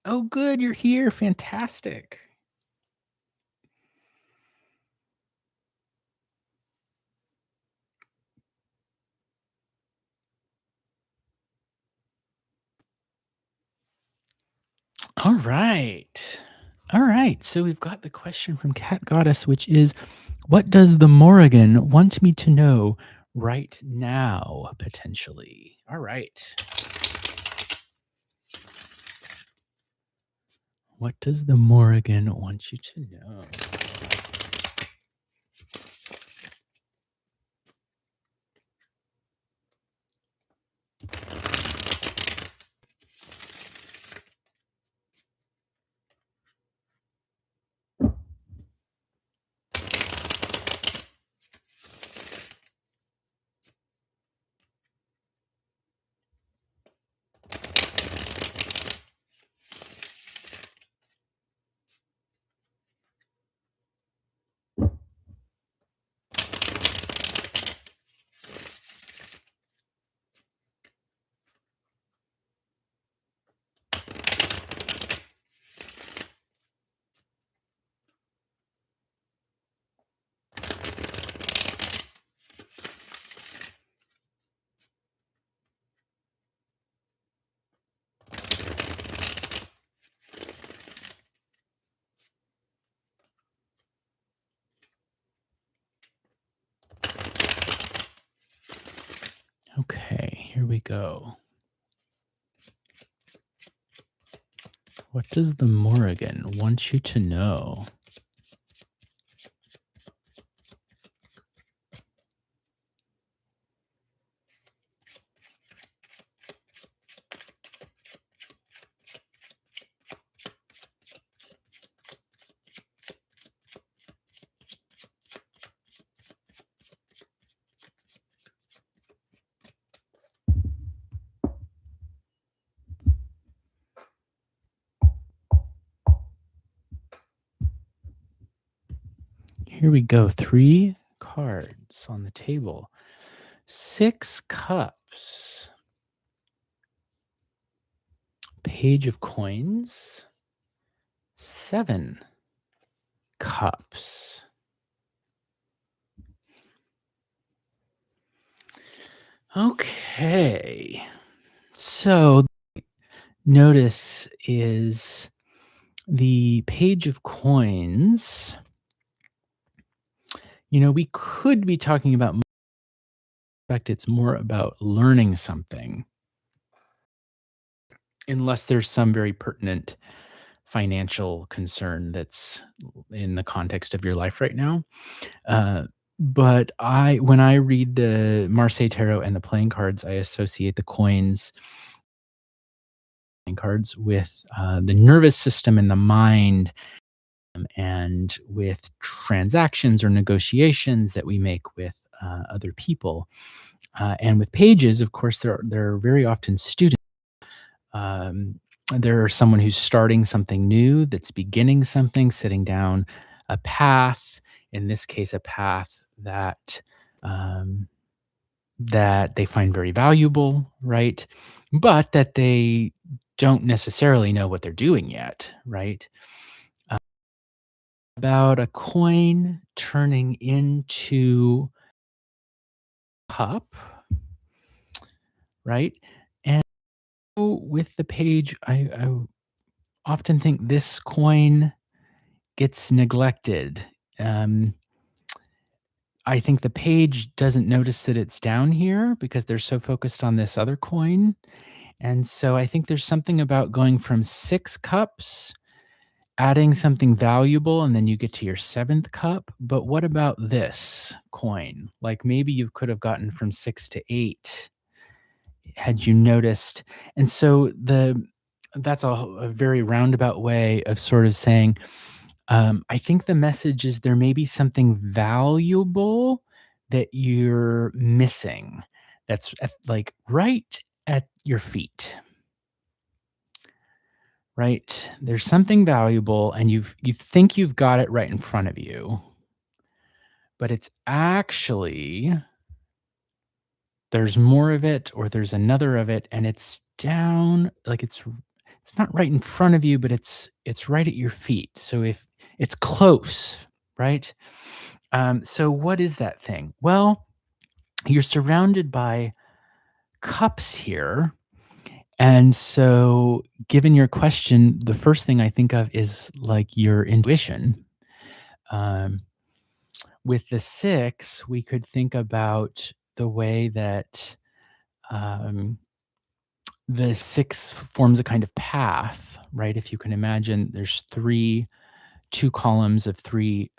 Oh, good. You're here. Fantastic. All right. All right. So we've got the question from Cat Goddess, which is, what does the Morrigan want me to know right now, potentially? All right. What does the Morrigan want you to know? Okay, here we go. What does the Morrigan want you to know? Here we go. Three cards on the table. Six cups. Page of coins. Seven cups. Okay. So notice is the page of coins. We could be talking about, in fact, it's more about learning something, unless there's some very pertinent financial concern that's in the context of your life right now. Uh, but when I read the Marseille Tarot and the playing cards, I associate the coins and cards with the nervous system and the mind, and with transactions or negotiations that we make with other people. And with pages, of course, they're very often students. Um, they're someone who's starting something new, that's beginning something, sitting down a path. In this case, a path um, that they find very valuable, right? But that they don't necessarily know what they're doing yet, right? About a coin turning into cup, right? And so with the page, I often think this coin gets neglected. Um, I think the page doesn't notice that it's down here because they're so focused on this other coin. And so I think there's something about going from six cups, adding something valuable, and then you get to your seventh cup. But what about this coin? Like maybe you could have gotten from six to eight had you noticed. And so that's a very roundabout way of sort of saying, I think the message is there may be something valuable that you're missing that's like right at your feet, right? There's something valuable and you think you've got it right in front of you, but it's actually there's more of it or there's another of it and it's down like it's not right in front of you, but it's right at your feet. So if it's close, right? So what is that thing? Well, you're surrounded by cups here. And so given your question, the first thing I think of is like your intuition. Um, with the six, we could think about the way that um, the six forms a kind of path, right? If you can imagine, there's two columns of three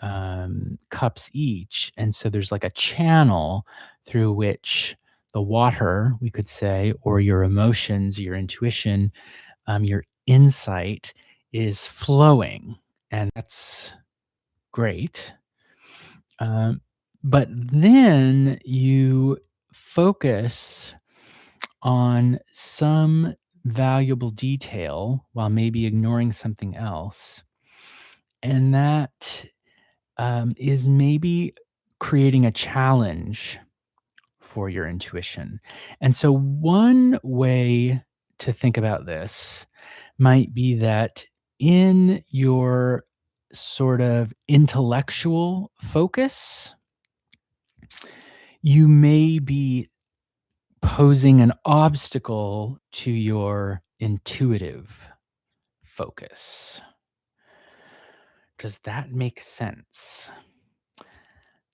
cups each. And so there's like a channel through which the water, we could say, or your emotions, your intuition, your insight is flowing. And that's great. Um, but then you focus on some valuable detail while maybe ignoring something else. And that is maybe creating a challenge for your intuition. And so, one way to think about this might be that in your sort of intellectual focus, you may be posing an obstacle to your intuitive focus. Does that make sense?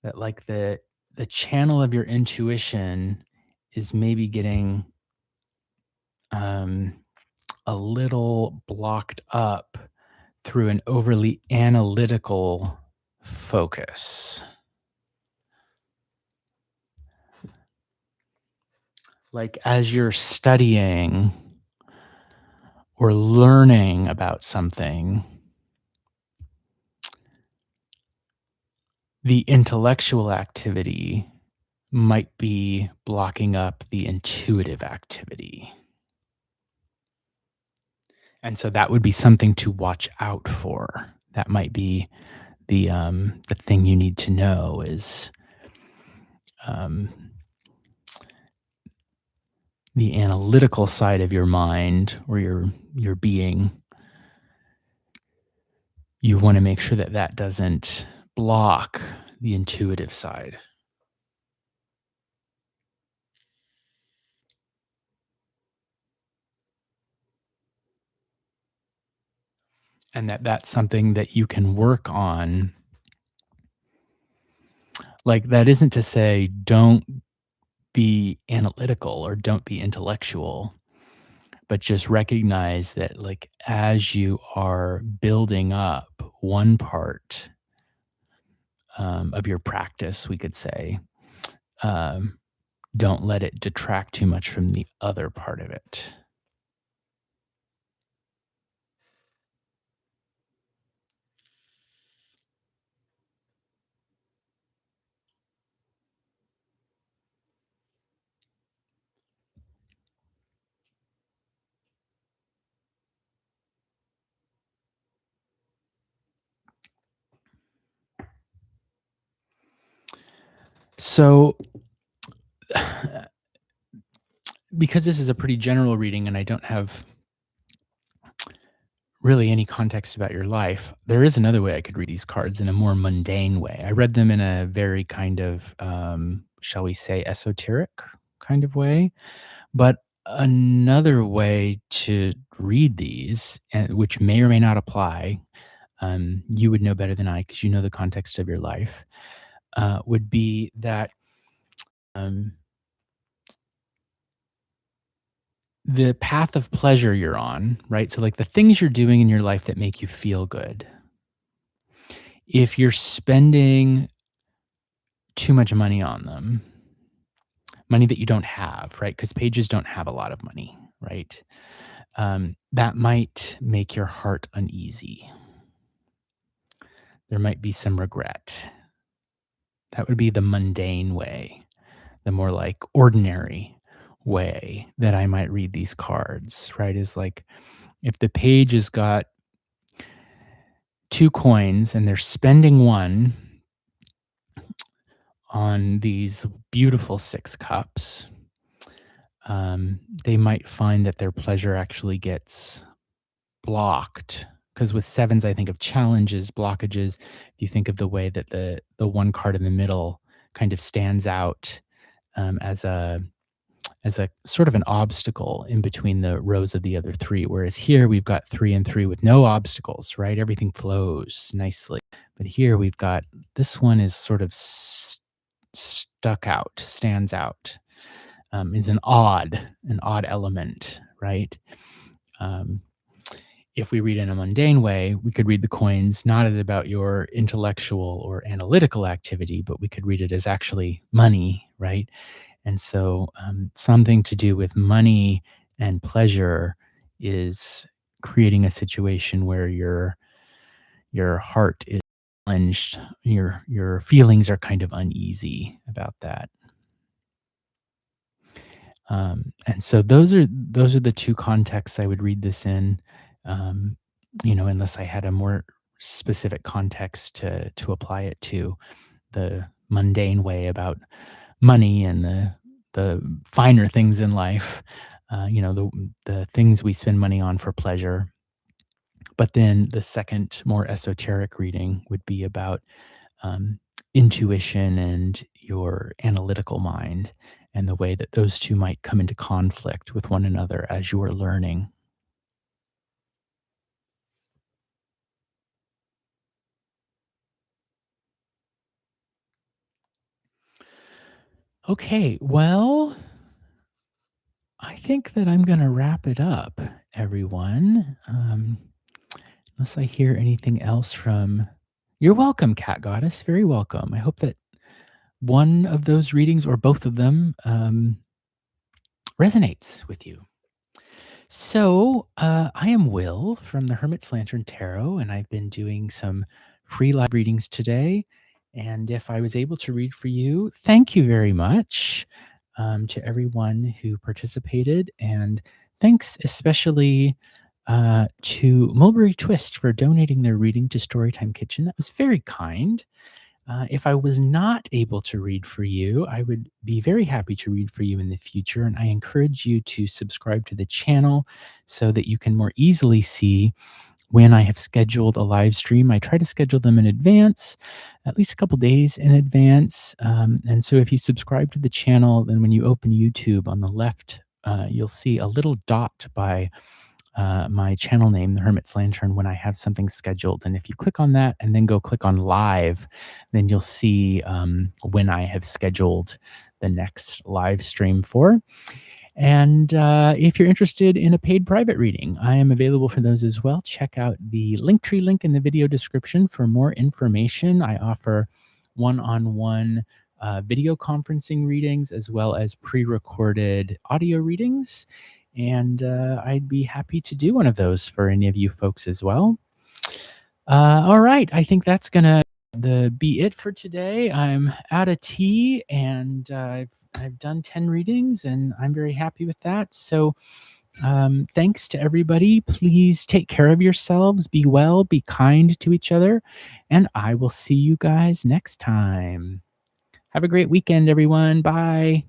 That like the channel of your intuition is maybe getting um, a little blocked up through an overly analytical focus. Like as you're studying or learning about something, the intellectual activity might be blocking up the intuitive activity. And so that would be something to watch out for. That might be the thing you need to know is um, the analytical side of your mind or your being. You want to make sure that that doesn't block the intuitive side, and that that's something that you can work on. Like that isn't to say don't be analytical or don't be intellectual, but just recognize that like as you are building up one part of your practice, we could say, um, don't let it detract too much from the other part of it. So, because this is a pretty general reading and I don't have really any context about your life, there is another way I could read these cards in a more mundane way. I read them in a very kind of, shall we say, esoteric kind of way. But another way to read these, and which may or may not apply, you would know better than I because you know the context of your life, would be that um, the path of pleasure you're on, right? So, like the things you're doing in your life that make you feel good, if you're spending too much money on them, money that you don't have, right? Because pages don't have a lot of money, right? That might make your heart uneasy. There might be some regret. That would be the mundane way, the more like ordinary way that I might read these cards, right? Is like if the page has got two coins and they're spending one on these beautiful six cups, they might find that their pleasure actually gets blocked. Because with sevens, I think of challenges, blockages. If you think of the way that the one card in the middle kind of stands out as a sort of an obstacle in between the rows of the other three. Whereas here we've got three and three with no obstacles, right? Everything flows nicely. But here we've got this one is sort of stuck out, stands out, is an odd element, right? Um, if we read in a mundane way, we could read the coins not as about your intellectual or analytical activity, but we could read it as actually money, right? And so, something to do with money and pleasure is creating a situation where your heart is challenged, your feelings are kind of uneasy about that. And so those are the two contexts I would read this in, um, unless I had a more specific context to apply it to. The mundane way about money and the finer things in life, the things we spend money on for pleasure. But then the second, more esoteric reading would be about um, intuition and your analytical mind and the way that those two might come into conflict with one another as you are learning. Okay, well, I think that I'm going to wrap it up, everyone. Unless I hear anything else from. You're welcome, Cat Goddess. Very welcome. I hope that one of those readings or both of them resonates with you. So, I am Will from the Hermit's Lantern Tarot, and I've been doing some free live readings today. And if I was able to read for you, thank you very much to everyone who participated. And thanks especially to Mulberry Twist for donating their reading to Storytime Kitchen. That was very kind. If I was not able to read for you, I would be very happy to read for you in the future. And I encourage you to subscribe to the channel so that you can more easily see when I have scheduled a live stream. I try to schedule them in advance, at least a couple days in advance. And so if you subscribe to the channel, then when you open YouTube on the left, you'll see a little dot by my channel name, The Hermit's Lantern, when I have something scheduled. And if you click on that and then go click on live, then you'll see when I have scheduled the next live stream for. And if you're interested in a paid private reading, I am available for those as well. Check out the Linktree link in the video description for more information. I offer one-on-one video conferencing readings as well as pre-recorded audio readings. And I'd be happy to do one of those for any of you folks as well. All right, I think that's gonna be it for today. I'm out of tea, and I've done 10 readings, and I'm very happy with that. So thanks to everybody. Please take care of yourselves. Be well. Be kind to each other, and I will see you guys next time. Have a great weekend, everyone. Bye.